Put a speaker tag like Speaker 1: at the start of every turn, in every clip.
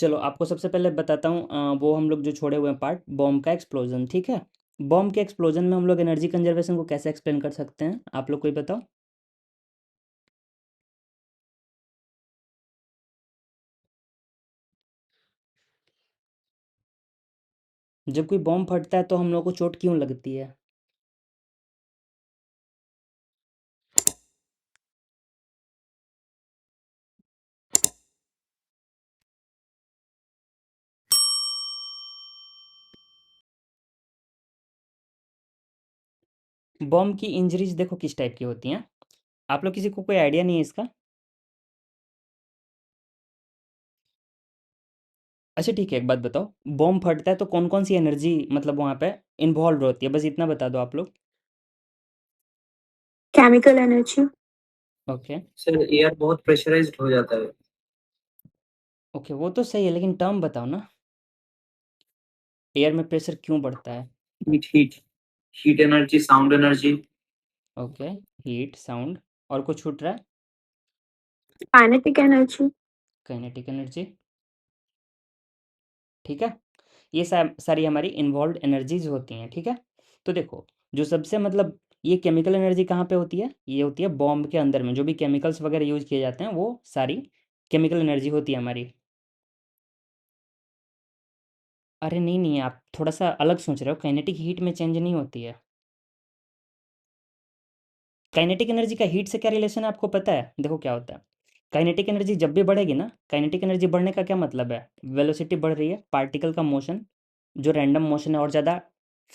Speaker 1: चलो आपको सबसे पहले बताता हूँ वो हम लोग जो छोड़े हुए हैं पार्ट बॉम्ब का एक्सप्लोजन, ठीक है। बॉम्ब के एक्सप्लोजन में हम लोग एनर्जी कंजर्वेशन को कैसे एक्सप्लेन कर सकते हैं, आप लोग कोई बताओ। जब कोई बॉम्ब फटता है तो हम लोग को चोट क्यों लगती है? बॉम्ब की इंजरीज देखो किस टाइप की होती हैं, आप लोग किसी को कोई आइडिया नहीं है इसका? अच्छा ठीक है, एक बात बताओ, बॉम्ब फटता है तो कौन कौन सी एनर्जी मतलब वहाँ पे इन्वॉल्व होती है, बस इतना बता दो आप लोग।
Speaker 2: Chemical energy.
Speaker 1: Okay.
Speaker 3: Sir air बहुत प्रेशराइज्ड हो जाता है।
Speaker 1: ओके वो तो सही है, लेकिन टर्म बताओ ना, एयर में प्रेशर क्यों बढ़ता है?
Speaker 3: Heat heat heat energy, sound energy.
Speaker 1: Okay, heat, sound, और कुछ छूट रहा है?
Speaker 2: Kinetic energy.
Speaker 1: काइनेटिक एनर्जी, ठीक है। ये सारी हमारी इन्वॉल्व एनर्जीज होती हैं, ठीक है। तो देखो, जो सबसे मतलब ये केमिकल एनर्जी कहाँ पे होती है, ये होती है बॉम्ब के अंदर में, जो भी केमिकल्स वगैरह यूज किए जाते हैं वो सारी केमिकल एनर्जी होती है हमारी। अरे नहीं नहीं, आप थोड़ा सा अलग सोच रहे हो, काइनेटिक हीट में चेंज नहीं होती है। काइनेटिक एनर्जी का हीट से क्या रिलेशन है आपको पता है? देखो क्या होता है, काइनेटिक एनर्जी जब भी बढ़ेगी ना, काइनेटिक एनर्जी बढ़ने का क्या मतलब है, वेलोसिटी बढ़ रही है, पार्टिकल का मोशन जो रैंडम मोशन है और ज़्यादा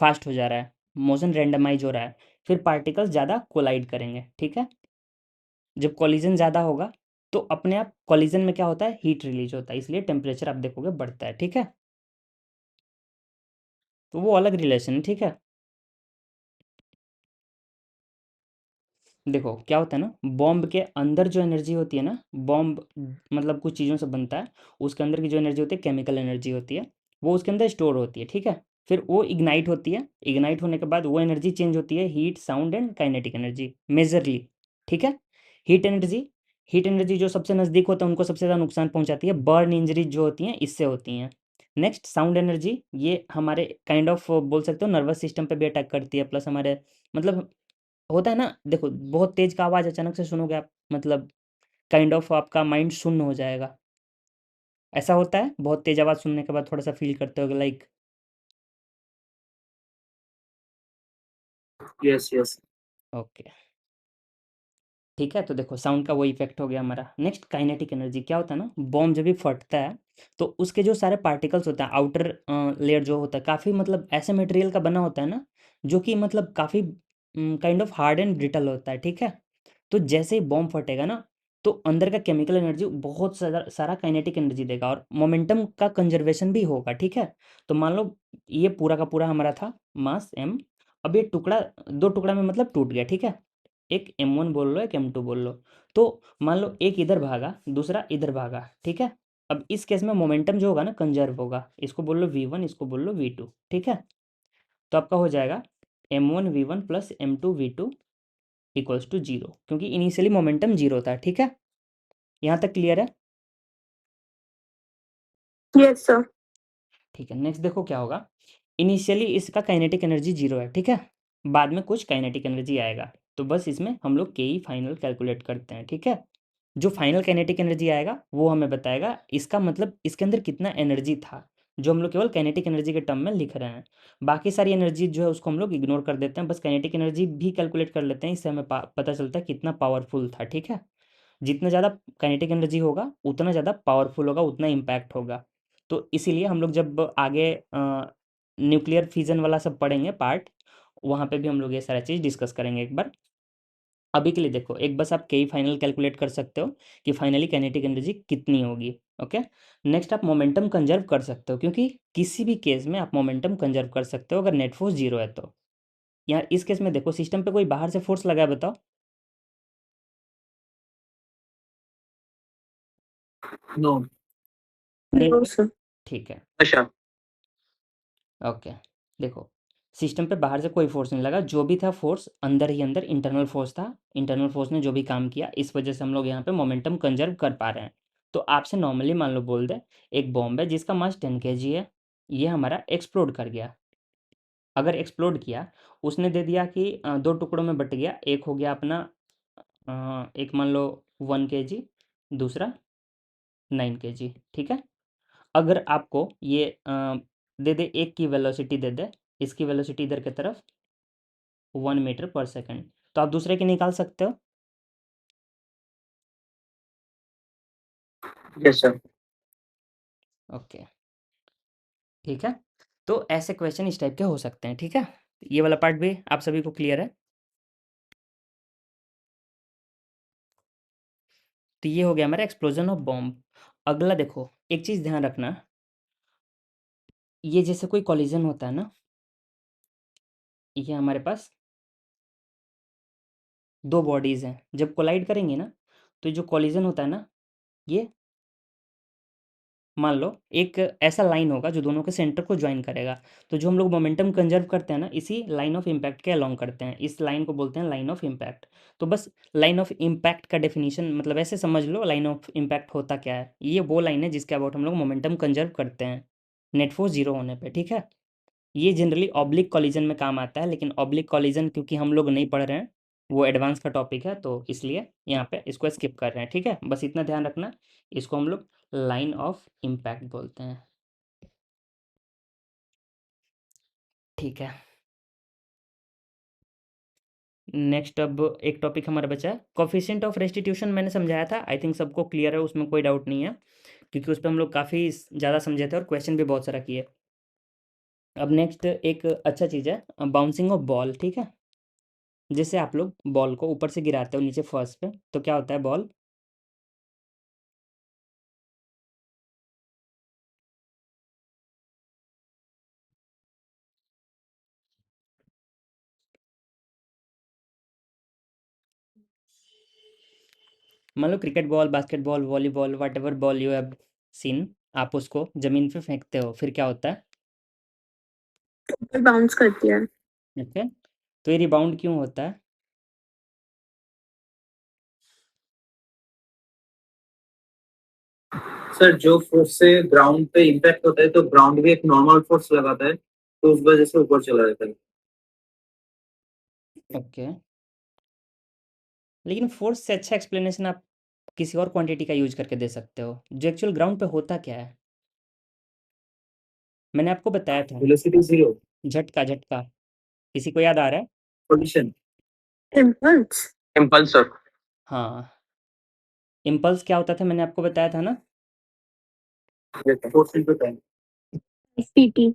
Speaker 1: फास्ट हो जा रहा है, मोशन रैंडमाइज हो रहा है, फिर पार्टिकल्स ज़्यादा कोलाइड करेंगे, ठीक है। जब कॉलिजन ज़्यादा होगा तो अपने आप कॉलिजन में क्या होता है, हीट रिलीज होता है, इसलिए टेम्परेचर आप देखोगे बढ़ता है, ठीक है। तो वो अलग रिलेशन है, ठीक है। देखो क्या होता है ना, बॉम्ब के अंदर जो एनर्जी होती है ना, बॉम्ब मतलब कुछ चीज़ों से बनता है, उसके अंदर की जो एनर्जी होती है केमिकल एनर्जी होती है, वो उसके अंदर स्टोर होती है, ठीक है। फिर वो इग्नाइट होती है, इग्नाइट होने के बाद वो एनर्जी चेंज होती है heat, sound and kinetic energy majorly, ठीक है। हीट एनर्जी, हीट एनर्जी जो सबसे नज़दीक होता है उनको सबसे ज़्यादा नुकसान पहुंचाती है, बर्न इंजरीज जो होती हैं इससे होती हैं। नेक्स्ट साउंड एनर्जी, ये हमारे काइंड ऑफ बोल सकते हो नर्वस सिस्टम पे भी अटैक करती है, प्लस हमारे मतलब होता है ना, देखो बहुत तेज का आवाज़ अचानक से सुनोगे आप, मतलब काइंड ऑफ आपका माइंड शून्य हो जाएगा, ऐसा होता है बहुत तेज आवाज़ सुनने के बाद थोड़ा सा फील करते हो लाइक।
Speaker 3: Yes yes.
Speaker 1: ओके ठीक है, तो देखो साउंड का वो इफेक्ट हो गया हमारा। नेक्स्ट काइनेटिक एनर्जी, क्या होता है ना, बॉम्ब जब भी फटता है तो उसके जो सारे पार्टिकल्स होते हैं, आउटर लेयर जो होता है काफ़ी मतलब ऐसे मटेरियल का बना होता है ना, जो कि मतलब काफ़ी kind of hard and brittle होता है, ठीक है। तो जैसे ही बॉम्ब फटेगा ना, तो अंदर का केमिकल एनर्जी बहुत सारा सारा काइनेटिक एनर्जी देगा और मोमेंटम का कंजर्वेशन भी होगा, ठीक है। तो मान लो ये पूरा का पूरा हमारा था मास एम, अब ये टुकड़ा दो टुकड़ा में मतलब टूट गया, ठीक है। एक M1 बोल लो, एक M2 बोल लो। तो मान लो एक इधर भागा, दूसरा इधर भागा, ठीक है। अब इस केस में मोमेंटम जो होगा ना कंजर्व होगा, इसको बोल लो V1, इसको बोल लो V2, ठीक है। तो आपका हो जाएगा M1 V1 plus M2 V2 equals to zero, क्योंकि इनिशियली मोमेंटम जीरो था, ठीक है। यहाँ तक क्लियर है?
Speaker 2: Yes sir.
Speaker 1: ठीक है, नेक्स्ट देखो क्या होगा, इनिशियली इसका काइनेटिक एनर्जी जीरो है, ठीक है। बाद में कुछ काइनेटिक एनर्जी आएगा, तो बस इसमें हम लोग के ही फाइनल कैलकुलेट करते हैं, ठीक है। जो फाइनल काइनेटिक एनर्जी आएगा वो हमें बताएगा इसका मतलब इसके अंदर कितना एनर्जी था, जो हम लोग केवल काइनेटिक एनर्जी के टर्म में लिख रहे हैं। बाकी सारी एनर्जी जो है उसको हम लोग इग्नोर कर देते हैं, बस काइनेटिक एनर्जी भी कैलकुलेट कर लेते हैं, इससे हमें पता चलता है कितना पावरफुल था, ठीक है। जितना ज़्यादा काइनेटिक एनर्जी होगा उतना ज़्यादा पावरफुल होगा, उतना इम्पैक्ट होगा। तो इसीलिए हम लोग जब आगे न्यूक्लियर फिजन वाला सब पढ़ेंगे पार्ट, वहाँ पे भी हम लोग ये सारा चीज़ डिस्कस करेंगे एक बार। अभी के लिए देखो, एक बस आप के ही फाइनल कैलकुलेट कर सकते हो कि फाइनली काइनेटिक एनर्जी कितनी होगी, ओके। नेक्स्ट आप मोमेंटम कंजर्व कर सकते हो, क्योंकि किसी भी केस में आप मोमेंटम कंजर्व कर सकते हो अगर नेट फोर्स जीरो है तो। यहाँ इस केस में देखो सिस्टम पे कोई बाहर से फोर्स लगा है, बताओ।
Speaker 3: नो।
Speaker 1: अरे
Speaker 2: नो सर।
Speaker 1: ठीक है,
Speaker 3: अच्छा।
Speaker 1: ओके। देखो सिस्टम पे बाहर से कोई फोर्स नहीं लगा, जो भी था फोर्स अंदर ही अंदर इंटरनल फोर्स था, इंटरनल फोर्स ने जो भी काम किया, इस वजह से हम लोग यहाँ पे मोमेंटम कंजर्व कर पा रहे हैं। तो आपसे नॉर्मली मान लो बोल दे एक बॉम्ब है जिसका मास 10 kg है, ये हमारा एक्सप्लोड कर गया। अगर एक्सप्लोड किया, उसने दे दिया कि 2 टुकड़ों में बँट गया, एक हो गया अपना एक मान लो 1 kg, दूसरा 9 kg, ठीक है? अगर आपको ये दे दे एक की वेलोसिटी दे दे, इसकी वेलोसिटी इधर की तरफ 1 मीटर पर सेकंड, तो आप दूसरे की निकाल सकते हो?
Speaker 3: Yes sir.
Speaker 1: ओके, ठीक है? तो ऐसे क्वेश्चन इस टाइप के हो सकते हैं, ठीक है? ये वाला पार्ट भी आप सभी को क्लियर है? तो ये हो गया हमारा एक्सप्लोजन ऑफ बॉम्ब। अगला देखो, एक चीज़ ध्यान रखना, ये जैसे कोई कोलिजन होता है ना, ये हमारे पास 2 बॉडीज़ हैं, जब कोलाइड करेंगे ना, तो जो कोलिजन होता है ना, ये मान लो एक ऐसा लाइन होगा जो दोनों के सेंटर को जॉइन करेगा। तो जो हम लोग मोमेंटम कंजर्व करते हैं ना, इसी लाइन ऑफ इम्पैक्ट के अलोंग करते हैं। इस लाइन को बोलते हैं लाइन ऑफ इम्पैक्ट। तो बस लाइन ऑफ इम्पैक्ट का डेफिनेशन मतलब ऐसे समझ लो, लाइन ऑफ इम्पैक्ट होता क्या है? ये वो लाइन है जिसके अबाउट हम लोग मोमेंटम कंजर्व करते हैं नेट फोर्स 0 होने पे, ठीक है? ये जनरली ऑब्लिक कॉलिजन में काम आता है, लेकिन ऑब्लिक कॉलिजन क्योंकि हम लोग नहीं पढ़ रहे हैं, वो एडवांस का टॉपिक है, तो इसलिए यहाँ पे इसको स्किप कर रहे हैं, ठीक है? बस इतना ध्यान रखना, इसको हम लोग लाइन ऑफ इम्पैक्ट बोलते हैं, ठीक है? नेक्स्ट अब एक टॉपिक हमारा बचा है कोफिशिएंट ऑफ रेस्टिट्यूशन। मैंने समझाया था, आई थिंक सबको क्लियर है, उसमें कोई डाउट नहीं है, क्योंकि उस पर हम लोग काफ़ी ज़्यादा समझे थे और क्वेश्चन भी बहुत सारा किए। अब नेक्स्ट एक अच्छा चीज़ है बाउंसिंग ऑफ बॉल, ठीक है? जैसे आप लोग बॉल को ऊपर से गिराते हो नीचे फर्श पे, तो क्या होता है बॉल मान लो cricket ball, basketball, volleyball, whatever ball you have seen, आप उसको ज़मीन पे फेंकते हो, फिर क्या होता है?
Speaker 2: बाउंस करती है।
Speaker 1: ओके, तो ये रिबाउंड क्यों होता है?
Speaker 3: सर जो फोर्स से ग्राउंड पे इम्पैक्ट होता है तो ग्राउंड भी एक नॉर्मल फोर्स लगाता है, तो उस वजह से ऊपर चला जाता है।
Speaker 1: ओके, लेकिन फोर्स से अच्छा एक्सप्लेनेशन आप किसी और क्वांटिटी का यूज़ करके दे सकते हो। जो एक्चुअल ग्राउंड पे होता क्या है? मैंने आपको बताया था,
Speaker 3: वेलोसिटी जीरो।
Speaker 1: झटका, झटका। किसी को याद आ रहा है?
Speaker 3: पोजीशन।
Speaker 2: इम्पल्स।
Speaker 3: Impulse sir.
Speaker 1: हाँ, इम्पल्स क्या होता था मैंने आपको बताया था ना?
Speaker 3: Force into time.
Speaker 2: पीटी।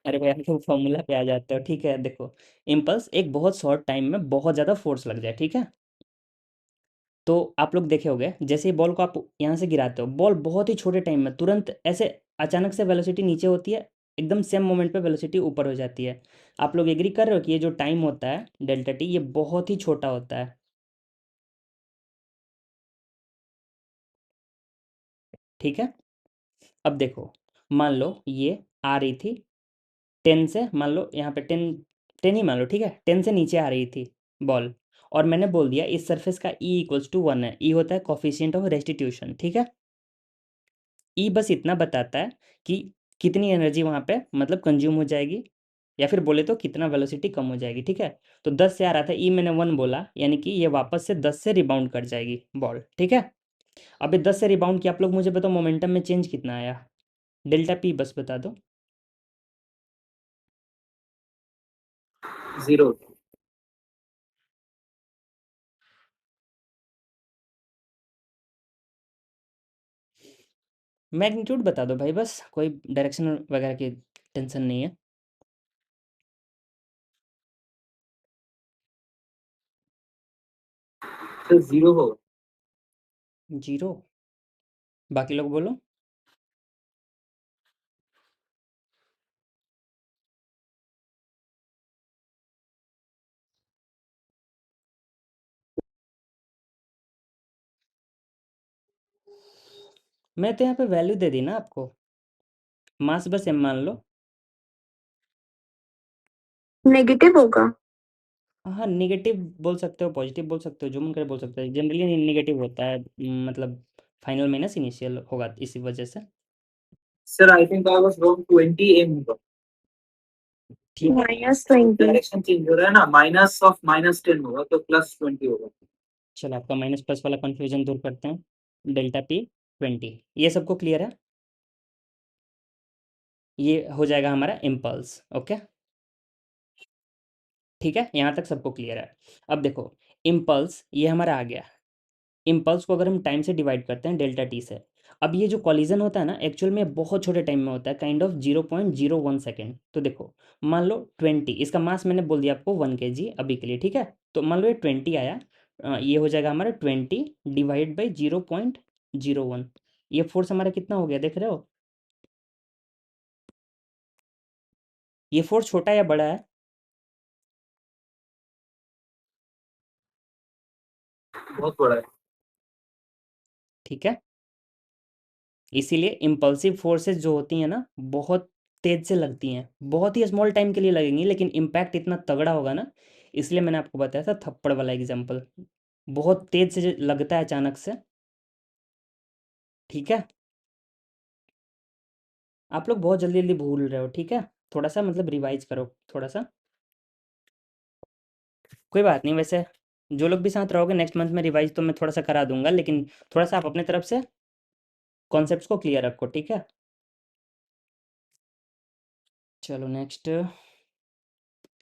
Speaker 1: अरे भाई, आप तो फॉर्मूला पे आ जाते हो, ठीक है? देखो, इम्पल्स एक बहुत शॉर्ट टाइम में बहुत ज़्यादा फोर्स लग जाए, ठीक है? तो आप लोग देखे होंगे, जैसे ही बॉल को आप यहाँ से गिराते हो, बॉल बहुत ही छोटे टाइम में तुरंत ऐसे अचानक से वेलोसिटी नीचे होती है, एकदम सेम मोमेंट पे वेलोसिटी ऊपर हो जाती है। आप लोग एग्री कर रहे हो कि ये जो टाइम होता है डेल्टा टी, ये बहुत ही छोटा होता है, ठीक है? अब देखो, मान लो ये आ रही थी 10 से, मान लो यहाँ पे 10, 10 ही मान लो, ठीक है? 10 से नीचे आ रही थी बॉल, और मैंने बोल दिया इस सरफेस का ई इक्वल्स टू 1 है। ई होता है कॉफिशिएंट ऑफ रेस्टिट्यूशन, ठीक है? ई बस इतना बताता है कि कितनी एनर्जी वहाँ पे मतलब कंज्यूम हो जाएगी, या फिर बोले तो कितना वेलोसिटी कम हो जाएगी, ठीक है? तो 10 से आ रहा था, ई मैंने 1 बोला, यानी कि ये वापस से 10 से रिबाउंड कर जाएगी बॉल, ठीक है? अब ये 10 से रिबाउंड किया, आप लोग मुझे बताओ मोमेंटम में चेंज कितना आया? डेल्टा पी बस बता दो।
Speaker 3: जीरो।
Speaker 1: मैग्नीट्यूड बता दो भाई, बस कोई डायरेक्शन वगैरह की टेंशन नहीं है।
Speaker 3: सर जीरो हो।
Speaker 1: जीरो? बाकी लोग बोलो। मैं तो यहाँ पे वैल्यू दे दी ना आपको, मास बस एम मान लो।
Speaker 2: नेगेटिव होगा।
Speaker 1: हाँ, नेगेटिव बोल सकते हो, पॉजिटिव बोल सकते हो, जो मन करे बोल सकते हो। जनरली नेगेटिव होता है, मतलब फाइनल माइनस इनिशियल होगा इसी वजह से।
Speaker 3: Sir I think I was wrong, 20 M होगा।
Speaker 1: ठीक है,
Speaker 2: -20
Speaker 3: डायरेक्शन चेंज हो रहा है ना, माइनस ऑफ -10 होगा तो +20 होगा।
Speaker 1: चलो आपका माइनस प्लस वाला कन्फ्यूजन दूर करते हैं। डेल्टा पी 20, ये सबको क्लियर है? ये हो जाएगा हमारा इम्पल्स। ओके, ठीक है, यहाँ तक सबको क्लियर है। अब देखो, इम्पल्स ये हमारा आ गया। इम्पल्स को अगर हम टाइम से डिवाइड करते हैं डेल्टा टी से, अब ये जो कॉलिजन होता है ना, एक्चुअल में बहुत छोटे टाइम में होता है, काइंड ऑफ 0.01 सेकेंड। तो देखो, मान लो 20, इसका मास मैंने बोल दिया आपको 1 kg अभी के लिए, ठीक है। तो मान लो ये 20 आया, ये हो जाएगा हमारा 20 डिवाइड बाई 0.01। ये फोर्स हमारा कितना हो गया, देख रहे हो? ये फोर्स छोटा या बड़ा है?
Speaker 3: बहुत बड़ा है।
Speaker 1: ठीक है, इसीलिए इम्पल्सिव फोर्सेस जो होती हैं ना, बहुत तेज से लगती हैं, बहुत ही स्मॉल टाइम के लिए लगेंगी लेकिन इम्पैक्ट इतना तगड़ा होगा ना। इसलिए मैंने आपको बताया था थप्पड़ वाला एग्जाम्पल, बहुत तेज से जो लगता है अचानक से। ठीक है, आप लोग बहुत जल्दी जल्दी भूल रहे हो, ठीक है, थोड़ा सा मतलब रिवाइज करो थोड़ा सा। कोई बात नहीं, वैसे जो लोग भी साथ रहोगे नेक्स्ट मंथ में रिवाइज तो मैं थोड़ा सा करा दूंगा, लेकिन थोड़ा सा आप अपने तरफ से कॉन्सेप्ट्स को क्लियर रखो, ठीक है। चलो नेक्स्ट,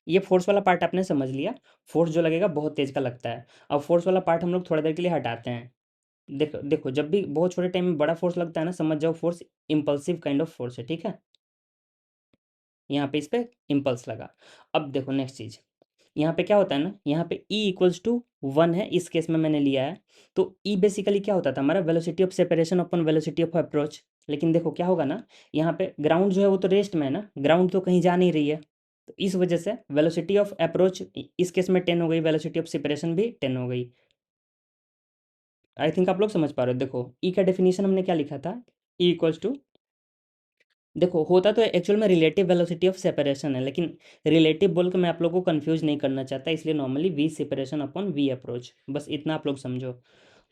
Speaker 1: ये फोर्स वाला पार्ट आपने समझ लिया। फोर्स जो लगेगा बहुत तेज का लगता है। अब फोर्स वाला पार्ट हम लोग थोड़ा देर के लिए हटाते हैं। देखो देखो, जब भी बहुत छोटे टाइम में बड़ा फोर्स लगता है ना, समझ जाओ force impulsive kind of force है, ठीक है। यहाँ पे इस पे इम्पल्स लगा। अब देखो नेक्स्ट चीज़, यहाँ पे क्या होता है ना, यहाँ पे E = 1 है, इस केस में मैंने लिया है। तो E बेसिकली क्या होता था हमारा, velocity of separation upon velocity of approach. लेकिन देखो क्या होगा ना, यहाँ पे ग्राउंड जो है वो तो रेस्ट में है ना, ग्राउंड तो कहीं जा नहीं रही है। तो इस वजह से वेलोसिटी ऑफ अप्रोच इस केस में 10 हो गई, वेलोसिटी ऑफ सेपरेशन भी 10 हो गई। आई थिंक आप लोग समझ पा रहे हो। देखो ई का डेफिनेशन हमने क्या लिखा था, E = देखो होता तो एक्चुअल में रिलेटिव वेलोसिटी ऑफ सेपरेशन है, लेकिन रिलेटिव बोल के मैं आप लोगों को कंफ्यूज नहीं करना चाहता, इसलिए normally we separation upon we approach, बस इतना आप लोग समझो।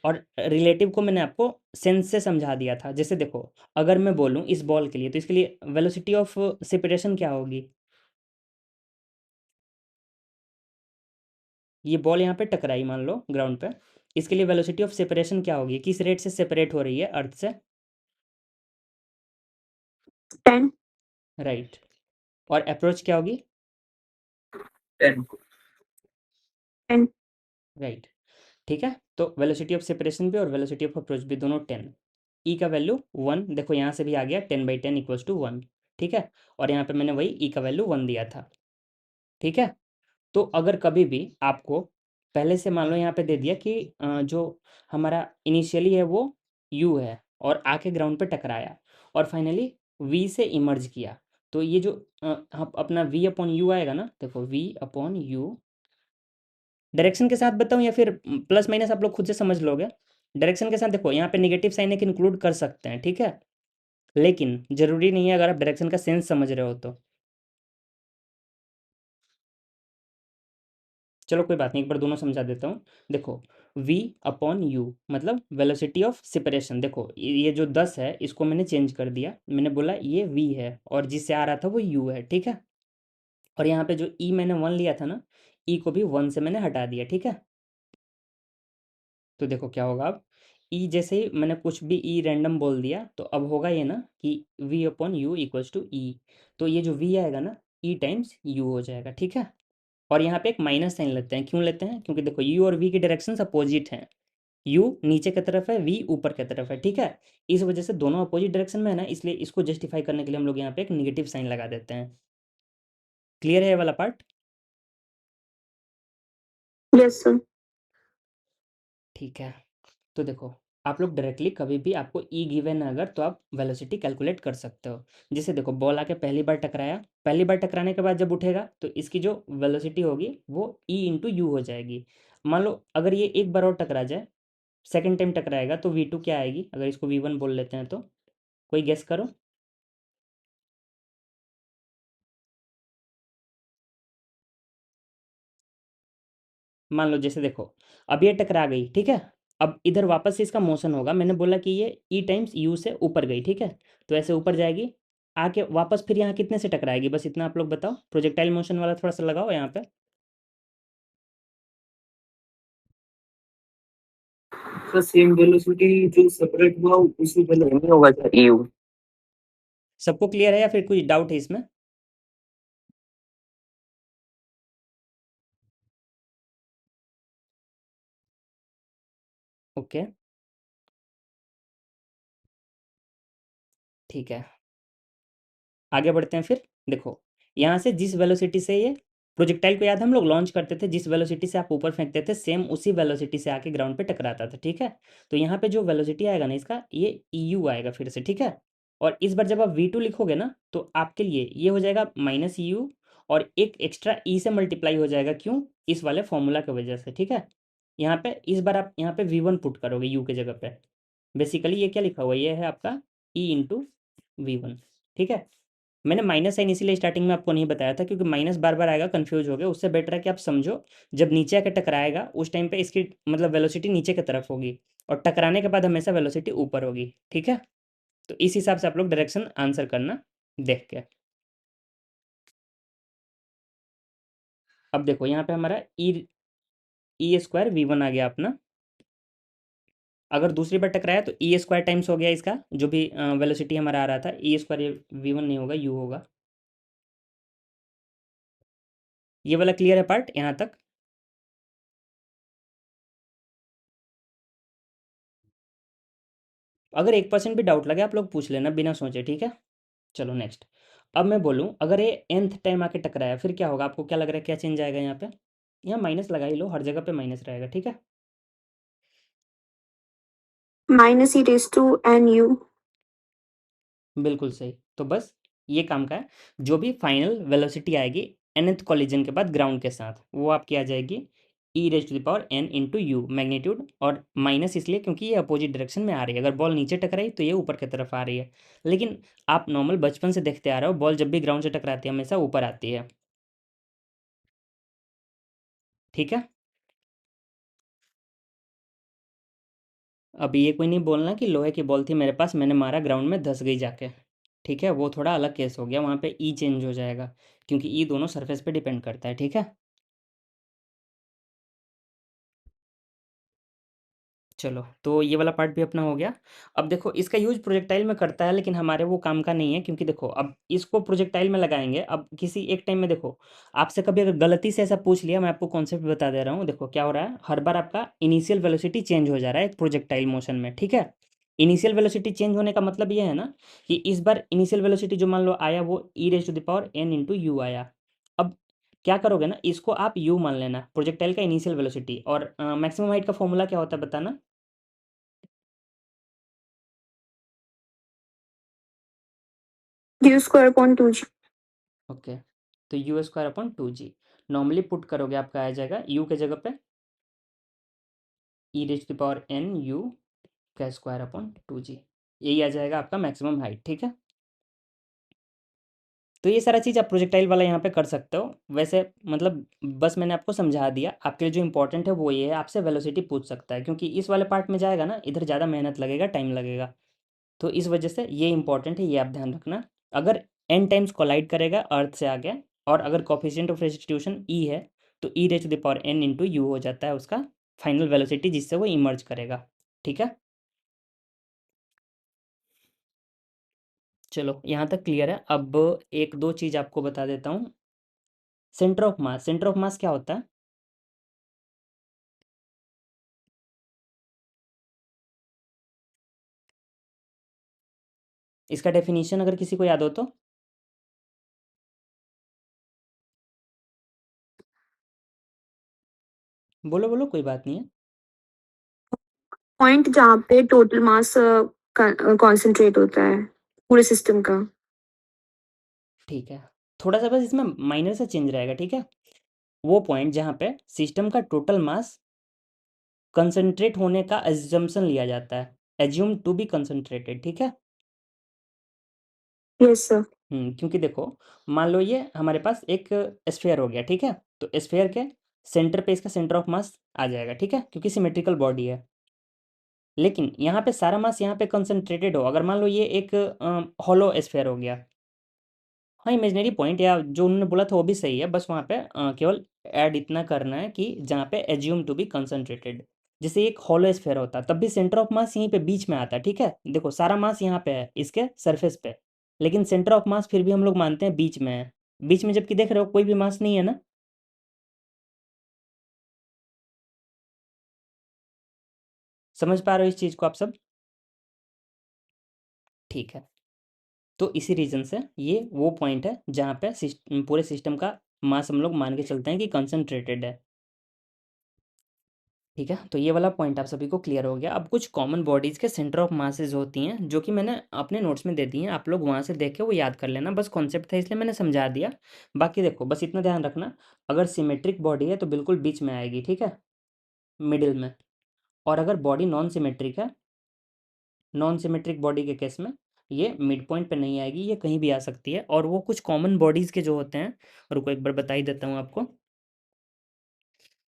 Speaker 1: और रिलेटिव को मैंने आपको सेंस से समझा दिया था। जैसे देखो, अगर मैं बोलूँ इस बॉल के लिए, तो इसके लिए वेलोसिटी ऑफ सेपरेशन क्या होगी, ये बॉल यहाँ पे टकराई मान लो ग्राउंड पे, इसके लिए वेलोसिटी ऑफ सेपरेशन क्या होगी, किस रेट से सेपरेट हो रही है अर्थ से?
Speaker 2: 10
Speaker 1: राइट। और अप्रोच क्या होगी?
Speaker 3: 10।
Speaker 2: 10
Speaker 1: राइट। ठीक है, तो वेलोसिटी ऑफ सेपरेशन भी और वेलोसिटी ऑफ अप्रोच भी दोनों 10। ई का वैल्यू 1, देखो यहाँ से भी आ गया 10/10 = 1। ठीक है, और यहाँ पे मैंने वही ई का वैल्यू 1 दिया था। ठीक है, तो अगर कभी भी आपको पहले से मान लो यहाँ पे दे दिया कि जो हमारा इनिशियली है वो यू है, और आके ग्राउंड पे टकराया, और फाइनली वी से इमर्ज किया, तो ये जो अपना वी अपॉन यू आएगा ना, देखो वी अपॉन यू, डायरेक्शन के साथ बताऊँ या फिर प्लस माइनस आप लोग खुद से समझ लोगे? डायरेक्शन के साथ देखो, यहाँ पे नेगेटिव साइन एक इंक्लूड कर सकते हैं, ठीक है, लेकिन ज़रूरी नहीं है अगर आप डायरेक्शन का सेंस समझ रहे हो तो। चलो कोई बात नहीं, एक बार दोनों समझा देता हूँ। देखो v अपॉन यू मतलब वेलोसिटी ऑफ सेपरेशन, देखो ये जो 10 है इसको मैंने चेंज कर दिया, मैंने बोला ये v है और जिससे आ रहा था वो u है, ठीक है। और यहाँ पे जो e मैंने 1 लिया था ना, e को भी 1 से मैंने हटा दिया, ठीक है। तो देखो क्या होगा अब, ई जैसे ही मैंने कुछ भी ई रैंडम बोल दिया, तो अब होगा ये ना कि v upon u equals to E, तो ये जो v आएगा ना, ई टाइम्स यू हो जाएगा, ठीक है। और यहाँ पे एक माइनस साइन लेते हैं, क्यों लेते हैं, क्योंकि देखो u और v की डायरेक्शन अपोजिट हैं, u नीचे की तरफ है, v ऊपर की तरफ है, ठीक है। इस वजह से दोनों अपोजिट डायरेक्शन में है ना, इसलिए इसको जस्टिफाई करने के लिए हम लोग यहाँ पे एक निगेटिव साइन लगा देते हैं। क्लियर है ये वाला पार्ट?
Speaker 2: Yes sir.
Speaker 1: ठीक है, तो देखो आप लोग डायरेक्टली कभी भी आपको ई गिवन है अगर, तो आप वेलोसिटी कैलकुलेट कर सकते हो। जैसे देखो बॉल आके पहली बार टकराया, पहली बार टकराने के बाद जब उठेगा तो इसकी जो वेलोसिटी होगी वो ई इंटू यू हो जाएगी। मान लो अगर ये एक बार और टकरा जाए, सेकेंड टाइम टकराएगा, तो V2 क्या आएगी, अगर इसको V1 बोल लेते हैं तो कोई गेस करो। मान लो जैसे देखो, अब ये टकरा गई, ठीक है, अब इधर वापस से इसका मोशन होगा, मैंने बोला कि ये ई टाइम्स यू से ऊपर गई, ठीक है। तो ऐसे ऊपर जाएगी, आके वापस फिर यहाँ कितने से टकराएगी, बस इतना आप लोग बताओ। प्रोजेक्टाइल मोशन वाला थोड़ा सा लगाओ यहाँ पे।
Speaker 3: सर सेम वेलोसिटी जो सेपरेट हुआ उसी पे नहीं होगा क्या यू?
Speaker 1: सबको क्लियर है या फिर कोई डाउट है इसमें? ओके, ठीक है, आगे बढ़ते हैं फिर। देखो, यहाँ से जिस वेलोसिटी से ये प्रोजेक्टाइल को याद है हम लोग लॉन्च करते थे, जिस वेलोसिटी से आप ऊपर फेंकते थे सेम उसी वेलोसिटी से आके ग्राउंड पे टकराता था, ठीक है। तो यहाँ पे जो वेलोसिटी आएगा ना इसका, ये यू आएगा फिर से, ठीक है। और इस बार जब आप V2 लिखोगे ना तो आपके लिए ये हो जाएगा -u, और एक एक्स्ट्रा ई से मल्टीप्लाई हो जाएगा, क्यों? इस वाले फॉर्मूला की वजह से, ठीक है। यहाँ पे इस बार आप यहाँ पे V1 पुट करोगे यू के जगह पे। बेसिकली ये क्या लिखा हुआ है, ये है आपका E/V1, ठीक है। मैंने माइनस साइन इसीलिए स्टार्टिंग में आपको नहीं बताया था, क्योंकि माइनस बार बार आएगा, कंफ्यूज हो गया। उससे बेटर है कि आप समझो, जब नीचे आके टकराएगा उस टाइम पे इसकी मतलब वेलोसिटी नीचे की तरफ होगी, और टकराने के बाद हमेशा वेलोसिटी ऊपर होगी, ठीक है। तो इस हिसाब से आप लोग डायरेक्शन आंसर करना देख के। अब देखो यहाँ पे हमारा E² V1 आ गया अपना। अगर दूसरी बार टकराया तो E² टाइम्स हो गया इसका, जो भी वेलोसिटी हमारा आ रहा था। E² V1 नहीं होगा, यू होगा। ये वाला क्लियर है पार्ट यहाँ तक? अगर 1% भी डाउट लगे आप लोग पूछ लेना बिना सोचे, ठीक है। चलो नेक्स्ट। अब मैं बोलूँ, अगर ये nth टाइम आके टकराया फिर क्या होगा, आपको क्या लग रहा है, क्या चेंज आएगा यहाँ पे? यहाँ माइनस लगा ही लो, हर जगह पे माइनस रहेगा, ठीक है।
Speaker 2: -e⁻⁴
Speaker 1: बिल्कुल सही। तो बस ये काम का है, जो भी फाइनल वेलोसिटी आएगी nth कॉलिजन के बाद ग्राउंड के साथ, वो आपकी आ जाएगी E⁻n×u मैग्नीट्यूड, और माइनस इसलिए क्योंकि ये अपोजिट डायरेक्शन में आ रही है। अगर बॉल नीचे टकराई तो ये ऊपर की तरफ आ रही है, लेकिन आप नॉर्मल बचपन से देखते आ रहे हो, बॉल जब भी ग्राउंड से टकराती है हमेशा ऊपर आती है, ठीक है। अब ये कोई नहीं बोलना कि लोहे की बॉल थी मेरे पास, मैंने मारा ग्राउंड में धंस गई जाके, ठीक है। वो थोड़ा अलग केस हो गया, वहाँ पे ई चेंज हो जाएगा, क्योंकि ई दोनों सरफेस पे डिपेंड करता है, ठीक है। चलो, तो ये वाला पार्ट भी अपना हो गया। अब देखो, इसका यूज प्रोजेक्टाइल में करता है, लेकिन हमारे वो काम का नहीं है, क्योंकि देखो अब इसको प्रोजेक्टाइल में लगाएंगे। अब किसी एक टाइम में देखो, आपसे कभी अगर गलती से ऐसा पूछ लिया, मैं आपको कॉन्सेप्ट बता दे रहा हूँ। देखो क्या हो रहा है, हर बार आपका इनिशियल वेलोसिटी चेंज हो जा रहा है एक प्रोजेक्टाइल मोशन में, ठीक है। इनिशियल वेलोसिटी चेंज होने का मतलब ये है ना, कि इस बार इनिशियल वेलोसिटी जो मान लो आया वो E⁻n×u आया। अब क्या करोगे ना, इसको आप u मान लेना प्रोजेक्टाइल का इनिशियल वेलोसिटी, और मैक्सिमम हाइट का फॉर्मूला क्या होता है बताना।
Speaker 2: u²/2g।
Speaker 1: ओके, तो u²/2g नॉर्मली पुट करोगे, आपका आ जाएगा u के जगह पे E⁻n u का स्क्वायर/2g, यही आ जाएगा आपका मैक्सिमम हाइट, ठीक है। तो ये सारा चीज़ आप प्रोजेक्टाइल वाला यहाँ पे कर सकते हो। वैसे मतलब बस मैंने आपको समझा दिया, आपके लिए जो इंपॉर्टेंट है वो ये है, आपसे वेलोसिटी पूछ सकता है, क्योंकि इस वाले पार्ट में जाएगा ना, इधर ज़्यादा मेहनत लगेगा, टाइम लगेगा। तो इस वजह से ये इंपॉर्टेंट है, ये आप ध्यान रखना। अगर n टाइम्स कोलाइड करेगा अर्थ से आगे, और अगर कोफिशिएंट ऑफ रेस्टिट्यूशन ई है, तो E⁻n×u हो जाता है उसका फाइनल वेलोसिटी, जिससे वो इमर्ज करेगा, ठीक है। चलो यहाँ तक क्लियर है। अब एक दो चीज़ आपको बता देता हूँ। Centre of mass, centre of मास क्या होता है? इसका डेफिनेशन अगर किसी को याद हो तो बोलो बोलो, कोई बात नहीं है।
Speaker 2: पॉइंट जहाँ पे टोटल मास कॉन्सेंट्रेट होता है पूरे सिस्टम का।
Speaker 1: ठीक है, थोड़ा सा बस इसमें माइनर सा चेंज रहेगा, ठीक है। वो पॉइंट जहाँ पे सिस्टम का टोटल मास कंसंट्रेट होने का एजम्पशन लिया जाता है, एज्यूम टू बी कंसंट्रेटेड, ठीक है।
Speaker 2: Yes sir.
Speaker 1: क्योंकि देखो, मान लो ये हमारे पास एक स्फेयर हो गया, ठीक है। तो स्फेयर के सेंटर पे इसका सेंटर ऑफ मास आ जाएगा, ठीक है, क्योंकि सिमेट्रिकल बॉडी है। लेकिन यहाँ पे सारा मास यहाँ पे कंसंट्रेटेड हो, अगर मान लो ये एक हॉलो स्फेयर हो गया, हाँ इमेजिनरी पॉइंट या जो उन्होंने बोला था वो भी सही है, बस वहाँ पे केवल ऐड इतना करना है कि जहाँ पे एज्यूम टू बी कंसंट्रेटेड, जैसे एक हॉलो स्फेयर होता तब भी सेंटर ऑफ मास यहीं पे बीच में आता, ठीक है। देखो सारा मास यहाँ पे है इसके सरफेस पे, लेकिन सेंटर ऑफ मास फिर भी हम लोग मानते हैं बीच में है, बीच में जबकि देख रहे हो कोई भी मास नहीं है ना। समझ पा रहे हो इस चीज़ को आप सब? ठीक है, तो इसी रीज़न से ये वो पॉइंट है जहाँ पे पूरे सिस्टम का मास हम लोग मान के चलते हैं कि कंसंट्रेटेड है। ठीक है, तो ये वाला पॉइंट आप सभी को क्लियर हो गया। अब कुछ कॉमन बॉडीज़ के सेंटर ऑफ मासेस होती हैं जो कि मैंने अपने नोट्स में दे दी हैं, आप लोग वहाँ से देख के वो याद कर लेना, बस कॉन्सेप्ट था इसलिए मैंने समझा दिया। बाकी देखो बस इतना ध्यान रखना, अगर सिमेट्रिक बॉडी है तो बिल्कुल बीच में आएगी, ठीक है, मिडिल में। और अगर बॉडी नॉन सिमेट्रिक है, नॉन सिमेट्रिक बॉडी के केस में ये मिड पॉइंट पे नहीं आएगी, ये कहीं भी आ सकती है। और वो कुछ कॉमन बॉडीज़ के जो होते हैं, रुको एक बार बता ही देता हूँ आपको।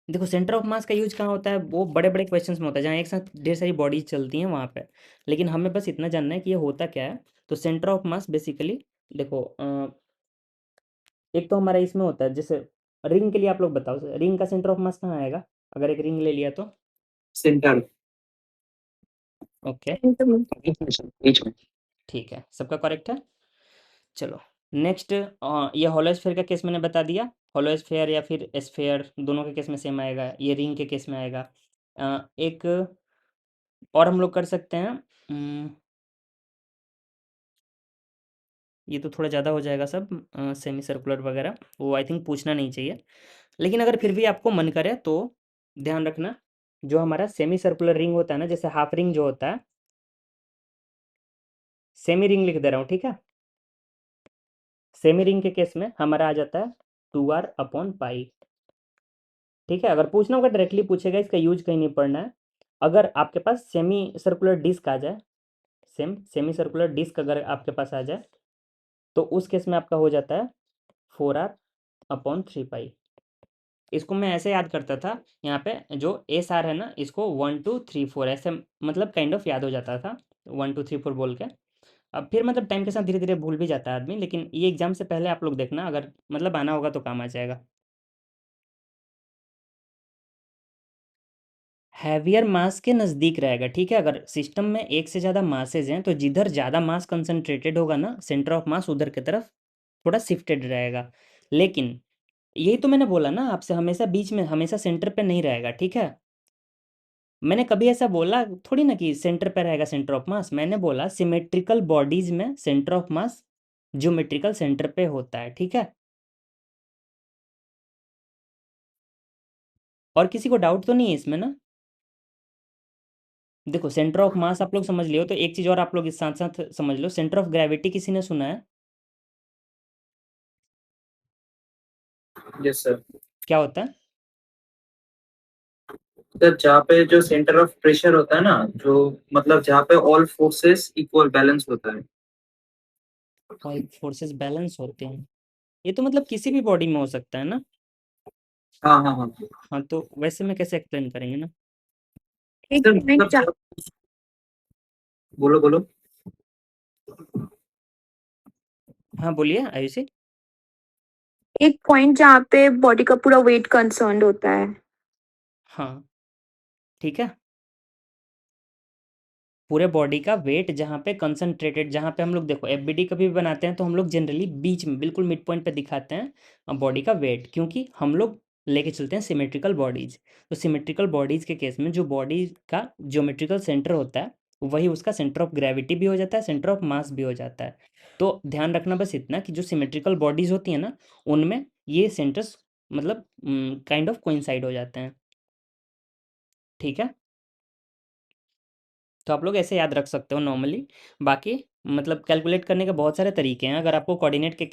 Speaker 1: देखो सेंटर ऑफ मास का यूज कहाँ होता है, वो बड़े बड़े क्वेश्चंस में होता है जहाँ एक साथ ढेर सारी बॉडीज चलती हैं वहाँ पे, लेकिन हमें बस इतना जानना है कि ये होता क्या है। तो सेंटर ऑफ मास बेसिकली देखो एक तो हमारा इसमें होता है, जैसे रिंग के लिए आप लोग बताओ, रिंग का सेंटर ऑफ मास कहाँ आएगा, अगर एक रिंग ले लिया तो?
Speaker 3: सेंटर
Speaker 1: ओके,
Speaker 3: बीच में।
Speaker 1: ठीक है, सबका करेक्ट है। चलो नेक्स्ट, ये होलो स्फेयर का केस मैंने बता दिया, होलो स्फेयर या फिर स्फेयर दोनों के केस में सेम आएगा, ये रिंग के केस में आएगा। एक और हम लोग कर सकते हैं, ये तो थोड़ा ज़्यादा हो जाएगा सब, सेमी सर्कुलर वगैरह वो आई थिंक पूछना नहीं चाहिए, लेकिन अगर फिर भी आपको मन करे तो ध्यान रखना, जो हमारा सेमी सर्कुलर रिंग होता है ना, जैसे हाफ रिंग जो होता है, सेमी रिंग लिख दे रहा हूँ, ठीक है। सेमी रिंग के केस में हमारा आ जाता है 2r/पाई, ठीक है। अगर पूछना होगा डायरेक्टली पूछेगा, इसका यूज कहीं नहीं पढ़ना है। अगर आपके पास सेमी सर्कुलर डिस्क आ जाए, सेमी सर्कुलर डिस्क अगर आपके पास आ जाए, तो उस केस में आपका हो जाता है 4r/3 पाई। इसको मैं ऐसे याद करता था, यहाँ पे जो एस आर है ना, इसको 1 2 3 4 ऐसे मतलब काइंड ऑफ याद हो जाता था, 1 2 3 4 बोल के। अब फिर मतलब टाइम के साथ धीरे धीरे भूल भी जाता है आदमी, लेकिन ये एग्जाम से पहले आप लोग देखना, अगर मतलब आना होगा तो काम आ जाएगा। हैवियर मास के नज़दीक रहेगा, ठीक है। अगर सिस्टम में एक से ज़्यादा मासेज हैं तो जिधर ज़्यादा मास कंसंट्रेटेड होगा ना, सेंटर ऑफ मास उधर की तरफ थोड़ा शिफ्टेड रहेगा। लेकिन यही तो मैंने बोला ना आपसे, हमेशा बीच में, हमेशा सेंटर पे नहीं रहेगा, ठीक है। मैंने कभी ऐसा बोला थोड़ी ना कि सेंटर पे रहेगा सेंटर ऑफ मास, मैंने बोला सिमेट्रिकल बॉडीज में centre of mass geometrical centre पे होता है, ठीक है। और किसी को डाउट तो नहीं है इसमें ना? देखो सेंटर ऑफ मास आप लोग समझ लियो, तो एक चीज़ और आप लोग इस साथ साथ समझ लो, सेंटर ऑफ ग्रेविटी किसी ने सुना है?
Speaker 3: Yes sir.
Speaker 1: क्या होता है?
Speaker 3: सर जहाँ पे जो सेंटर ऑफ प्रेशर होता है ना, जो मतलब जहाँ पे ऑल फोर्सेस इक्वल बैलेंस होता है।
Speaker 1: ऑल फोर्सेस बैलेंस होते हैं, ये तो मतलब किसी भी बॉडी में हो सकता है ना।
Speaker 3: हाँ हाँ हाँ
Speaker 1: हाँ तो वैसे में कैसे एक्सप्लेन करेंगे ना?
Speaker 2: एक
Speaker 3: सर
Speaker 2: पॉइंट
Speaker 3: मतलब बोलो बोलो।
Speaker 1: हाँ बोलिए आयुषी।
Speaker 2: एक पॉइंट जहाँ पे बॉडी का पूरा वेट कंसर्न्ड होता है।
Speaker 1: हाँ ठीक है, पूरे बॉडी का वेट जहाँ पे कंसंट्रेटेड, जहाँ पे हम लोग देखो एफबीडी कभी भी बनाते हैं तो हम लोग जनरली बीच में बिल्कुल मिड पॉइंट पे दिखाते हैं बॉडी का वेट, क्योंकि हम लोग लेके चलते हैं सिमेट्रिकल बॉडीज। तो सिमेट्रिकल बॉडीज के केस में जो बॉडी का ज्योमेट्रिकल सेंटर होता है वही उसका सेंटर ऑफ ग्रेविटी भी हो जाता है, सेंटर ऑफ मास भी हो जाता है। तो ध्यान रखना बस इतना कि जो सिमेट्रिकल बॉडीज होती हैं ना, उनमें ये सेंटर्स मतलब काइंड ऑफ कोइंसाइड हो जाते हैं, ठीक है। तो आप लोग ऐसे याद रख सकते हो नॉर्मली। बाकी मतलब कैलकुलेट करने के बहुत सारे तरीके हैं, अगर आपको कोऑर्डिनेट के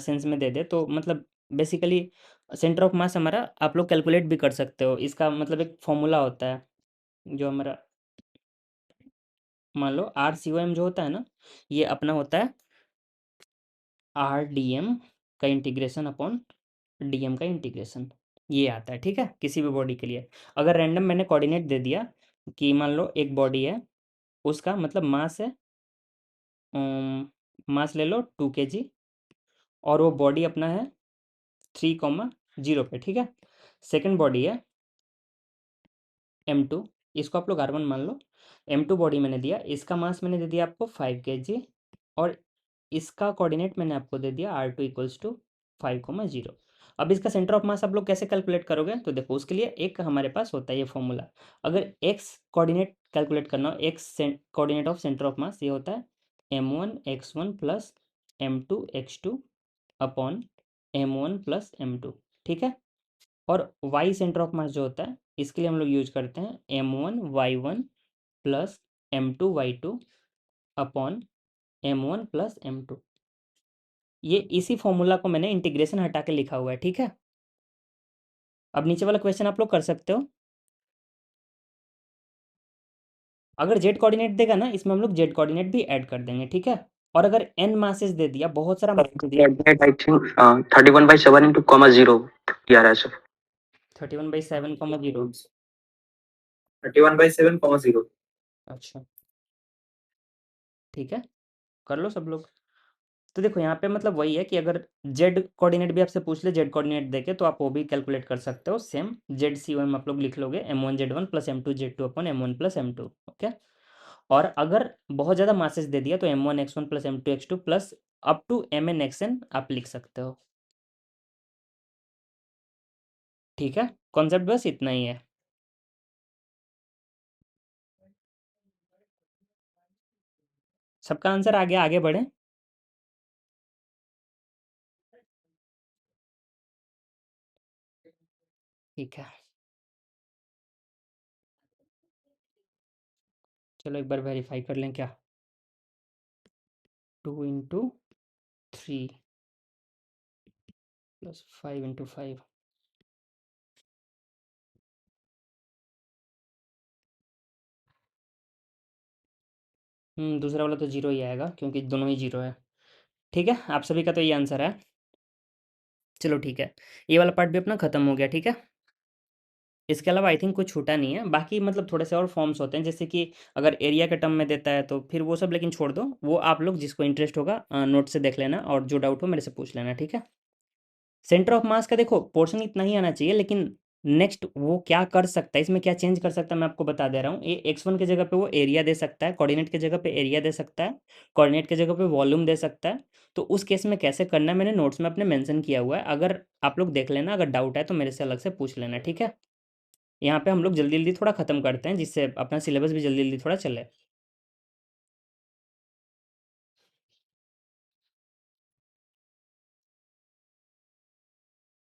Speaker 1: सेंस में दे दे तो मतलब बेसिकली सेंटर ऑफ मास हमारा आप लोग कैलकुलेट भी कर सकते हो, इसका मतलब एक फॉर्मूला होता है जो हमारा, मान लो RCOM जो होता है ना, ये अपना होता है RDM का इंटीग्रेशन अपॉन DM का इंटीग्रेशन, ये आता है, ठीक है, किसी भी बॉडी के लिए। अगर रैंडम मैंने कोऑर्डिनेट दे दिया कि मान लो एक बॉडी है, उसका मतलब मास है, मास ले लो 2 kg, और वो बॉडी अपना है 3,0 पे, ठीक है। सेकंड बॉडी है M2, इसको आप लोग R1 मान लो। M2 बॉडी मैंने दिया, इसका मास मैंने दे दिया आपको 5 kg, और इसका कोऑर्डिनेट मैंने आपको दे दिया R2 इक्वल्स टू 5,0। अब इसका सेंटर ऑफ मास आप लोग कैसे कैलकुलेट करोगे, तो देखो उसके लिए एक हमारे पास होता है ये फॉर्मूला। अगर एक्स कोऑर्डिनेट कैलकुलेट करना हो, x coordinate of centre of मास, ये होता है M1 x1 plus M2 x2 upon M1 + M2, ठीक है। और वाई सेंटर ऑफ मास जो होता है, इसके लिए हम लोग यूज करते हैं M1 y1 plus M2 y2 upon M1 + M2। ये इसी फॉर्मूला को मैंने इंटीग्रेशन हटा के लिखा हुआ है, ठीक है। अब नीचे वाला क्वेश्चन आप लोग कर सकते हो। अगर जेड कोऑर्डिनेट देगा ना, इसमें हम लोग जेड कोऑर्डिनेट भी ऐड कर देंगे, ठीक है। और अगर एन मासेस दे दिया, बहुत सारा मास दे दिया,
Speaker 4: I think 31/7 into comma 0 TRS.
Speaker 1: 31/7, 0।
Speaker 3: 31/7, 0।
Speaker 1: अच्छा, ठीक है, कर लो सब लोग। तो देखो यहाँ पे मतलब वही है कि अगर जेड कोऑर्डिनेट भी आपसे पूछ ले, जेड कोऑर्डिनेट देके, तो आप वो भी कैलकुलेट कर सकते हो। सेम ZC1 आप लोग लिख लोगे M1 Z1 plus M2 Z2 upon M1 + M2, okay. और अगर बहुत ज़्यादा मासेस दे दिया, तो M1 x1 plus M2 x2 plus up to Mn xn आप लिख सकते हो, ठीक है। कॉन्सेप्ट बस इतना ही है। सबका आंसर आ गया, आगे बढ़ें। ठीक है, चलो एक बार वेरीफाई कर लें क्या। 2 × 3 + 5 × 5। दूसरा वाला तो जीरो ही आएगा, क्योंकि दोनों ही जीरो है, ठीक है। आप सभी का तो ये आंसर है। चलो ठीक है, ये वाला पार्ट भी अपना ख़त्म हो गया, ठीक है। इसके अलावा आई थिंक कुछ छूटा नहीं है, बाकी मतलब थोड़े से और फॉर्म्स होते हैं, जैसे कि अगर एरिया के टर्म में देता है तो फिर वो सब लेकिन छोड़ दो, वो आप लोग जिसको इंटरेस्ट होगा नोट से देख लेना, और जो डाउट हो मेरे से पूछ लेना, ठीक है। सेंटर ऑफ मास का देखो पोर्शन इतना ही आना चाहिए, लेकिन नेक्स्ट वो क्या कर सकता है, इसमें क्या चेंज कर सकता है, मैं आपको बता दे रहा हूँ। ये x1 की जगह पे वो एरिया दे सकता है, कोऑर्डिनेट की जगह पे एरिया दे सकता है, कोऑर्डिनेट की जगह पे वॉल्यूम दे सकता है। तो उस केस में कैसे करना है, मैंने नोट्स में अपने मेंशन किया हुआ है, अगर आप लोग देख लेना, अगर डाउट है तो मेरे से अलग से पूछ लेना, ठीक है। यहाँ पे हम लोग जल्दी जल्दी थोड़ा ख़त्म करते हैं, जिससे अपना सिलेबस भी जल्दी जल्दी थोड़ा चले।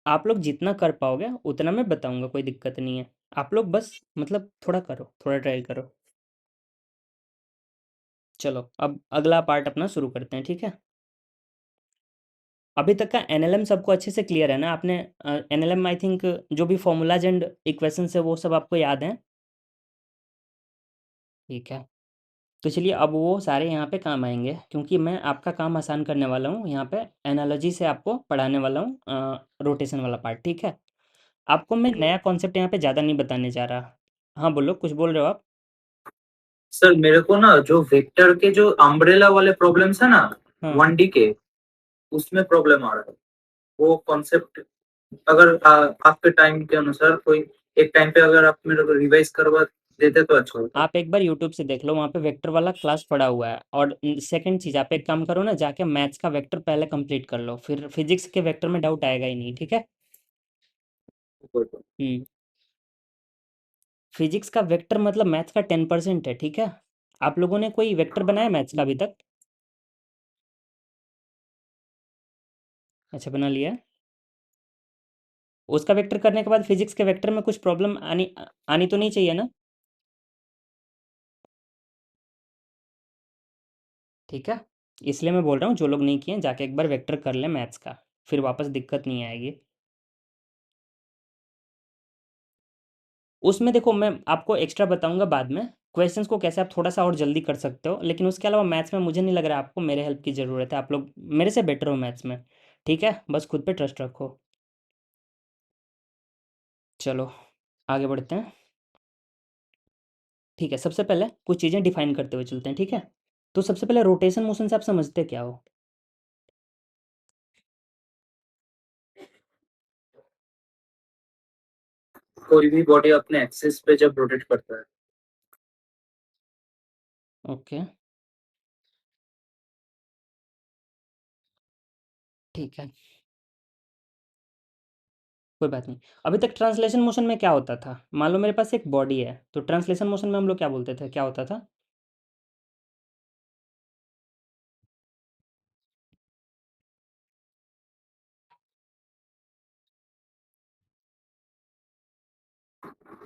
Speaker 1: आप लोग जितना कर पाओगे उतना मैं बताऊंगा, कोई दिक्कत नहीं है। आप लोग बस मतलब थोड़ा करो, थोड़ा ट्राई करो। चलो अब अगला पार्ट अपना शुरू करते हैं, ठीक है। अभी तक का एनएलएम सबको अच्छे से क्लियर है ना, आपने एनएलएम आई थिंक जो भी फॉर्मूलाज एंड इक्वेशंस है वो सब आपको याद हैं, ठीक है। तो चलिए अब वो सारे यहाँ पे काम आएंगे, क्योंकि मैं आपका काम आसान करने वाला हूँ, यहाँ पे एनालॉजी से आपको पढ़ाने वाला हूँ, रोटेशन वाला पार्ट, ठीक है। आपको मैं नया कॉन्सेप्ट यहाँ पे ज़्यादा नहीं बताने जा रहा। हाँ बोलो, कुछ बोल रहे हो आप।
Speaker 3: सर मेरे को ना जो वेक्टर के जो अम्ब्रेला वाले प्रॉब्लम्स है ना,
Speaker 1: हाँ
Speaker 3: 1D के, उसमें प्रॉब्लम आ रहा है। वो कॉन्सेप्ट अगर आपके टाइम के अनुसार कोई एक टाइम पे अगर आप मेरे को रिवाइज करवा देते तो अच्छा होता।
Speaker 1: आप एक बार यूट्यूब से देख लो, वहाँ पे वेक्टर वाला क्लास पड़ा हुआ है। और सेकंड चीज़, आप एक काम करो ना, जाके मैथ्स का वेक्टर पहले कंप्लीट कर लो, फिर फिजिक्स के वेक्टर में डाउट आएगा ही नहीं, ठीक है। हम्म फिजिक्स का वेक्टर मतलब मैथ्स का 10% है, ठीक है। आप लोगों ने कोई वेक्टर बनाया मैथ्स का अभी तक? अच्छा, बना लिया है। उसका वेक्टर करने के बाद फिजिक्स के वेक्टर में कुछ प्रॉब्लम आनी आनी तो नहीं चाहिए ना, ठीक है। इसलिए मैं बोल रहा हूँ, जो लोग नहीं किए हैं, जाके एक बार वेक्टर कर लें मैथ्स का, फिर वापस दिक्कत नहीं आएगी। उसमें देखो मैं आपको एक्स्ट्रा बताऊंगा बाद में, क्वेश्चंस को कैसे आप थोड़ा सा और जल्दी कर सकते हो, लेकिन उसके अलावा मैथ्स में मुझे नहीं लग रहा है आपको मेरे हेल्प की ज़रूरत है, आप लोग मेरे से बेटर हो मैथ्स में, ठीक है। बस खुद पे ट्रस्ट रखो। चलो आगे बढ़ते हैं। ठीक है, सबसे पहले कुछ चीज़ें डिफाइन करते हुए चलते हैं, ठीक है? तो सबसे पहले रोटेशन मोशन से आप समझते क्या हो?
Speaker 3: कोई भी बॉडी अपने एक्सिस पे जब रोटेट करता है,
Speaker 1: ओके, ठीक है, कोई बात नहीं। अभी तक ट्रांसलेशन मोशन में क्या होता था? मान लो मेरे पास एक बॉडी है, तो ट्रांसलेशन मोशन में हम लोग क्या बोलते थे, क्या होता था?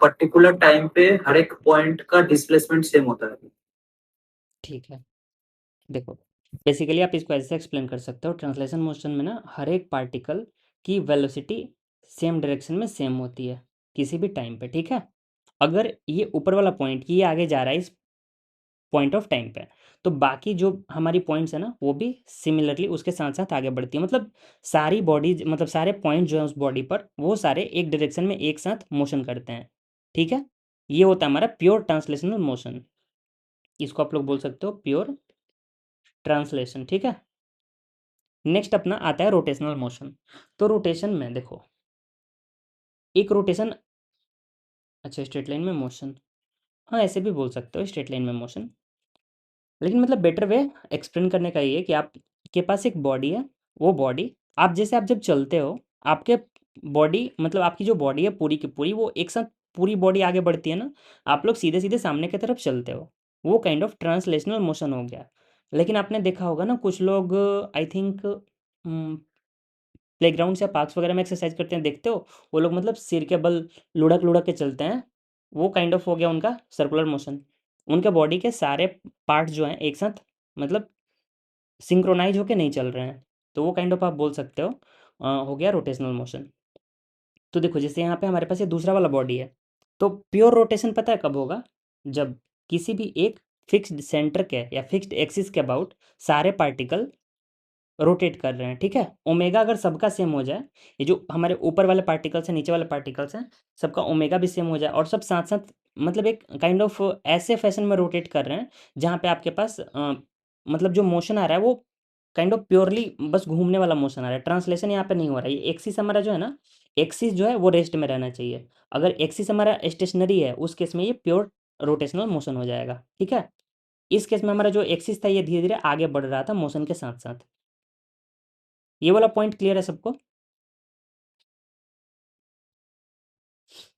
Speaker 3: पर्टिकुलर टाइम पे हर एक पॉइंट का डिस्प्लेसमेंट सेम होता है।
Speaker 1: ठीक है, देखो, बेसिकली आप इसको ऐसे एक्सप्लेन कर सकते हो, ट्रांसलेशन मोशन में ना हर एक पार्टिकल की वेलोसिटी सेम डायरेक्शन में सेम होती है, किसी भी टाइम पे, ठीक है? अगर ये ऊपर वाला पॉइंट ये आगे जा रहा है इस पॉइंट ऑफ टाइम पे, तो बाकी जो हमारी पॉइंट्स है ना, वो भी सिमिलरली उसके साथ-साथ आगे बढ़ती है। मतलब सारी बॉडीज़, मतलब सारे पॉइंट जो हैं उस बॉडी पर, वो सारे एक डायरेक्शन में एक साथ मोशन करते हैं, ठीक है? ये होता है हमारा प्योर ट्रांसलेशनल मोशन। इसको आप लोग बोल सकते हो प्योर ट्रांसलेशन, ठीक है? नेक्स्ट अपना आता है रोटेशनल मोशन। तो रोटेशन में देखो, एक रोटेशन, अच्छा स्ट्रेट लाइन में मोशन, हाँ, ऐसे भी बोल सकते हो स्ट्रेट लाइन में मोशन। लेकिन मतलब बेटर वे एक्सप्लेन करने का ये है कि आपके पास एक बॉडी है, वो बॉडी आप जैसे आप जब चलते हो, आपके बॉडी, मतलब आपकी जो बॉडी है पूरी की पूरी, वो एक साथ पूरी बॉडी आगे बढ़ती है ना, आप लोग सीधे-सीधे सामने की तरफ चलते हो, वो काइंड ऑफ ट्रांसलेशनल मोशन हो गया। लेकिन आपने देखा होगा ना कुछ लोग, आई थिंक प्लेग्राउंड्स या पार्क्स वगैरह में एक्सरसाइज करते हैं, देखते हो? वो लोग मतलब सिर के बल लुढ़क-लुढ़क के चलते हैं, वो काइंड ऑफ हो गया उनका सर्कुलर मोशन। उनके बॉडी के सारे पार्ट्स जो हैं एक साथ, मतलब सिंक्रोनाइज़ होके नहीं चल रहे हैं, तो वो काइंड ऑफ आप बोल सकते हो हो गया रोटेशनल मोशन। तो देखो, जैसे यहाँ पे हमारे पास ये दूसरा वाला बॉडी है, तो प्योर रोटेशन पता है कब होगा? जब किसी भी एक फिक्स्ड सेंटर के या फिक्स्ड एक्सिस के अबाउट सारे पार्टिकल रोटेट कर रहे हैं, ठीक है? ओमेगा अगर सबका सेम हो जाए, ये जो हमारे ऊपर वाले पार्टिकल्स हैं, नीचे वाले पार्टिकल्स हैं, सबका ओमेगा भी सेम हो जाए और सब साथ-साथ, मतलब एक काइंड ऑफ ऐसे फैशन में रोटेट कर रहे हैं, जहाँ पे आपके पास मतलब जो मोशन आ रहा है वो काइंड ऑफ प्योरली बस घूमने वाला मोशन आ रहा है, ट्रांसलेशन यहाँ पे नहीं हो रहा है। ये एक्सिस हमारा जो है ना, एक्सिस जो है वो रेस्ट में रहना चाहिए। अगर एक्सिस हमारा स्टेशनरी है, उस केस में ये प्योर रोटेशनल मोशन हो जाएगा, ठीक है? इस केस में हमारा जो एक्सिस था, ये धीरे-धीरे आगे बढ़ रहा था मोशन के साथ-साथ। ये वाला पॉइंट क्लियर है सबको?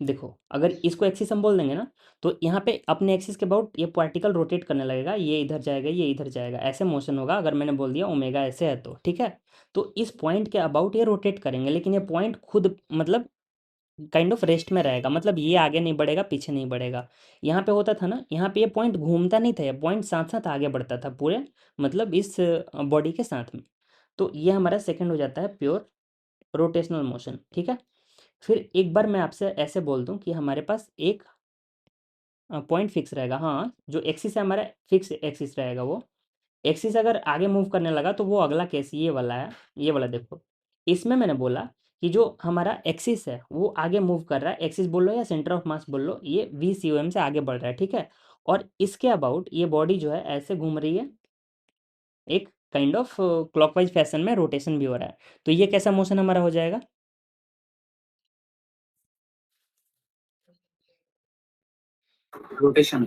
Speaker 1: देखो, अगर इसको एक्सिस हम बोल देंगे ना, तो यहाँ पे अपने एक्सिस के अबाउट ये पार्टिकल रोटेट करने लगेगा, ये इधर जाएगा, ये इधर जाएगा, ऐसे मोशन होगा। अगर मैंने बोल दिया ओमेगा ऐसे है तो, ठीक है? तो इस पॉइंट के अबाउट ये रोटेट करेंगे, लेकिन ये पॉइंट खुद मतलब काइंड ऑफ रेस्ट में रहेगा, मतलब ये आगे नहीं बढ़ेगा, पीछे नहीं बढ़ेगा। यहाँ पे होता था ना, यहाँ पे ये पॉइंट घूमता नहीं था, ये पॉइंट साथ-साथ आगे बढ़ता था पूरे, मतलब इस बॉडी के साथ में। तो ये हमारा सेकंड हो जाता है प्योर रोटेशनल मोशन, ठीक है? फिर एक बार मैं आपसे ऐसे बोल दूँ कि हमारे पास एक पॉइंट फिक्स रहेगा, हाँ, जो एक्सिस है हमारा फिक्स एक्सिस रहेगा वो। एक्सिस अगर आगे मूव करने लगा तो वो अगला केस ये वाला है, ये वाला देखो। इसमें मैंने बोला कि जो हमारा एक्सिस है वो आगे मूव कर रहा है, एक्सिस बोल लो या सेंटर ऑफ मास बोल लो, ये VCOM से आगे बढ़ रहा है, ठीक है? और इसके अबाउट ये बॉडी जो है ऐसे घूम रही है, एक काइंड ऑफ क्लॉकवाइज़ फैशन में रोटेशन भी हो रहा है। तो ये कैसा मोशन हमारा हो जाएगा?
Speaker 3: रोटेशन।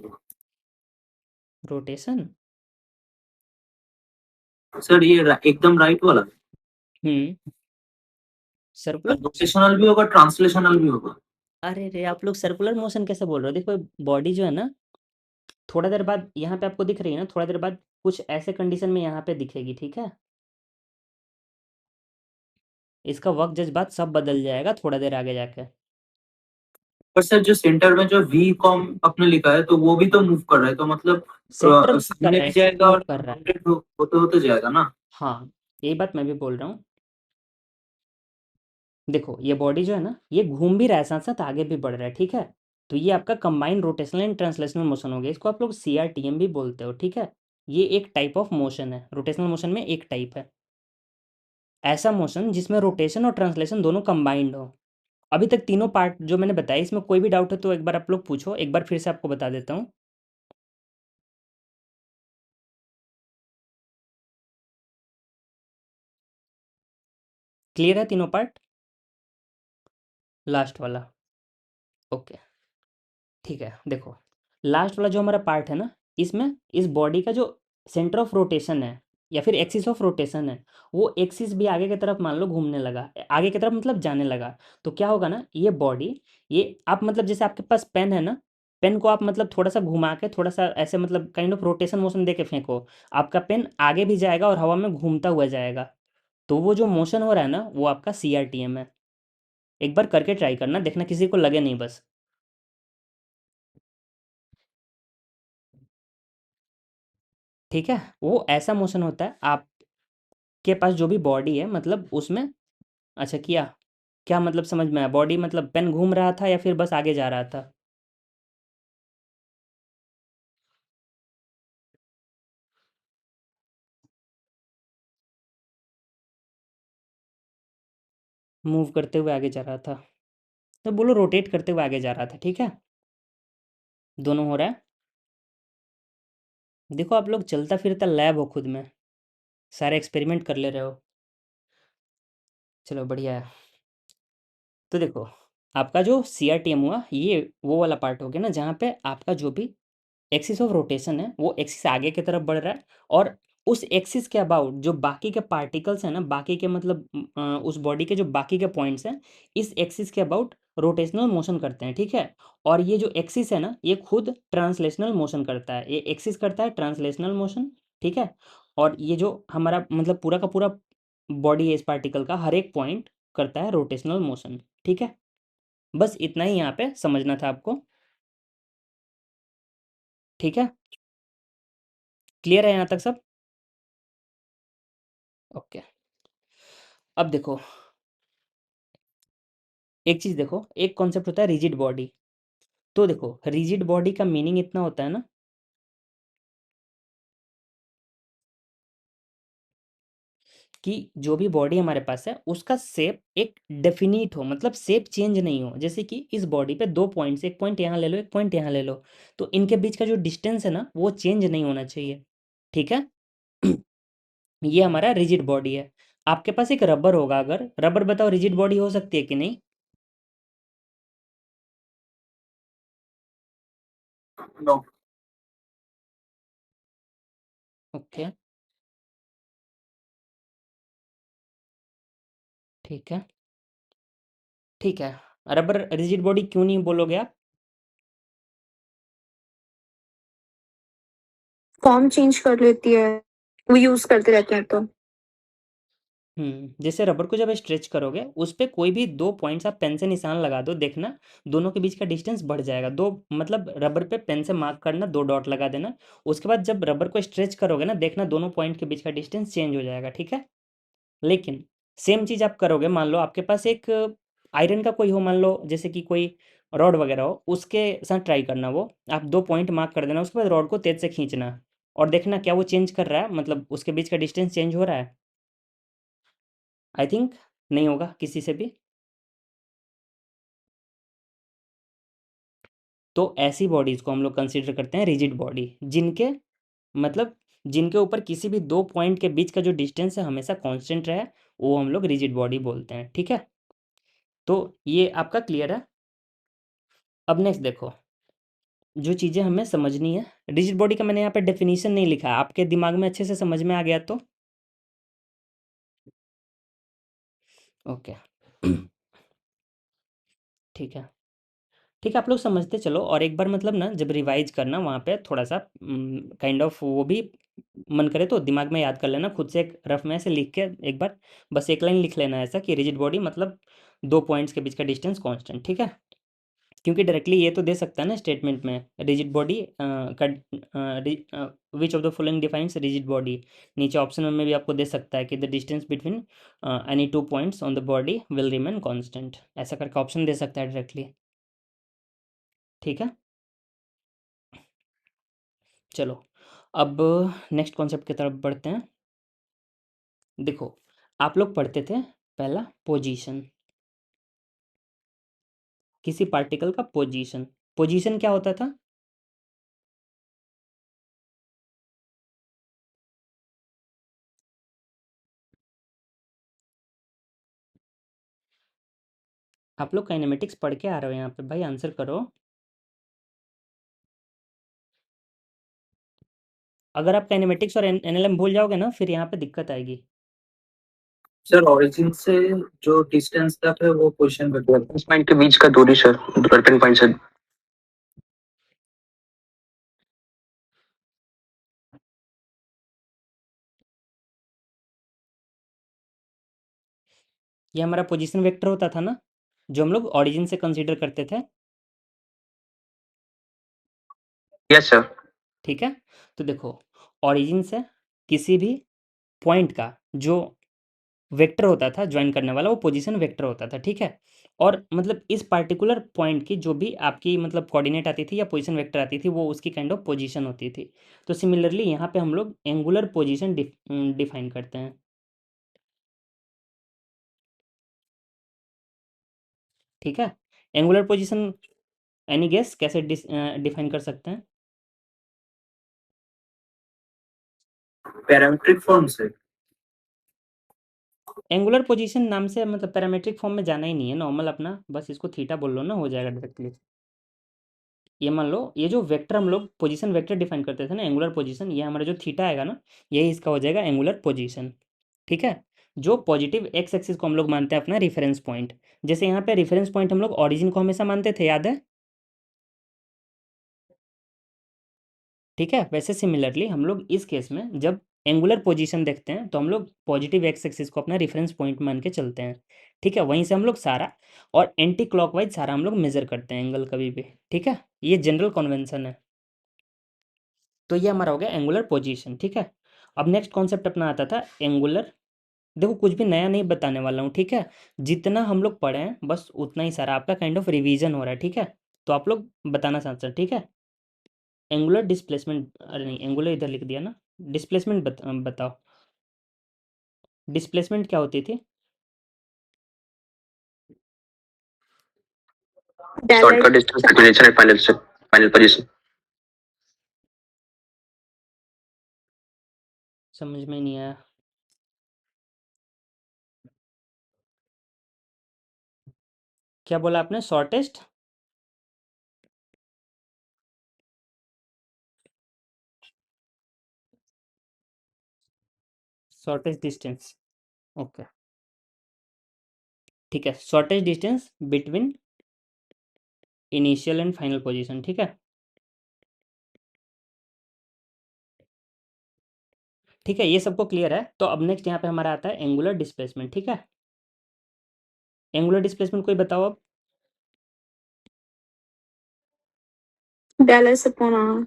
Speaker 1: रोटेशन।
Speaker 3: सर ये एकदम राइट वाला
Speaker 1: हुँ। Circular motion.
Speaker 3: रोटेशनल भी होगा, ट्रांसलेशनल भी होगा।
Speaker 1: अरे रे! आप लोग सर्कुलर मोशन कैसे बोल रहे हो? देखो, बॉडी जो है ना, थोड़ा देर बाद यहाँ पे आपको दिख रही है ना, थोड़ा देर बाद कुछ ऐसे कंडीशन में यहाँ पे दिखेगी, ठीक है? इसका वक़्त जज़्बात सब बदल जाएगा थोड़ा देर आगे जाके।
Speaker 3: पर सर जो सेंटर में जो वी कॉम आपने लिखा है, तो वो भी तो मूव कर रहा है, तो मतलब
Speaker 1: सेंटर मूव कर
Speaker 3: सामने
Speaker 1: रहा
Speaker 3: भी
Speaker 1: है, सेंटर
Speaker 3: जाएगा
Speaker 1: मूव
Speaker 3: और
Speaker 1: कर रहा है।
Speaker 3: रोटेट होते होते जाएगा ना।
Speaker 1: हाँ, यही बात मैं भी बोल रहा हूँ। देखो, ये बॉडी जो है ना, ये घूम भी रहा है, साथ-साथ आगे भी बढ़ रहा है, ठीक है? तो ये आपका combined rotational and translational motion हो गया। इसको आप लोग CRTM भी बोलते हो, ठीक है? ये एक टाइप ऑफ मोशन है, रोटेशनल मोशन में एक टाइप है। ऐसा मोशन जिसमें रोटेशन और ट्रांसलेशन दोनों कंबाइंड हो। अभी तक तीनों पार्ट जो मैंने बताए, इसमें कोई भी डाउट है तो एक बार आप लोग पूछो, एक बार फिर से आपको बता देता हूँ। क्लियर है तीनों पार्ट? लास्ट वाला ओके ठीक है। देखो लास्ट वाला जो हमारा पार्ट है ना, इसमें इस बॉडी का जो सेंटर ऑफ रोटेशन है या फिर एक्सिस ऑफ रोटेशन है, वो एक्सिस भी आगे की तरफ मान लो घूमने लगा, आगे की तरफ मतलब जाने लगा। तो क्या होगा ना, ये बॉडी, ये आप मतलब जैसे आपके पास पेन है ना, पेन को आप मतलब थोड़ा सा घुमा के थोड़ा सा ऐसे मतलब काइंड ऑफ रोटेशन मोशन दे के फेंको, आपका पेन आगे भी जाएगा और हवा में घूमता हुआ जाएगा। तो वो जो मोशन हो रहा है ना, वो आपका CRTM है। एक बार करके ट्राई करना, देखना किसी को लगे नहीं बस। ठीक है, वो ऐसा मोशन होता है आपके पास जो भी बॉडी है मतलब उसमें। अच्छा किया, क्या मतलब समझ में आया? बॉडी मतलब पेन घूम रहा था या फिर बस आगे जा रहा था? मूव करते हुए आगे जा रहा था, तो बोलो रोटेट करते हुए आगे जा रहा था। ठीक है, दोनों हो रहा है। देखो आप लोग चलता फिरता लैब हो खुद में, सारे एक्सपेरिमेंट कर ले रहे हो। चलो बढ़िया है। तो देखो आपका जो CRTM हुआ, ये वो वाला पार्ट हो गया ना जहाँ पे आपका जो भी एक्सिस ऑफ रोटेशन है वो एक्सिस आगे की तरफ बढ़ रहा है, और उस एक्सिस के अबाउट जो बाकी के पार्टिकल्स हैं ना, बाकी के मतलब उस बॉडी के जो बाकी के पॉइंट्स हैं, इस एक्सिस के अबाउट रोटेशनल मोशन करते हैं। ठीक है, और ये जो एक्सिस है ना, ये खुद ट्रांसलेशनल मोशन करता है, ये एक्सिस करता है ट्रांसलेशनल मोशन। ठीक है, और ये जो हमारा मतलब पूरा का पूरा बॉडी है इस पार्टिकल का, हर एक पॉइंट करता है रोटेशनल मोशन। ठीक है, बस इतना ही यहाँ पे समझना था आपको। ठीक है, क्लियर है यहाँ तक सब? ओके। अब देखो एक चीज़, देखो एक कॉन्सेप्ट होता है रिजिड बॉडी। तो देखो रिजिड बॉडी का मीनिंग इतना होता है ना कि जो भी बॉडी हमारे पास है उसका शेप एक डेफिनिट हो, मतलब शेप चेंज नहीं हो। जैसे कि इस बॉडी पे दो पॉइंट्स, एक पॉइंट यहाँ ले लो, एक पॉइंट यहाँ ले लो, तो इनके बीच का जो डिस्टेंस है ना वो चेंज नहीं होना चाहिए। ठीक है, ये हमारा रिजिड बॉडी है। आपके पास एक रबर होगा, अगर रबर बताओ रिजिड बॉडी हो सकती है कि नहीं?
Speaker 3: नो।
Speaker 1: ओके ठीक है, ठीक है, रबर रिजिड बॉडी क्यों नहीं बोलोगे आप?
Speaker 2: फॉर्म चेंज कर लेती है, वो यूज करते रहते हैं तो।
Speaker 1: जैसे रबर को जब स्ट्रेच करोगे उस पे कोई भी दो पॉइंट्स आप पेन से निशान लगा दो, देखना दोनों के बीच का डिस्टेंस बढ़ जाएगा। दो मतलब रबर पे पेन से मार्क करना, दो डॉट लगा देना, उसके बाद जब रबर को स्ट्रेच करोगे ना, देखना दोनों पॉइंट के बीच का डिस्टेंस चेंज हो जाएगा। ठीक है, लेकिन सेम चीज़ आप करोगे, मान लो आपके पास एक आयरन का कोई हो, मान लो जैसे कि कोई रॉड वगैरह हो, उसके साथ ट्राई करना। वो आप दो पॉइंट मार्क कर देना, उसके बाद रॉड को तेज से खींचना और देखना क्या वो चेंज कर रहा है, मतलब उसके बीच का डिस्टेंस चेंज हो रहा है? आई थिंक नहीं होगा किसी से भी। तो ऐसी बॉडीज़ को हम लोग कंसीडर करते हैं रिजिड बॉडी, जिनके मतलब जिनके ऊपर किसी भी दो पॉइंट के बीच का जो डिस्टेंस है हमेशा कांस्टेंट रहे, वो हम लोग रिजिड बॉडी बोलते हैं। ठीक है, तो ये आपका क्लियर है। अब नेक्स्ट देखो, जो चीज़ें हमें समझनी है, रिजिड बॉडी का मैंने यहाँ पे डेफिनेशन नहीं लिखा है, आपके दिमाग में अच्छे से समझ में आ गया तो ओके। ठीक है, ठीक है, आप लोग समझते चलो, और एक बार मतलब ना जब रिवाइज करना वहाँ पे थोड़ा सा काइंड ऑफ वो भी मन करे तो दिमाग में याद कर लेना खुद से, एक रफ में ऐसे लिख के एक बार बस एक लाइन लिख लेना ऐसा कि रिजिड बॉडी मतलब दो पॉइंट्स के बीच का डिस्टेंस कांस्टेंट। ठीक है, क्योंकि डायरेक्टली ये तो दे सकता है ना स्टेटमेंट में, रिजिड बॉडी का which of the following defines rigid body. नीचे ऑप्शन में भी आपको दे सकता है कि the distance between any two points on the body will remain constant, ऐसा करके ऑप्शन दे सकता है डायरेक्टली। ठीक है, चलो अब नेक्स्ट कॉन्सेप्ट की तरफ बढ़ते हैं। देखो आप लोग पढ़ते थे पहला पोजीशन, किसी पार्टिकल का पोजीशन। पोजीशन क्या होता था? आप लोग काइनेमेटिक्स पढ़ के आ रहे हो यहाँ पे भाई, आंसर करो। अगर आप काइनेमेटिक्स और एनएलएम भूल जाओगे ना, फिर यहाँ पे दिक्कत आएगी।
Speaker 3: सर ऑरिजिन से जो डिस्टेंस तक है वो पोजीशन पे
Speaker 4: रेफरेंस पॉइंट के बीच का दूरी सर, रेफरेंस पॉइंट से।
Speaker 1: ये हमारा पोजीशन वेक्टर होता था ना, जो हम लोग ऑरिजिन से कंसीडर करते थे,
Speaker 4: यस सर।
Speaker 1: ठीक है। तो देखो, ऑरिजिन से किसी भी पॉइंट का जो वेक्टर होता था ज्वाइन करने वाला, वो पोजीशन वेक्टर होता था, ठीक है। और मतलब इस पार्टिकुलर पॉइंट की जो भी आपकी मतलब कोऑर्डिनेट आती थी या पोजीशन वेक्टर आती थी, वो उसकी काइंड ऑफ पोजीशन होती थी। तो सिमिलरली यहाँ पे हम लोग एंगुलर पोजीशन डिफाइन करते हैं, ठीक है। एंगुलर पोजीशन एनी गेस कैसे डिफाइन कर सकते हैं?
Speaker 3: पैरामीट्रिक फॉर्म से।
Speaker 1: एंगुलर पोजीशन नाम से मतलब पैरामीट्रिक फॉर्म में जाना ही नहीं है, नॉर्मल अपना बस इसको थीटा बोल लो ना, हो जाएगा डायरेक्टली। ये मान लो, ये जो वेक्टर हम लोग पोजीशन वेक्टर डिफाइन करते थे ना, एंगुलर पोजीशन, ये हमारा जो थीटा आएगा ना, यही इसका हो जाएगा एंगुलर पोजीशन, ठीक है। जो पॉजिटिव एक्स एक्सिस को हम लोग मानते हैं अपना रेफरेंस पॉइंट। जैसे यहाँ पे रेफरेंस पॉइंट हम लोग ऑरिजिन को हमेशा मानते थे, याद है? ठीक है। वैसे सिमिलरली हम लोग इस केस में जब एंगुलर पोजीशन देखते हैं, तो हम लोग पॉजिटिव एक्स एक्सिस को अपना रेफरेंस पॉइंट मान के चलते हैं, ठीक है। वहीं से हम लोग सारा और एंटी क्लॉकवाइज सारा हम लोग मेजर करते हैं एंगल कभी भी, ठीक है। ये जनरल कन्वेंशन है। तो ये हमारा हो गया एंगुलर पोजीशन, ठीक है। अब नेक्स्ट कॉन्सेप्ट अपना आता था एंगुलर। देखो कुछ भी नया नहीं बताने वाला हूँ, ठीक है। जितना हम लोग पढ़े हैं बस उतना ही सारा आपका काइंड ऑफ रिवीजन हो रहा है, ठीक है। तो आप लोग बताना साथ साथ, ठीक है। एंगुलर डिस्प्लेसमेंट, अरे नहीं, एंगुलर इधर लिख दिया ना। डिस्प्लेसमेंट बताओ, डिस्प्लेसमेंट क्या होती थी?
Speaker 4: Shortcut distance between and final position.
Speaker 1: समझ में नहीं आया। क्या बोला आपने? शॉर्टेस्ट? शॉर्टेस्ट डिस्टेंस, ओके, ठीक है। Shortest distance between initial and final position, ठीक है। ठीक है, ये सबको क्लियर है। तो अब नेक्स्ट यहाँ पे हमारा आता है एंगुलर डिस्प्लेसमेंट, ठीक है। एंगुलर डिस्प्लेसमेंट कोई बताओ अब।
Speaker 2: Del S upon R.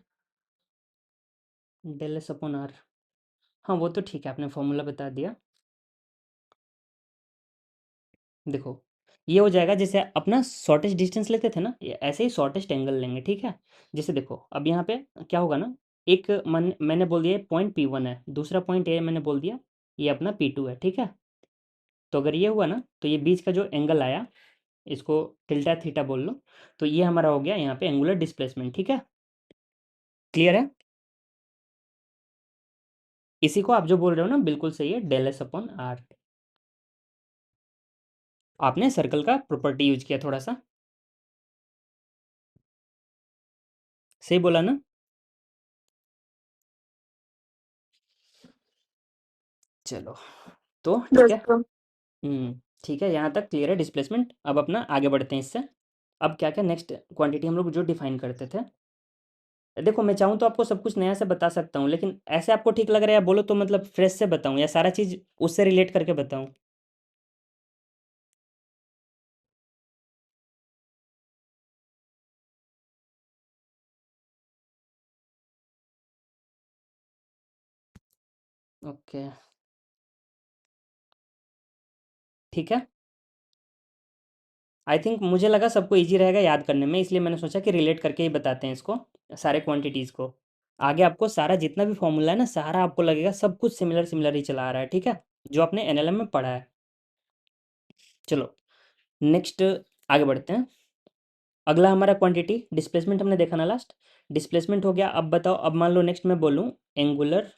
Speaker 1: Del S upon R, हाँ वो तो ठीक है, आपने फॉर्मूला बता दिया। देखो, ये हो जाएगा जैसे अपना शॉर्टेस्ट डिस्टेंस लेते थे ना, ये ऐसे ही शॉर्टेस्ट एंगल लेंगे, ठीक है। जैसे देखो अब यहाँ पे क्या होगा ना, एक मैंने बोल दिया पॉइंट P1 है, दूसरा पॉइंट ए मैंने बोल दिया ये अपना P2 है, ठीक है। तो अगर ये हुआ ना, तो ये बीच का जो एंगल आया, इसको टिल्टा थीटा बोल लो। तो ये हमारा हो गया यहाँ पे एंगुलर डिस्प्लेसमेंट, ठीक है। क्लियर है? इसी को आप जो बोल रहे हो ना बिल्कुल सही है, डेल एस अपॉन आर। आपने सर्कल का प्रॉपर्टी यूज किया थोड़ा सा, सही बोला ना? चलो, तो ठीक है। ठीक है, यहाँ तक क्लियर है डिस्प्लेसमेंट। अब अपना आगे बढ़ते हैं इससे। अब क्या क्या नेक्स्ट क्वांटिटी हम लोग जो डिफाइन करते थे। देखो मैं चाहूँ तो आपको सब कुछ नया से बता सकता हूँ, लेकिन ऐसे आपको ठीक लग रहा है या बोलो तो मतलब फ्रेश से बताऊँ या सारा चीज़ उससे रिलेट करके बताऊँ? ओके, ठीक है। आई थिंक मुझे लगा सबको ईजी रहेगा याद करने में, इसलिए मैंने सोचा कि रिलेट करके ही बताते हैं इसको, सारे क्वांटिटीज़ को। आगे आपको सारा जितना भी फॉर्मूला है ना, सारा आपको लगेगा सब कुछ सिमिलर सिमिलर ही चला आ रहा है, ठीक है, जो आपने एनएलएम में पढ़ा है। चलो नेक्स्ट आगे बढ़ते हैं। अगला हमारा क्वांटिटी डिस्प्लेसमेंट हमने देखा ना लास्ट, डिस्प्लेसमेंट हो गया। अब बताओ, अब मान लो नेक्स्ट मैं बोलूँ एंगुलर,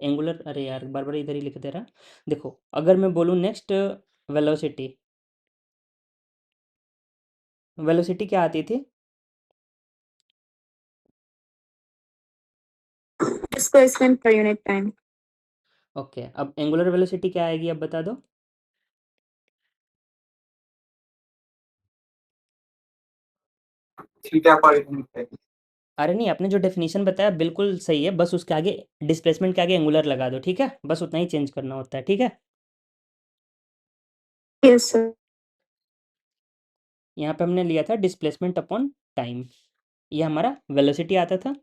Speaker 1: एंगुलर, अरे यार बार बार इधर ही लिख दे रहा। देखो अगर मैं बोलूँ नेक्स्ट वेलोसिटी, वेलोसिटी क्या आती थी?
Speaker 2: Displacement per unit time.
Speaker 1: Okay, अब एंगुलर वेलोसिटी क्या आएगी, अब बता दो।
Speaker 3: Theta per unit time.
Speaker 1: अरे नहीं, आपने जो डेफिनेशन बताया बिल्कुल सही है, बस उसके आगे डिस्प्लेसमेंट के आगे एंगुलर लगा दो, ठीक है, बस उतना ही चेंज करना होता है, ठीक है।
Speaker 2: Yes sir.
Speaker 1: यहाँ पे हमने लिया था डिस्प्लेसमेंट अपॉन टाइम, ये हमारा वेलोसिटी आता था,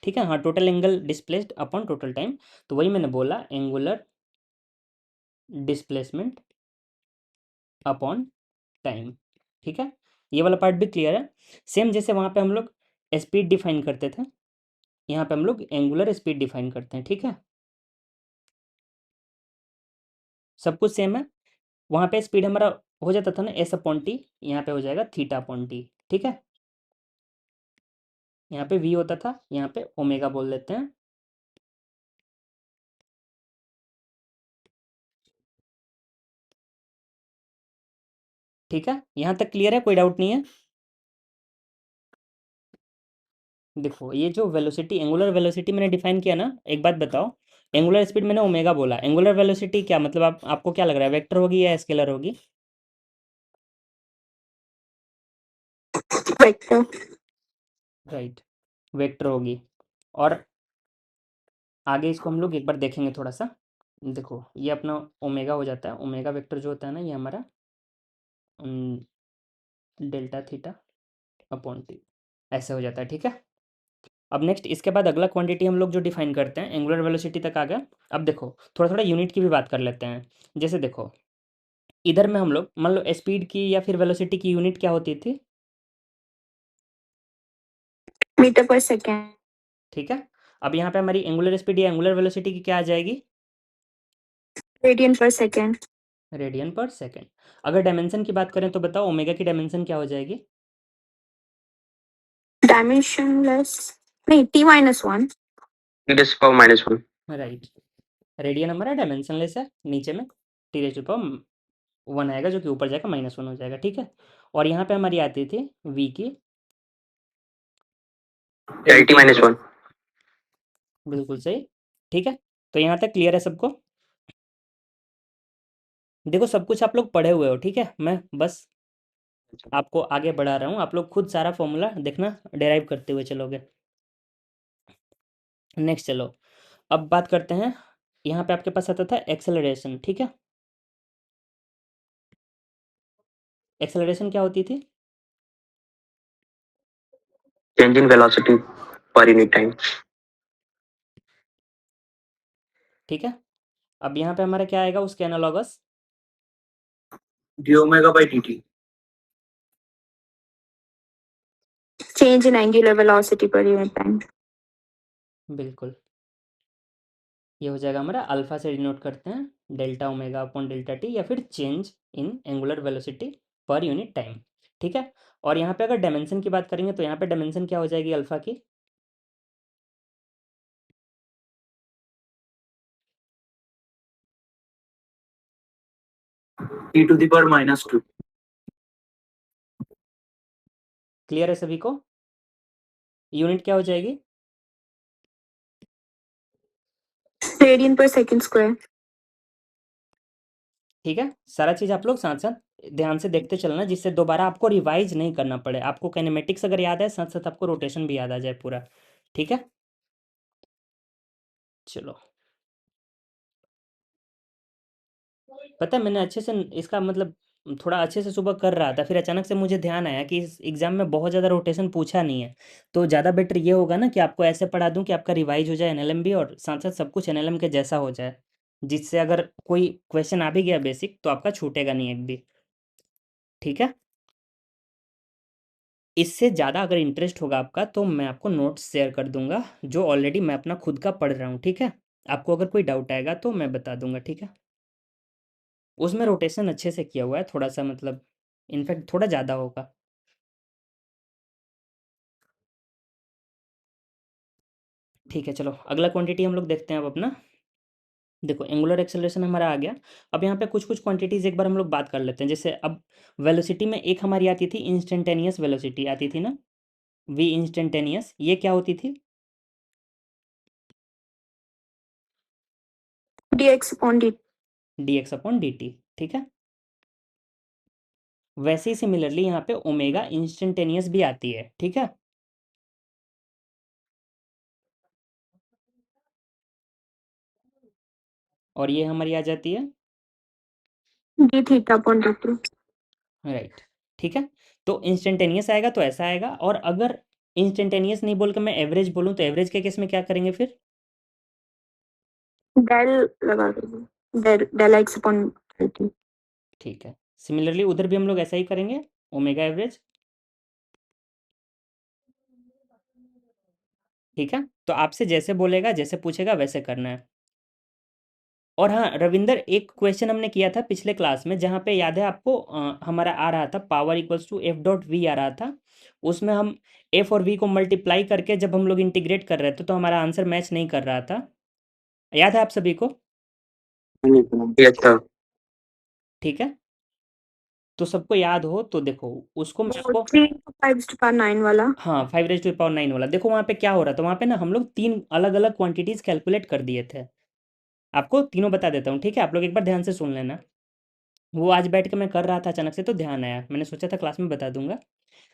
Speaker 1: ठीक है। हाँ, total angle displaced upon total time, तो वही मैंने बोला, एंगुलर डिस्प्लेसमेंट अपॉन टाइम, ठीक है। ये वाला पार्ट भी क्लियर है। सेम जैसे वहाँ पे हम लोग स्पीड डिफाइन करते थे, यहाँ पे हम लोग एंगुलर स्पीड डिफाइन करते हैं, ठीक है। सब कुछ सेम है। वहाँ पे स्पीड हमारा हो जाता था ना एस अपॉन टी, यहाँ पे हो जाएगा थीटा अपॉन टी, ठीक है। यहाँ पे वी होता था, यहाँ पे ओमेगा बोल देते हैं। ठीक है, यहाँ तक क्लियर है, कोई डाउट नहीं है। देखो ये जो वेलोसिटी, एंगुलर वेलोसिटी मैंने डिफाइन किया ना, एक बात बताओ, एंगुलर स्पीड मैंने ओमेगा बोला, एंगुलर वेलोसिटी क्या मतलब, आपको क्या लग रहा है, वेक्टर होगी या स्केलर होगी?
Speaker 2: वेक्टर।
Speaker 1: राइट, वेक्टर होगी। और आगे इसको हम लोग एक बार देखेंगे थोड़ा सा। देखो ये अपना ओमेगा हो जाता है, ओमेगा वेक्टर जो होता है ना, ये हमारा डेल्टा थीटा अपॉन टी ऐसे हो जाता है, ठीक है। अब नेक्स्ट इसके बाद अगला क्वांटिटी हम लोग जो डिफाइन करते हैं, एंगुलर वेलोसिटी तक आ गया। अब देखो थोड़ा थोड़ा यूनिट की भी बात कर लेते हैं। जैसे देखो इधर में हम लोग मान लो स्पीड की या फिर वेलोसिटी की यूनिट क्या होती थी?
Speaker 2: मीटर पर सेकेंड।
Speaker 1: ठीक है। अब यहाँ पे हमारी एंगुलर स्पीड या एंगुलर वेलोसिटी की क्या आ जाएगी?
Speaker 2: रेडियन पर सेकेंड।
Speaker 1: रेडियन पर सेकेंड। अगर डायमेंशन की बात करें तो बताओ ओमेगा की डायमेंशन क्या हो जाएगी?
Speaker 2: डायमेंशनलेस। नहीं, T-1।
Speaker 4: e⁻⁻1।
Speaker 1: राइट, रेडियन हमारा डायमेंशनलेस है, नीचे में टी रेज़ टू पावर 1 आएगा जो कि ऊपर जाएगा -1 हो जाएगा, ठीक है। और यहाँ पे हमारी आती थी वी की
Speaker 4: t-1।
Speaker 1: बिल्कुल सही, ठीक है। तो यहाँ तक क्लियर है सबको? देखो सब कुछ आप लोग पढ़े हुए हो, ठीक है, मैं बस आपको आगे बढ़ा रहा हूँ, आप लोग खुद सारा फॉर्मूला देखना, डेराइव करते हुए चलोगे। नेक्स्ट चलो, अब बात करते हैं, यहाँ पे आपके पास आता था एक्सेलरेशन, ठीक है। एक्सेलरेशन क्या होती थी?
Speaker 4: Change in velocity per unit time.
Speaker 1: ठीक है। अब यहाँ पे हमारा क्या आएगा उसके analogous?
Speaker 3: D omega by D T.
Speaker 2: Change in angular velocity per unit time.
Speaker 1: बिल्कुल, ये हो जाएगा हमारा, अल्फा से डिनोट करते हैं delta omega upon delta T, या फिर change in angular velocity per unit time, ठीक है। और यहाँ पे अगर डायमेंशन की बात करेंगे तो यहाँ पे डायमेंशन क्या हो जाएगी अल्फा की?
Speaker 3: e⁻²।
Speaker 1: क्लियर है सभी को? यूनिट क्या हो जाएगी?
Speaker 2: रेडियन पर सेकेंड स्क्वायर।
Speaker 1: ठीक है, सारा चीज़ आप लोग साथ साथ ध्यान से देखते चलना, जिससे दोबारा आपको रिवाइज नहीं करना पड़े। आपको काइनेमेटिक्स अगर याद है, साथ साथ आपको रोटेशन भी याद आ जाए पूरा, ठीक है। चलो, पता है मैंने अच्छे से इसका मतलब थोड़ा अच्छे से सुबह कर रहा था, फिर अचानक से मुझे ध्यान आया कि इस एग्ज़ाम में बहुत ज़्यादा रोटेशन पूछा नहीं है, तो ज़्यादा बेटर ये होगा ना कि आपको ऐसे पढ़ा दूं कि आपका रिवाइज हो जाए एनएलएम भी, और साथ साथ सब कुछ एनएलएम के जैसा हो जाए, जिससे अगर कोई क्वेश्चन आ भी गया बेसिक तो आपका छूटेगा नहीं एक भी, ठीक है। इससे ज़्यादा अगर इंटरेस्ट होगा आपका तो मैं आपको नोट्स शेयर कर दूंगा, जो ऑलरेडी मैं अपना खुद का पढ़ रहा हूँ, ठीक है। आपको अगर कोई डाउट आएगा तो मैं बता दूंगा, ठीक है। उसमें रोटेशन अच्छे से किया हुआ है थोड़ा सा, मतलब इनफैक्ट थोड़ा ज़्यादा होगा। ठीक है, चलो अगला क्वांटिटी हम लोग देखते हैं अब अपना, देखो एंगुलर एक्सेलरेशन हमारा आ गया। अब यहाँ पे कुछ कुछ क्वांटिटीज़ एक बार हम लोग बात कर लेते हैं। जैसे अब वेलोसिटी में एक हमारी आती थी इंस्टेंटेनियस वेलोसिटी आती थी ना, वी इंस्टेंटेनियस, ये क्या होती थी?
Speaker 2: dx upon dt।
Speaker 1: D x upon D T, ठीक है। वैसे ही सिमिलरली यहाँ पे ओमेगा इंस्टेंटेनियस भी आती है, ठीक है। और ये हमारी आ जाती है
Speaker 2: d theta upon dt।
Speaker 1: Right, ठीक है। तो इंस्टेंटेनियस आएगा तो ऐसा आएगा, और अगर इंस्टेंटेनियस नहीं बोल के मैं एवरेज बोलूँ तो एवरेज के केस में क्या करेंगे फिर?
Speaker 2: डेल लगा दो, डेल x upon dt।
Speaker 1: ठीक है, सिमिलरली उधर भी हम लोग ऐसा ही करेंगे, ओमेगा एवरेज, ठीक है। तो आपसे जैसे बोलेगा जैसे पूछेगा वैसे करना है। और हाँ रविंदर, एक क्वेश्चन हमने किया था पिछले क्लास में, जहाँ पे याद है आपको, हमारा आ रहा था power equals to F dot v आ रहा था। उसमें हम एफ और वी को मल्टीप्लाई करके जब हम लोग इंटीग्रेट कर रहे थे तो हमारा आंसर मैच नहीं कर रहा था। याद है आप सभी को?
Speaker 4: Yes sir.
Speaker 1: ठीक है, तो सबको याद हो तो देखो उसको मैं
Speaker 2: वो
Speaker 1: आपको,
Speaker 2: 3 to 5 to the power 9 वाला।
Speaker 1: हाँ 5 raised to the power 9 वाला, देखो वहाँ पे क्या हो रहा था। वहाँ पे ना हम लोग 3 अलग अलग क्वांटिटीज़ कैलकुलेट कर दिए थे। आपको तीनों बता देता हूँ, ठीक है। आप लोग एक बार ध्यान से सुन लेना। वो आज बैठ के मैं कर रहा था, अचानक से तो ध्यान आया, मैंने सोचा था क्लास में बता दूंगा।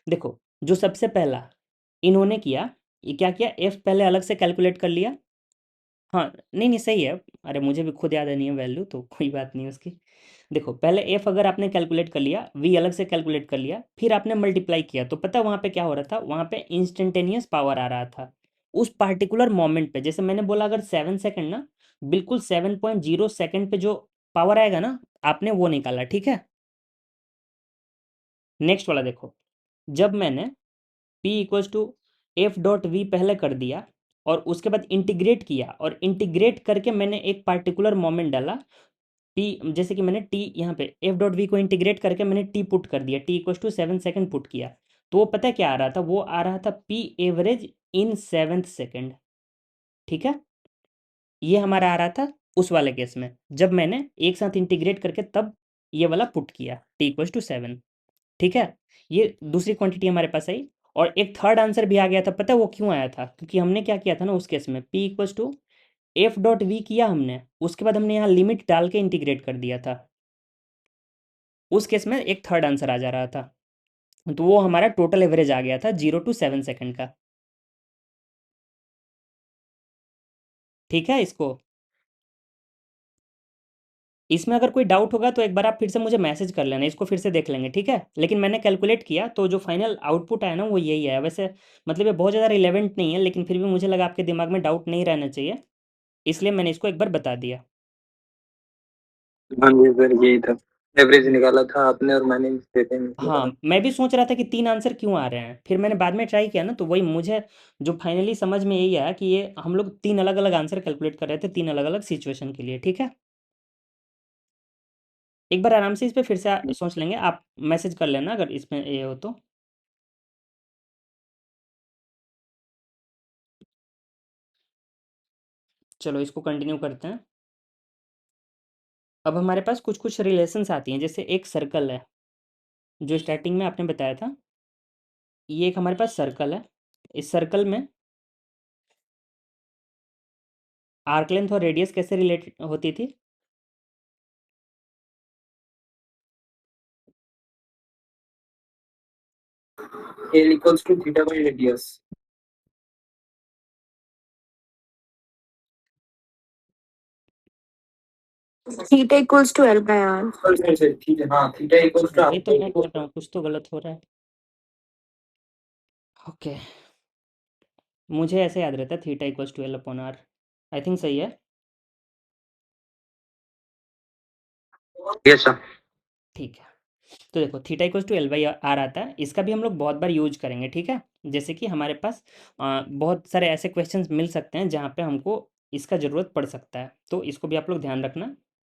Speaker 1: देखो जो सबसे पहला इन्होंने किया, ये क्या किया, एफ पहले अलग से कैलकुलेट कर लिया। हाँ नहीं नहीं सही है, अरे मुझे भी खुद याद नहीं है वैल्यू, तो कोई बात नहीं उसकी। देखो पहले एफ अगर आपने कैलकुलेट कर लिया, वी अलग से कैलकुलेट कर लिया, फिर आपने मल्टीप्लाई किया, तो पता है वहाँ पे क्या हो रहा था? वहाँ पे इंस्टेंटेनियस पावर आ रहा था उस पार्टिकुलर मोमेंट पे। जैसे मैंने बोला अगर 7 सेकंड ना, बिल्कुल 7.0 सेकंड पे जो पावर आएगा ना, आपने वो निकाला, ठीक है। नेक्स्ट वाला देखो, जब मैंने P equals to F dot V पहले कर दिया और उसके बाद इंटीग्रेट किया, और इंटीग्रेट करके मैंने एक पार्टिकुलर मोमेंट डाला T, जैसे कि मैंने T यहाँ पे एफ डॉट वी को इंटीग्रेट करके मैंने T पुट कर दिया, T equals to 7 second put किया, तो वो पता है क्या आ रहा था? वो आ रहा था P average in 7th second, ठीक है। ये हमारा आ रहा था उस वाले केस में, जब मैंने एक साथ इंटीग्रेट करके तब ये वाला पुट किया T इक्वल्स टू 7, ठीक है। ये दूसरी क्वांटिटी हमारे पास आई। और एक थर्ड आंसर भी आ गया था, पता है वो क्यों आया था? क्योंकि हमने क्या किया था ना उस केस में, P equals to F dot V किया हमने, उसके बाद हमने यहाँ लिमिट डाल के इंटीग्रेट कर दिया था। उस केस में एक थर्ड आंसर आ जा रहा था, तो वो हमारा टोटल एवरेज आ गया था 0 to 7 सेकंड का, ठीक है। इसमें अगर कोई डाउट होगा तो एक बार आप फिर से मुझे मैसेज कर लेना, इसको फिर से देख लेंगे, ठीक है। लेकिन मैंने कैलकुलेट किया तो जो फाइनल आउटपुट आया ना वो यही आया। वैसे मतलब ये बहुत ज़्यादा रिलेवेंट नहीं है, लेकिन फिर भी मुझे लगा आपके दिमाग में डाउट नहीं रहना चाहिए, इसलिए मैंने इसको एक बार बता दिया।
Speaker 3: हाँ जी सर, यही था। एवरेज निकाला था आपने और मैंने सेकंड निकाला।
Speaker 1: हाँ मैं भी सोच रहा था कि 3 आंसर क्यों आ रहे हैं, फिर मैंने बाद में ट्राई किया ना, तो वही मुझे जो फाइनली समझ में यही आया कि ये हम लोग 3 अलग अलग आंसर कैलकुलेट कर रहे थे 3 अलग अलग सिचुएशन के लिए, ठीक है। एक बार आराम से इस पे फिर से सोच लेंगे, आप मैसेज कर लेना अगर इसमें ये हो तो। चलो इसको कंटिन्यू करते हैं। अब हमारे पास कुछ कुछ रिलेशंस आती हैं, जैसे एक सर्कल है जो स्टार्टिंग में आपने बताया था, ये एक हमारे पास सर्कल है। इस सर्कल में आर्क लेंथ और रेडियस कैसे रिलेटेड होती थी?
Speaker 3: L equals to theta by radius.
Speaker 2: Theta equals to L by R।
Speaker 3: Sorry sorry, theta, हाँ थीटा इक्वल्स टू
Speaker 1: वही तो मैं बोल रहा हूँ, कुछ तो गलत हो रहा है। ओके, मुझे ऐसे याद रहता है theta equals to L upon R, I think सही है।
Speaker 4: Yes sir.
Speaker 1: ठीक है, तो देखो theta equals to L by R आता है, इसका भी हम लोग बहुत बार यूज करेंगे, ठीक है। जैसे कि हमारे पास बहुत सारे ऐसे क्वेश्चंस मिल सकते हैं जहाँ पे हमको इसका ज़रूरत पड़ सकता है, तो इसको भी आप लोग ध्यान रखना।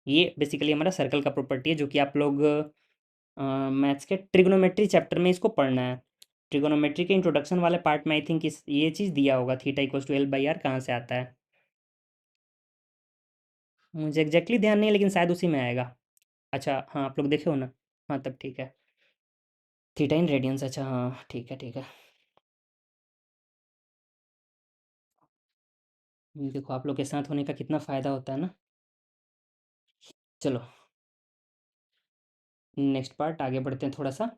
Speaker 1: ये बेसिकली हमारा सर्कल का प्रॉपर्टी है, जो कि आप लोग मैथ्स के ट्रिग्नोमेट्री चैप्टर में इसको पढ़ना है। ट्रिग्नोमेट्री के इंट्रोडक्शन वाले पार्ट में आई थिंक इस ये चीज़ दिया होगा, theta equals to L by R कहाँ से आता है। मुझे एग्जैक्टली ध्यान नहीं है, लेकिन शायद उसी में आएगा। अच्छा हाँ, आप लोग देखे हो ना? हाँ, तब ठीक है। थीटा इन रेडियंस, अच्छा हाँ, ठीक है ठीक है। देखो आप लोग के साथ होने का कितना फ़ायदा होता है ना। चलो नेक्स्ट पार्ट आगे बढ़ते हैं थोड़ा सा।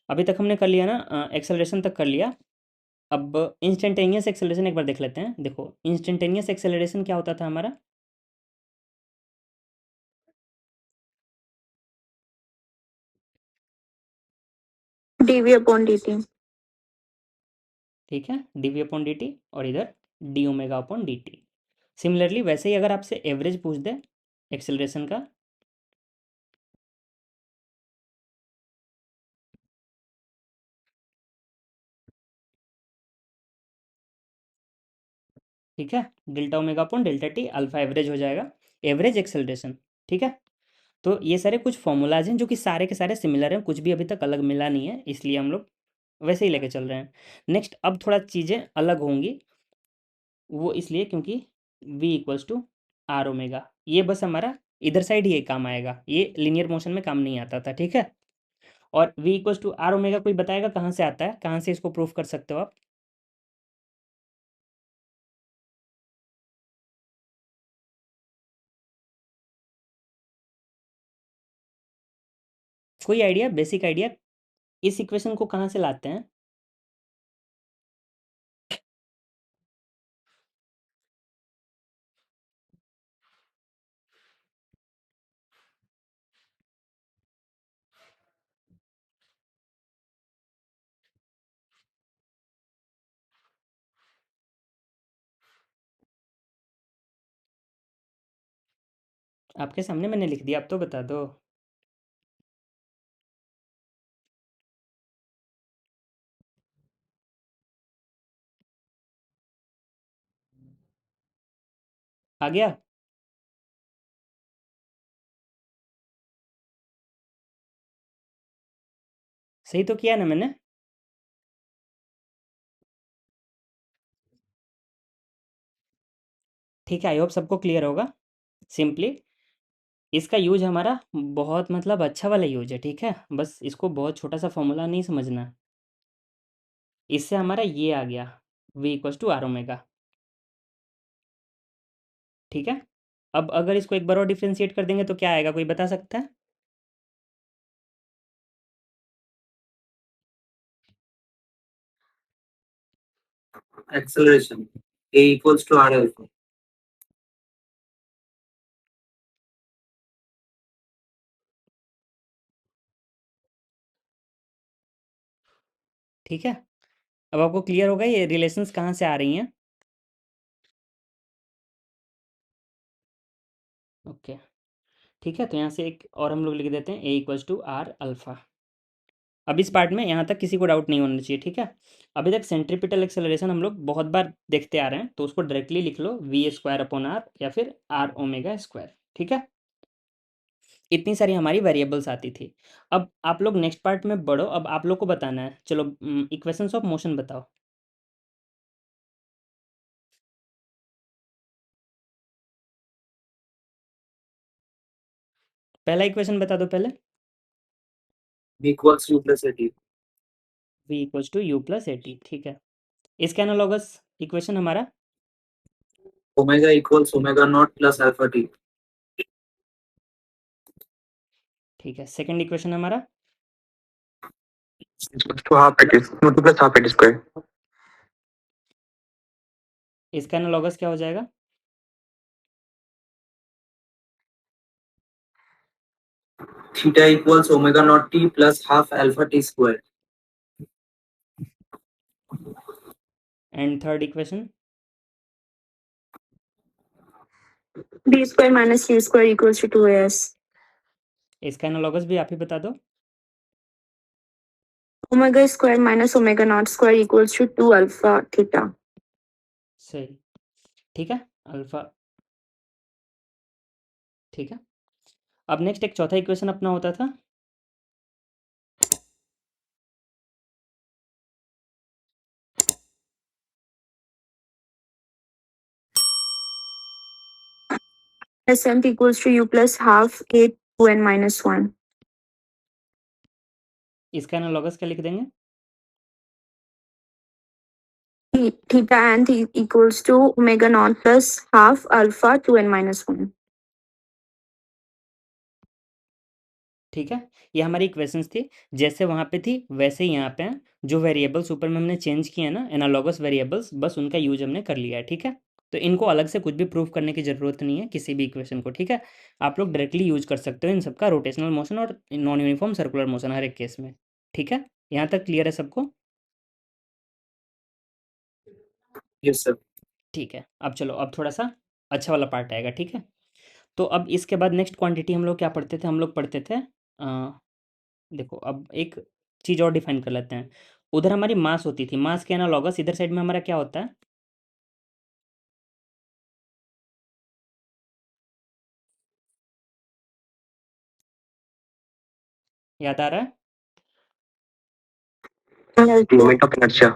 Speaker 1: अभी तक हमने कर लिया ना, एक्सेलरेशन तक कर लिया। अब इंस्टेंटेनियस एक्सेलरेशन एक बार देख लेते हैं। देखो इंस्टेंटेनियस एक्सेलरेशन क्या होता था हमारा?
Speaker 2: D V upon dt।
Speaker 1: ठीक है, D V upon D T, और इधर D omega upon D T. Similarly वैसे ही अगर आपसे एवरेज पूछ दे एक्सेलरेशन का, ठीक है, delta omega upon delta T, alpha average हो जाएगा, एवरेज एक्सेलरेशन। ठीक है, तो ये सारे कुछ फॉर्मूलाज हैं जो कि सारे के सारे सिमिलर हैं, कुछ भी अभी तक अलग मिला नहीं है, इसलिए हम लोग वैसे ही लेके चल रहे हैं। नेक्स्ट अब थोड़ा चीज़ें अलग होंगी, वो इसलिए क्योंकि v equals to R omega, ये बस हमारा इधर साइड ही काम आएगा, ये लीनियर मोशन में काम नहीं आता था। ठीक है, और v equals to R omega कोई बताएगा कहाँ से आता है, कहाँ से इसको प्रूफ कर सकते हो आप? कोई आइडिया, बेसिक आइडिया, इस इक्वेशन को कहाँ से लाते हैं? आपके सामने मैंने लिख दिया, आप तो बता दो। आ गया? सही तो किया ना मैंने? ठीक है, आई होप सबको क्लियर होगा। सिंपली इसका यूज हमारा बहुत मतलब अच्छा वाला यूज है। ठीक है, बस इसको बहुत छोटा सा फॉर्मूला नहीं समझना। इससे हमारा ये आ गया, v equals to R omega. ठीक है, अब अगर इसको एक बार और डिफ्रेंशिएट कर देंगे तो क्या आएगा, कोई बता सकता है?
Speaker 3: acceleration a equals to r alpha.
Speaker 1: ठीक है, अब आपको क्लियर होगा ये रिलेशंस कहाँ से आ रही हैं। ओके, ठीक है, तो यहाँ से एक और हम लोग लिख देते हैं, a equals to R alpha. अब इस पार्ट में यहाँ तक किसी को डाउट नहीं होना चाहिए। ठीक है, अभी तक सेंट्रीपिटल एक्सेलरेशन हम लोग बहुत बार देखते आ रहे हैं, तो उसको डायरेक्टली लिख लो वी स्क्वायर अपॉन आर, या फिर आर ओमेगा स्क्वायर। ठीक है, इतनी सारी हमारी वेरिएबल्स आती थी। अब आप लोग नेक्स्ट पार्ट में बढ़ो, अब आप लोग को बताना है। चलो इक्वेशंस ऑफ मोशन बताओ। पहला इक्वेशन बता दो पहले।
Speaker 3: v equals u plus at.
Speaker 1: v equals to U plus A T. ठीक है, इसका एनालॉगस इक्वेशन हमारा
Speaker 3: Omega equals omega naught plus alpha t.
Speaker 1: ठीक है, सेकंड इक्वेशन हमारा
Speaker 4: equals to half at q2 plus half at square.
Speaker 1: इसका analogous क्या हो जाएगा?
Speaker 3: Theta equals omega naught t plus half alpha t square.
Speaker 1: And third equation
Speaker 2: d square minus u square equals to 2as।
Speaker 1: इसका analogous भी आप ही बता दो।
Speaker 2: Omega square minus omega naught square equals to 2 alpha theta।
Speaker 1: सही, ठीक है, alpha. ठीक है, अब नेक्स्ट एक चौथा इक्वेशन अपना होता था
Speaker 2: Sm equals to u plus half a 2n minus 1.
Speaker 1: इसका एनालॉगस क्या लिख देंगे?
Speaker 2: Theta n equals to omega naught plus half alpha 2n minus 1.
Speaker 1: ठीक है, ये हमारी इक्वेशंस थी, जैसे वहाँ पे थी वैसे ही यहाँ पे हैं। जो वेरिएबल्स ऊपर में हमने चेंज किए हैं ना एनालॉगस वेरिएबल्स, बस उनका यूज हमने कर लिया है। ठीक है, तो इनको अलग से कुछ भी प्रूफ करने की ज़रूरत नहीं है किसी भी इक्वेशन को। ठीक है, आप लोग डायरेक्टली यूज कर सकते हो इन सबका, रोटेशनल मोशन और नॉन यूनिफॉर्म सर्कुलर मोशन हर एक केस में। ठीक है, यहाँ तक क्लियर है सबको?
Speaker 3: Yes sir.
Speaker 1: ठीक है, अब चलो, अब थोड़ा सा अच्छा वाला पार्ट आएगा। ठीक है, तो अब इसके बाद नेक्स्ट क्वांटिटी हम लोग क्या पढ़ते थे? हम लोग पढ़ते थे देखो, अब एक चीज़ और डिफाइन कर लेते हैं। उधर हमारी मास होती थी, मास के एनालॉगस इधर साइड में हमारा क्या होता है? याद आ रहा है?
Speaker 4: Moment of inertia.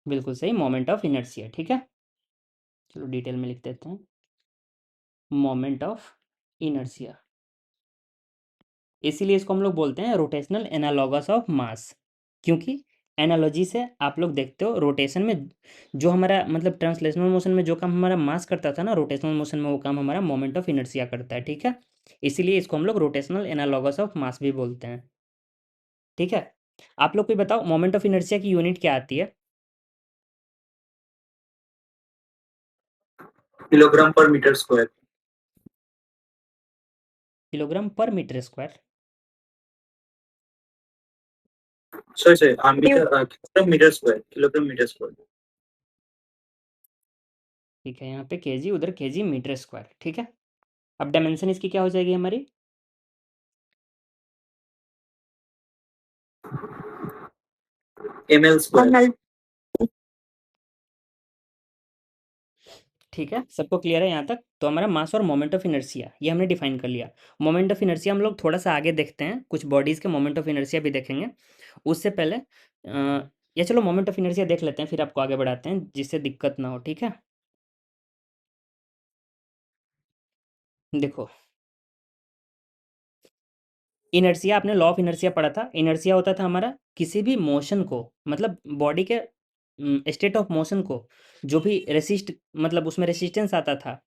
Speaker 1: बिल्कुल सही, मोमेंट ऑफ इनर्शिया। ठीक है, चलो डिटेल में लिख देते हैं, मोमेंट ऑफ इनर्शिया। इसीलिए इसको हम लोग बोलते हैं रोटेशनल एनालॉगस ऑफ मास, क्योंकि एनालॉजी से आप लोग देखते हो रोटेशन में जो हमारा मतलब ट्रांसलेशनल मोशन में जो काम हमारा मास करता था ना, रोटेशनल मोशन में वो काम हमारा मोमेंट ऑफ इनर्शिया करता है। ठीक है, इसीलिए इसको हम लोग रोटेशनल एनालॉगस ऑफ मास भी बोलते हैं। ठीक है, आप लोग कोई बताओ मोमेंट ऑफ इनर्शिया की यूनिट क्या आती है?
Speaker 3: Kilogram per metre square.
Speaker 1: Kilogram per metre square.
Speaker 3: Sorry sir, metre, kilogram metre square, kilogram metre square.
Speaker 1: ठीक है, यहाँ पे केजी, उधर केजी मीटर स्क्वायर। ठीक है, अब डायमेंशन इसकी क्या हो जाएगी हमारी?
Speaker 3: ml square.
Speaker 1: ठीक है, सबको क्लियर है यहाँ तक? तो हमारा मास और मोमेंट ऑफ इनर्शिया ये हमने डिफाइन कर लिया। मोमेंट ऑफ इनर्शिया हम लोग थोड़ा सा आगे देखते हैं, कुछ बॉडीज़ के मोमेंट ऑफ इनर्शिया भी देखेंगे। उससे पहले या चलो मोमेंट ऑफ इनर्शिया देख लेते हैं, फिर आपको आगे बढ़ाते हैं जिससे दिक्कत ना हो। ठीक है, देखो, इनर्शिया, आपने लॉ ऑफ इनर्शिया पढ़ा था। इनर्शिया होता था हमारा किसी भी मोशन को, मतलब बॉडी के स्टेट ऑफ मोशन को जो भी रेसिस्ट, मतलब उसमें रेसिस्टेंस आता था,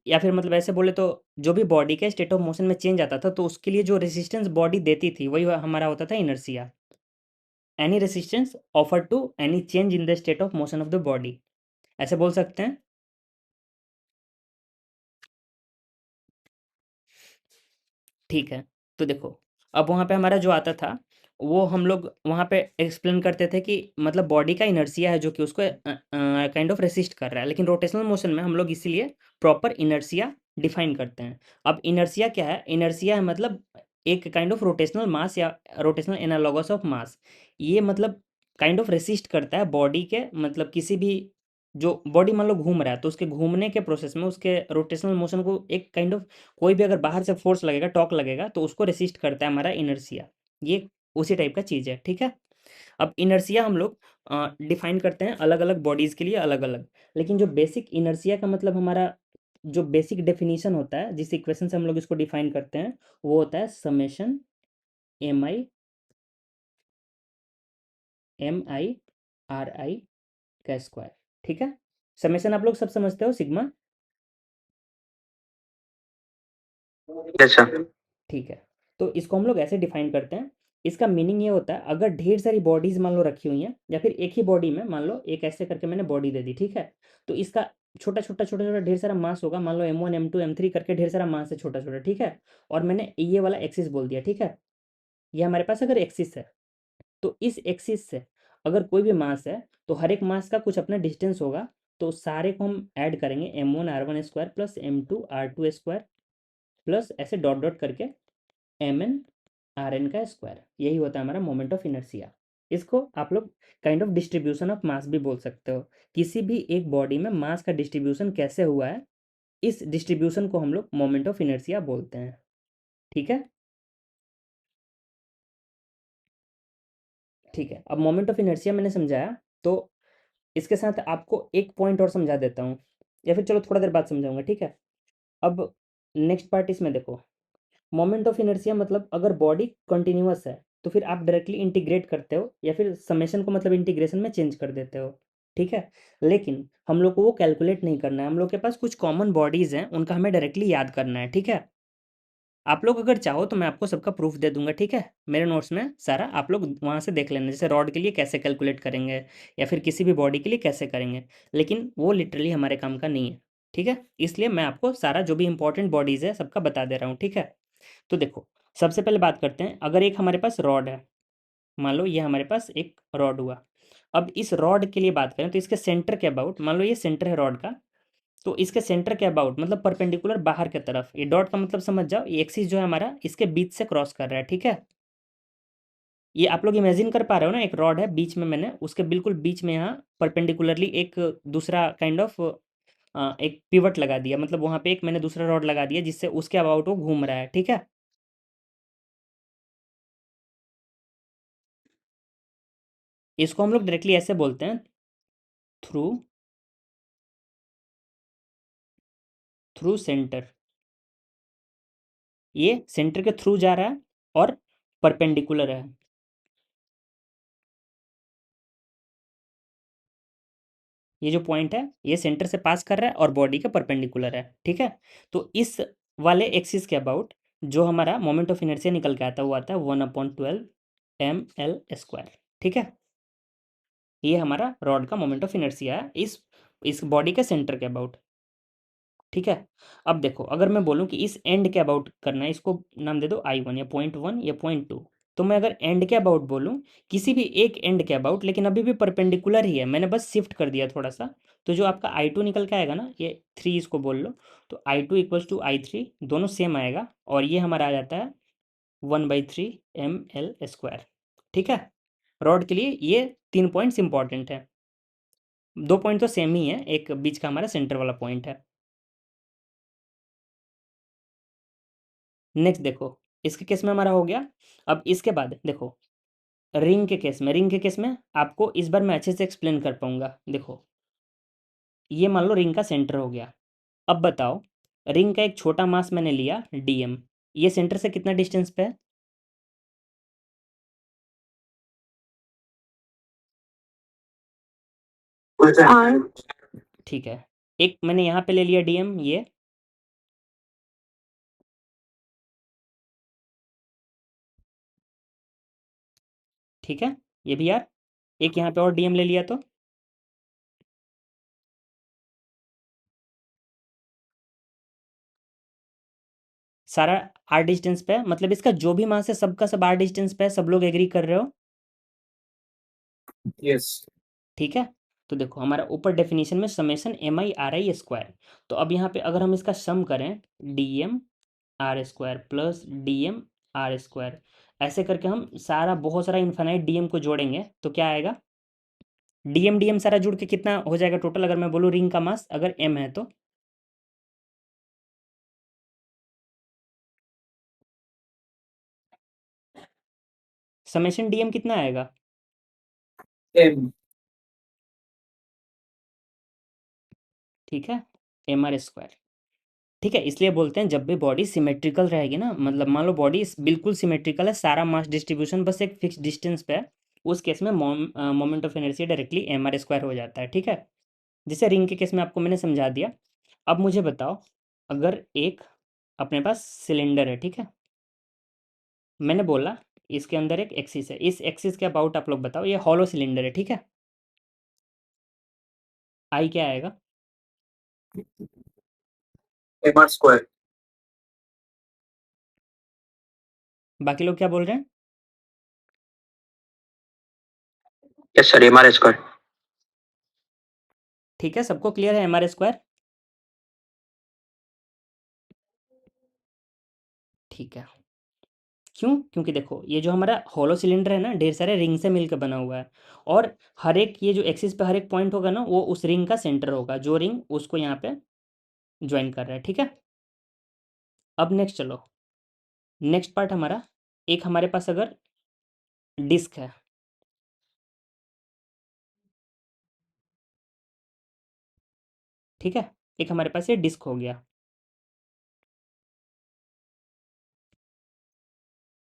Speaker 1: या फिर मतलब ऐसे बोले तो जो भी बॉडी के स्टेट ऑफ मोशन में चेंज आता था, तो उसके लिए जो रेसिस्टेंस बॉडी देती थी वही हमारा होता था inertia. Any resistance offer to any change in the state of motion of the body, ऐसे बोल सकते हैं। ठीक है, तो देखो, अब वहाँ पे हमारा जो आता था वो हम लोग वहाँ पे एक्सप्लेन करते थे कि मतलब बॉडी का इनर्शिया है जो कि उसको काइंड ऑफ रेसिस्ट कर रहा है, लेकिन रोटेशनल मोशन में हम लोग इसीलिए प्रॉपर इनर्शिया डिफाइन करते हैं। अब इनर्शिया क्या है? इनर्शिया है मतलब एक काइंड ऑफ रोटेशनल मास या रोटेशनल एनालॉगस ऑफ मास। ये मतलब काइंड ऑफ रेसिस्ट करता है बॉडी के, मतलब किसी भी, जो बॉडी मान लो घूम रहा है तो उसके घूमने के प्रोसेस में उसके रोटेशनल मोशन को एक काइंड ऑफ, कोई भी अगर बाहर से फोर्स लगेगा, टॉक लगेगा, तो उसको रेसिस्ट करता है हमारा इनर्शिया। ये उसी टाइप का चीज़ है। ठीक है, अब इनर्शिया हम लोग डिफाइन करते हैं अलग अलग बॉडीज़ के लिए अलग अलग, लेकिन जो बेसिक इनर्शिया का मतलब हमारा जो बेसिक डेफिनेशन होता है, जिस इक्वेशन से हम लोग इसको डिफाइन करते हैं, वो होता है समेशन MI का स्क्वायर। ठीक है, समेशन आप लोग सब समझते हो, सिग्मा।
Speaker 4: अच्छा।
Speaker 1: ठीक है, तो इसको हम लोग ऐसे डिफाइन करते हैं। इसका मीनिंग ये होता है, अगर ढेर सारी बॉडीज मान लो रखी हुई हैं, या फिर एक ही बॉडी में मान लो एक ऐसे करके मैंने बॉडी दे दी। ठीक है, तो इसका छोटा छोटा छोटा छोटा ढेर सारा मास होगा, मान लो M1 M2 M3 करके ढेर सारा मास है छोटा छोटा। ठीक है, और मैंने ये वाला एक्सिस बोल दिया। ठीक है, ये हमारे पास अगर एक्सिस है, तो इस एक्सिस से अगर कोई भी मास है तो हर एक मास का कुछ अपना डिस्टेंस होगा, तो सारे को हम ऐड करेंगे, M1 R1 square plus M2 R2 square plus ऐसे डॉट डॉट करके MN/RN का स्क्वायर। यही होता है हमारा मोमेंट ऑफ इनर्शिया। इसको आप लोग kind of distribution of mass भी बोल सकते हो। किसी भी एक बॉडी में मास का डिस्ट्रीब्यूशन कैसे हुआ है, इस डिस्ट्रीब्यूशन को हम लोग मोमेंट ऑफ इनर्शिया बोलते हैं। ठीक है, ठीक है, अब मोमेंट ऑफ इनर्शिया मैंने समझाया, तो इसके साथ आपको एक पॉइंट और समझा देता हूँ, या फिर चलो थोड़ा देर बाद समझाऊंगा। ठीक है, अब नेक्स्ट पार्ट इसमें देखो, मोमेंट ऑफ इनर्शिया मतलब अगर बॉडी कंटिन्यूअस है तो फिर आप डायरेक्टली इंटीग्रेट करते हो या फिर समेशन को मतलब इंटीग्रेशन में चेंज कर देते हो, ठीक है। लेकिन हम लोग को वो कैलकुलेट नहीं करना है, हम लोग के पास कुछ कॉमन बॉडीज़ हैं, उनका हमें डायरेक्टली याद करना है, ठीक है। आप लोग अगर चाहो तो मैं आपको सबका प्रूफ दे दूंगा, ठीक है। मेरे नोट्स में सारा आप लोग वहाँ से देख लेना, जैसे रॉड के लिए कैसे कैलकुलेट करेंगे या फिर किसी भी बॉडी के लिए कैसे करेंगे, लेकिन वो लिटरली हमारे काम का नहीं है, ठीक है। इसलिए मैं आपको सारा जो भी इंपॉर्टेंट बॉडीज़ है सबका बता दे रहा हूँ, ठीक है। तो देखो, सबसे पहले बात करते हैं, अगर एक हमारे पास रॉड है, मान लो ये हमारे पास एक रॉड हुआ। अब इस रॉड के लिए बात करें तो इसके सेंटर के अबाउट, मान लो ये सेंटर है रॉड का, तो इसके सेंटर के अबाउट मतलब परपेंडिकुलर बाहर की तरफ, ये डॉट का मतलब समझ जाओ, ये एक्सिस जो है हमारा इसके बीच से क्रॉस कर रहा है, ठीक है। ये आप लोग इमेजिन कर पा रहे हो ना, एक रॉड है बीच में, मैंने उसके बिल्कुल बीच में यहाँ परपेंडिकुलरली एक दूसरा काइंड ऑफ एक पिवट लगा दिया, मतलब वहाँ पे एक मैंने दूसरा रॉड लगा दिया जिससे उसके अबाउट वो घूम रहा है, ठीक है। इसको हम लोग डायरेक्टली ऐसे बोलते हैं, थ्रू थ्रू सेंटर। ये सेंटर के थ्रू जा रहा है और परपेंडिकुलर है। ये जो पॉइंट है ये सेंटर से पास कर रहा है और बॉडी के परपेंडिकुलर है, ठीक है। तो इस वाले एक्सिस के अबाउट जो हमारा मोमेंट ऑफ इनर्शिया निकल के आता है वो आता है 1/12 ml², ठीक है। ये हमारा रॉड का मोमेंट ऑफ इनर्शिया है इस बॉडी के सेंटर के अबाउट, ठीक है। अब देखो, अगर मैं बोलूँ कि इस एंड के अबाउट करना है, इसको नाम दे दो I1 या .1 या .2, तो मैं अगर एंड के अबाउट बोलूँ, किसी भी एक एंड के अबाउट, लेकिन अभी भी परपेंडिकुलर ही है, मैंने बस शिफ्ट कर दिया थोड़ा सा, तो जो आपका I2 निकल के आएगा ना, ये 3 इसको बोल लो, तो I2 इक्वल्स टू I3 दोनों सेम आएगा, और ये हमारा आ जाता है 1/3 ml², ठीक है। रॉड के लिए ये 3 पॉइंट्स इंपॉर्टेंट है, 2 पॉइंट तो सेम ही है, एक बीच का हमारा सेंटर वाला पॉइंट है। नेक्स्ट देखो, इसके केस में हमारा हो गया। अब इसके बाद देखो, रिंग के केस में आपको इस बार मैं अच्छे से एक्सप्लेन कर पाऊंगा। देखो, ये मान लो रिंग का सेंटर हो गया। अब बताओ, रिंग का एक छोटा मास मैंने लिया DM, ये सेंटर से कितना डिस्टेंस पे है?
Speaker 2: R.
Speaker 1: ठीक है, एक मैंने यहाँ पे ले लिया DM, ये ठीक है, ये भी यार, एक यहाँ पे और DM ले लिया तो सारा R डिस्टेंस पे है, मतलब इसका जो भी मास है सबका सब R डिस्टेंस पे है, सब लोग एग्री कर रहे हो?
Speaker 3: यस।
Speaker 1: ठीक है। तो देखो, हमारा ऊपर डेफिनेशन में समेशन MI RI², तो अब यहाँ पे अगर हम इसका सम करें, DM R² plus DM R², ऐसे करके हम सारा बहुत सारा इन्फानाइट DM को जोड़ेंगे तो क्या आएगा, DM सारा जुड़ के कितना हो जाएगा टोटल, अगर मैं बोलूँ रिंग का मास अगर M है तो समेशन DM कितना आएगा?
Speaker 3: एम।
Speaker 1: ठीक है, MR², ठीक है। इसलिए बोलते हैं जब भी बॉडी सिमेट्रिकल रहेगी ना, मतलब मान लो बॉडी बिल्कुल सिमेट्रिकल है, सारा मास डिस्ट्रीब्यूशन बस एक फिक्स डिस्टेंस पे है, उस केस में moment of inertia directly MR² हो जाता है, ठीक है। जैसे रिंग के केस में आपको मैंने समझा दिया। अब मुझे बताओ, अगर एक अपने पास सिलेंडर है, ठीक है, मैंने बोला इसके अंदर एक एक्सिस है, इस एक्सिस के अबाउट आप लोग बताओ, ये हॉलो सिलेंडर है, ठीक है। आई क्या आएगा?
Speaker 3: MR²।
Speaker 1: बाकी लोग क्या बोल रहे हैं?
Speaker 4: Yes sir, MR²।
Speaker 1: ठीक है, सबको क्लियर है MR²? ठीक है। क्यों? क्योंकि देखो, ये जो हमारा हॉलो सिलेंडर है ना, ढेर सारे रिंग से मिलकर बना हुआ है, और हर एक ये जो एक्सिस पे हर एक पॉइंट होगा ना, वो उस रिंग का सेंटर होगा, जो रिंग उसको यहाँ पे ज्वाइन कर रहा है, ठीक है। अब नेक्स्ट चलो, नेक्स्ट पार्ट हमारा, एक हमारे पास अगर डिस्क है, ठीक है, एक हमारे पास ये डिस्क हो गया।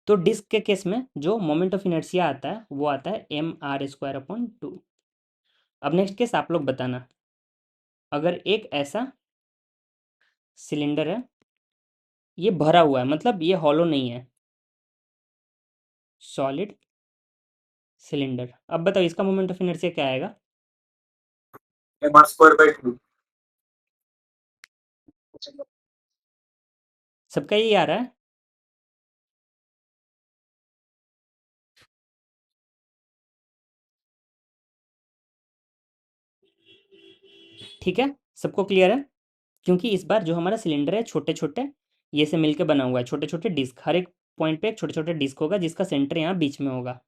Speaker 1: तो डिस्क के केस में जो मोमेंट ऑफ इनर्शिया आता है वो आता है mr² अपॉन 2। अब नेक्स्ट केस आप लोग बताना, अगर एक ऐसा सिलेंडर है, ये भरा हुआ है, मतलब ये हॉलो नहीं है, सॉलिड सिलेंडर। अब बताओ इसका मोमेंट ऑफ इनर्शिया क्या आएगा?
Speaker 3: mr²/2।
Speaker 1: सबका यही आ रहा है? ठीक है, सबको क्लियर है? क्योंकि इस बार जो हमारा सिलेंडर है छोटे छोटे ये से मिलकर बना हुआ है, छोटे छोटे डिस्क, हर एक पॉइंट पे एक छोटे छोटे डिस्क होगा जिसका सेंटर यहाँ बीच में होगा।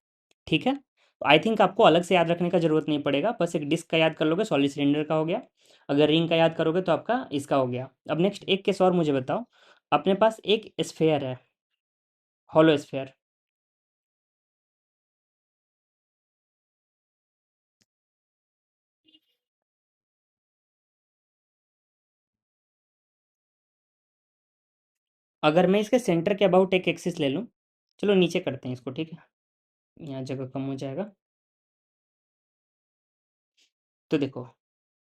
Speaker 1: ठीक है, तो आई थिंक आपको अलग से याद रखने का जरूरत नहीं पड़ेगा, बस एक डिस्क का याद कर लोगे, सॉलिड सिलेंडर का हो गया। अगर रिंग का याद करोगे तो आपका इसका हो गया। अब नेक्स्ट एक केस और मुझे बताओ, अपने पास एक स्फेयर है, हॉलो स्फेयर। अगर मैं इसके सेंटर के अबाउट एक एक्सिस ले लूँ, चलो नीचे करते हैं इसको, ठीक है, यहाँ जगह कम हो जाएगा। तो देखो,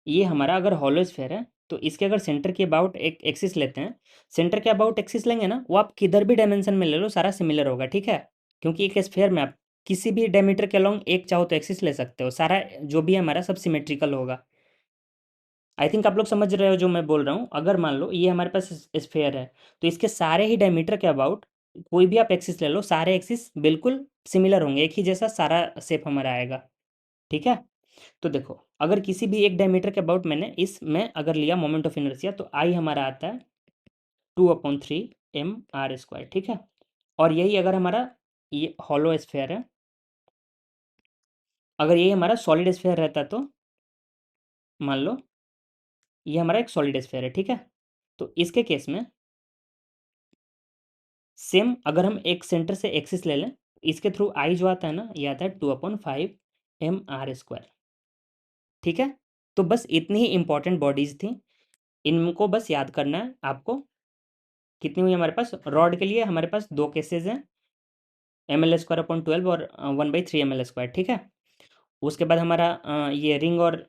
Speaker 1: ये हमारा अगर हॉलो स्फेयर है तो इसके अगर सेंटर के अबाउट एक एक्सिस लेते हैं, सेंटर के अबाउट एक्सिस लेंगे ना, वो आप किधर भी डायमेंशन में ले लो सारा सिमिलर होगा, ठीक है। क्योंकि एक स्फेयर में आप किसी भी डायमीटर के अलोंग एक चाहो तो एक्सिस ले सकते हो, सारा जो भी है हमारा सब सिमेट्रिकल होगा। आई थिंक आप लोग समझ रहे हो जो मैं बोल रहा हूँ। अगर मान लो ये हमारे पास स्फेयर है तो इसके सारे ही डायमीटर के अबाउट कोई भी आप एक्सिस ले लो, सारे एक्सिस बिल्कुल सिमिलर होंगे, एक ही जैसा सारा शेप हमारा आएगा, ठीक है। तो देखो, अगर किसी भी एक डायमीटर के अबाउट मैंने इसमें अगर लिया मोमेंट ऑफ इनर्शिया, तो आई हमारा आता है 2/3 mr², ठीक है। और यही अगर हमारा ये हॉलो स्फेयर है, अगर ये हमारा सॉलिड स्फेयर रहता तो मान लो ये हमारा एक सॉलिड स्फेयर है, ठीक है। तो इसके केस में सेम, अगर हम एक सेंटर से एक्सिस ले लें, इसके थ्रू आई जो आता है ना, ये आता है 2/5 mr², ठीक है। तो बस इतनी ही इंपॉर्टेंट बॉडीज थी, इनको बस याद करना है आपको। कितनी हुई हमारे पास? रॉड के लिए हमारे पास दो केसेस हैं, ml² अपॉन 12 और 1/3 ml², ठीक है। उसके बाद हमारा ये रिंग और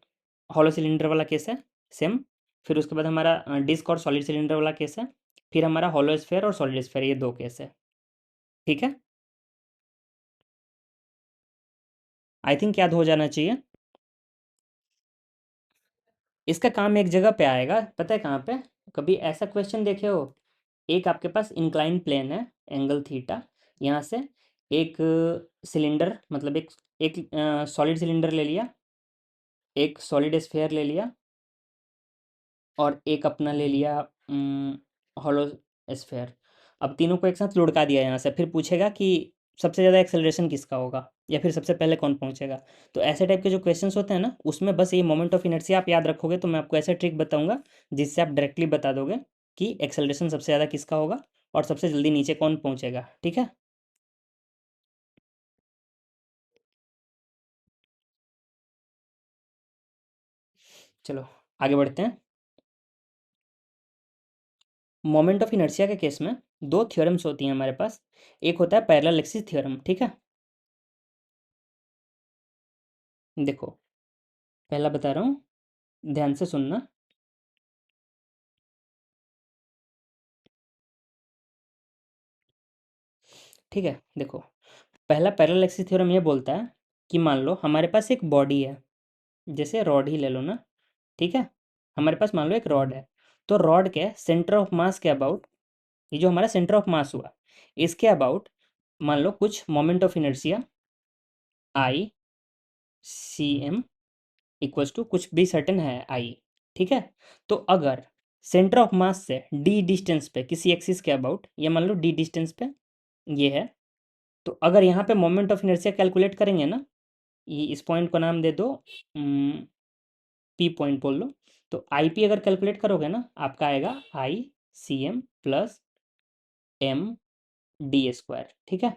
Speaker 1: हॉलो सिलेंडर वाला केस है सेम। फिर उसके बाद हमारा डिस्क और सॉलिड सिलेंडर वाला केस है। फिर हमारा हॉलो स्फेयर और सॉलिड स्फेयर, ये दो केस है, ठीक है। आई थिंक याद हो जाना चाहिए। इसका काम एक जगह पे आएगा, पता है कहाँ पे? कभी ऐसा क्वेश्चन देखे हो, एक आपके पास इंक्लाइन प्लेन है, एंगल थीटा, यहाँ से एक सिलेंडर, मतलब एक एक सॉलिड सिलेंडर ले लिया, एक सॉलिड स्फेयर ले लिया, और एक अपना ले लिया हॉलो स्फेयर। अब तीनों को एक साथ लुढ़का दिया यहाँ से, फिर पूछेगा कि सबसे ज़्यादा एक्सेलरेशन किसका होगा, या फिर सबसे पहले कौन पहुँचेगा। तो ऐसे टाइप के जो क्वेश्चंस होते हैं ना, उसमें बस ये मोमेंट ऑफ इनर्शिया आप याद रखोगे, तो मैं आपको ऐसा ट्रिक बताऊंगा जिससे आप डायरेक्टली बता दोगे कि एक्सेलरेशन सबसे ज़्यादा किसका होगा और सबसे जल्दी नीचे कौन पहुँचेगा, ठीक है। चलो आगे बढ़ते हैं। मोमेंट ऑफ इनर्शिया के केस में दो थ्योरम्स होती हैं हमारे पास। एक होता है पैरेलल एक्सिस थ्योरम, ठीक है। देखो, पहला बता रहा हूँ, ध्यान से सुनना। ठीक है, देखो, पहला पैरेलल एक्सिस थ्योरम ये बोलता है कि मान लो हमारे पास एक बॉडी है, जैसे रॉड ही ले लो ना, ठीक है। हमारे पास मान लो एक रॉड है, तो रॉड के सेंटर ऑफ मास के अबाउट, ये जो हमारा सेंटर ऑफ मास हुआ, इसके अबाउट मान लो कुछ moment of inertia I C M equals to कुछ भी सर्टेन है आई, ठीक है। तो अगर सेंटर ऑफ मास से डी डिस्टेंस पे किसी एक्सिस के अबाउट, ये मान लो डी डिस्टेंस पे ये है, तो अगर यहाँ पे मोमेंट ऑफ इनर्शिया कैलकुलेट करेंगे ना, ये इस पॉइंट को नाम दे दो पी पॉइंट बोल लो, तो आई पी अगर कैलकुलेट करोगे ना, आपका आएगा I C M plus M D square, ठीक है।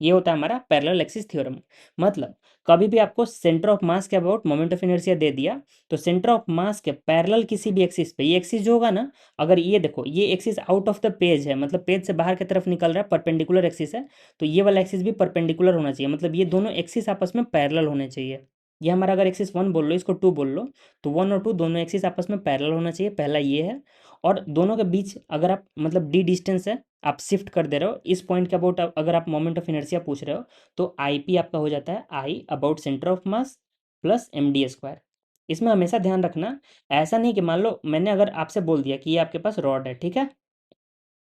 Speaker 1: ये होता है हमारा पैरेलल एक्सिस थ्योरम। मतलब कभी भी आपको सेंटर ऑफ मास के अबाउट मोमेंट ऑफ इनर्शिया दे दिया, तो सेंटर ऑफ मास के पैरेलल किसी भी एक्सिस पे, ये एक्सिस जो होगा ना, अगर ये देखो ये axis out of the page है, मतलब पेज से बाहर की तरफ निकल रहा है, परपेंडिकुलर एक्सिस है, तो ये वाला एक्सिस भी परपेंडिकुलर होना चाहिए, मतलब ये दोनों एक्सिस आपस में पैरेलल होने चाहिए। ये हमारा अगर एक्सिस 1 बोल लो, इसको 2 बोल लो, तो 1 और 2 दोनों एक्सिस आपस में पैरेलल होना चाहिए, पहला ये है। और दोनों के बीच अगर आप मतलब डी डिस्टेंस है, आप शिफ्ट कर दे रहे हो इस पॉइंट के अबाउट, अगर आप मोमेंट ऑफ इनर्शिया पूछ रहे हो, तो आई पी आपका हो जाता है I about centre of mass plus M D square. इसमें हमेशा ध्यान रखना, ऐसा नहीं कि मान लो मैंने अगर आपसे बोल दिया कि ये आपके पास रॉड है, ठीक है,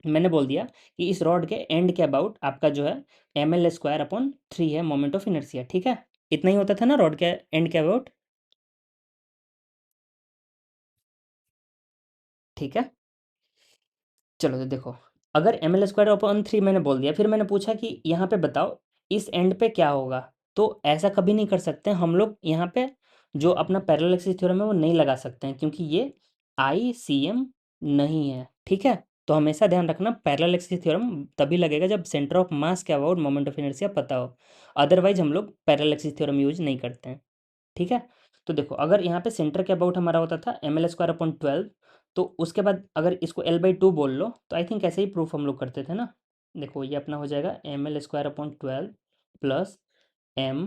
Speaker 1: मैंने बोल दिया कि इस रॉड के एंड के अबाउट आपका जो है एम एल स्क्वायर अपॉन 3 है मोमेंट ऑफ इनर्शिया, ठीक है, इतना ही होता था ना रॉड के एंड के अबाउट, ठीक है। चलो तो देखो, अगर एम एल स्क्वायर अपॉन 3 मैंने बोल दिया, फिर मैंने पूछा कि यहाँ पे बताओ इस एंड पे क्या होगा, तो ऐसा कभी नहीं कर सकते हम लोग, यहाँ पे जो अपना पैरेलल एक्सिस थ्योरम है वो नहीं लगा सकते हैं, क्योंकि ये आई सी एम नहीं है, ठीक है। तो हमेशा ध्यान रखना पैरेलल एक्सिस थ्योरम तभी लगेगा जब सेंटर ऑफ मास के अबाउट मोमेंट ऑफ इनर्शिया पता हो, अदरवाइज हम लोग पैरेलल एक्सिस थ्योरम यूज नहीं करते हैं, ठीक है। तो देखो अगर यहाँ पे सेंटर के अबाउट हमारा होता था एम एल स्क्वायर अपॉन 12, तो उसके बाद अगर इसको एल बाई टू बोल लो, तो आई थिंक ऐसे ही प्रूफ हम लोग करते थे ना। देखो ये अपना हो जाएगा M L square upon 12 plus M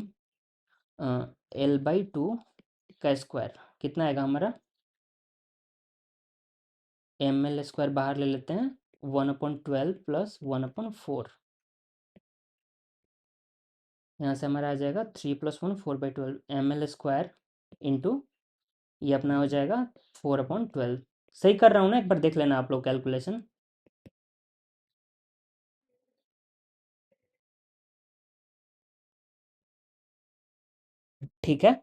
Speaker 1: L by two का स्क्वायर, कितना आएगा हमारा, एम एल स्क्वायर बाहर ले लेते हैं, 1/12 प्लस 1/4, यहाँ से हमारा आ जाएगा 3 + 1 4/12 एम एल स्क्वायर इंटू, ये अपना हो जाएगा 4/12। सही कर रहा हूँ ना, एक बार देख लेना आप लोग कैलकुलेशन, ठीक है।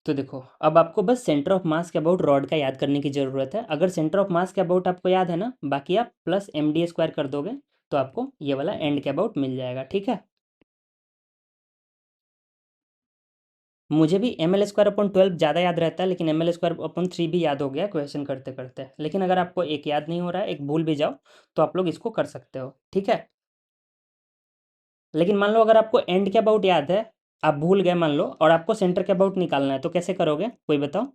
Speaker 1: तो देखो अब आपको बस सेंटर ऑफ मास के अबाउट रॉड का याद करने की ज़रूरत है, अगर सेंटर ऑफ मास के अबाउट आपको याद है ना, बाकी आप प्लस एम डी स्क्वायर कर दोगे, तो आपको ये वाला एंड के अबाउट मिल जाएगा, ठीक है। मुझे भी एम एल स्क्वायर अपॉन 12 ज़्यादा याद रहता है, लेकिन एम एल स्क्वायर अपॉन 3 भी याद हो गया क्वेश्चन करते करते, लेकिन अगर आपको एक याद नहीं हो रहा है, एक भूल भी जाओ, तो आप लोग इसको कर सकते हो, ठीक है। लेकिन मान लो अगर आपको एंड के अबाउट याद है, आप भूल गए मान लो, और आपको सेंटर के अबाउट निकालना है, तो कैसे करोगे, कोई बताओ।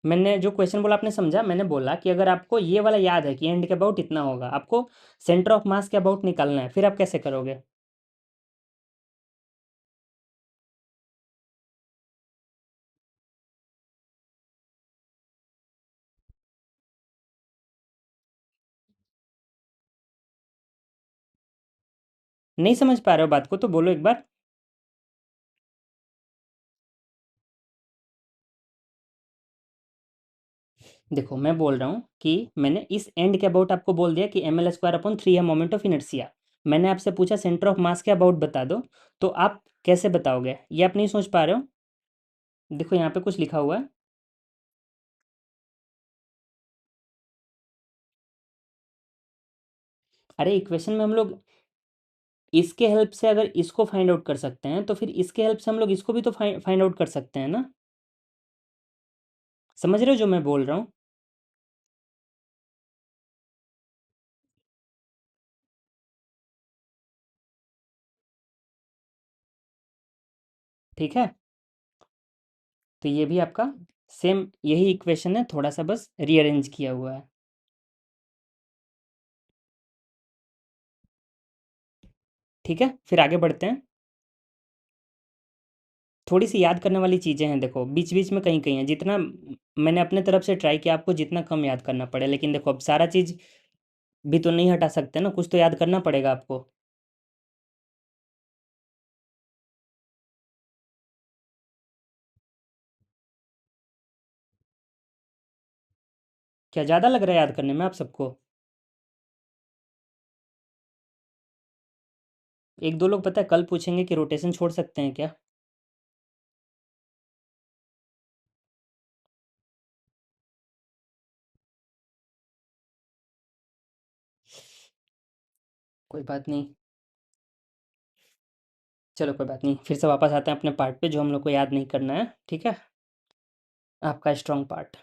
Speaker 1: मैंने जो क्वेश्चन बोला आपने समझा, मैंने बोला कि अगर आपको ये वाला याद है कि एंड के अबाउट इतना होगा, आपको सेंटर ऑफ मास के अबाउट निकालना है, फिर आप कैसे करोगे। नहीं समझ पा रहे हो बात को, तो बोलो एक बार। देखो मैं बोल रहा हूँ कि मैंने इस एंड के अबाउट आपको बोल दिया कि एम एल स्क्वायर अपॉन 3 है मोमेंट ऑफ इनर्शिया, मैंने आपसे पूछा सेंटर ऑफ मास के अबाउट बता दो, तो आप कैसे बताओगे, ये आप नहीं सोच पा रहे हो। देखो यहाँ पे कुछ लिखा हुआ है, अरे इक्वेशन में हम लोग इसके हेल्प से अगर इसको फाइंड आउट कर सकते हैं, तो फिर इसके हेल्प से हम लोग इसको भी तो फाइंड आउट कर सकते हैं ना, समझ रहे हो जो मैं बोल रहा हूँ। ठीक है, तो ये भी आपका सेम यही इक्वेशन है, थोड़ा सा बस रीअरेंज किया हुआ है, ठीक है। फिर आगे बढ़ते हैं, थोड़ी सी याद करने वाली चीज़ें हैं, देखो बीच बीच में कहीं कहीं है, जितना मैंने अपने तरफ से ट्राई किया आपको जितना कम याद करना पड़े, लेकिन देखो अब सारा चीज़ भी तो नहीं हटा सकते ना, कुछ तो याद करना पड़ेगा आपको। क्या ज़्यादा लग रहा है याद करने में आप सबको। एक दो लोग पता है कल पूछेंगे कि रोटेशन छोड़ सकते हैं क्या। कोई बात नहीं, चलो कोई बात नहीं, फिर से वापस आते हैं अपने पार्ट पे जो हम लोग को याद नहीं करना है, ठीक है? आपका स्ट्रॉन्ग पार्ट।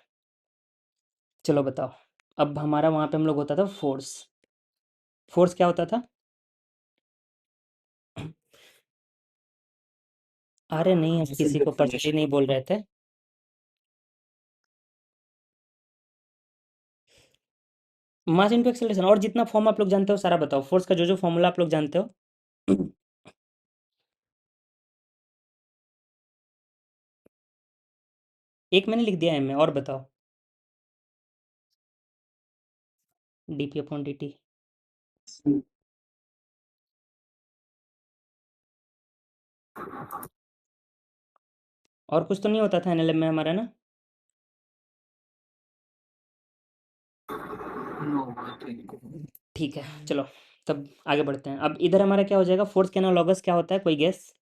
Speaker 1: चलो बताओ, अब हमारा वहाँ पे हम लोग होता था फोर्स। फोर्स क्या होता था? अरे नहीं, हम किसी को पर्सनली नहीं बोल रहे थे। मास इंटू एक्सेलरेशन, और जितना फॉर्म आप लोग जानते हो सारा बताओ, फोर्स का जो जो फॉर्मूला आप लोग जानते हो। एक मैंने लिख दिया एम में, और बताओ। D P upon D T. और कुछ तो नहीं होता था एनएलएम में हमारा ना? ठीक है, चलो तब आगे बढ़ते हैं। अब इधर हमारा क्या हो जाएगा? फोर्स के एनालॉगस क्या होता है, कोई गेस?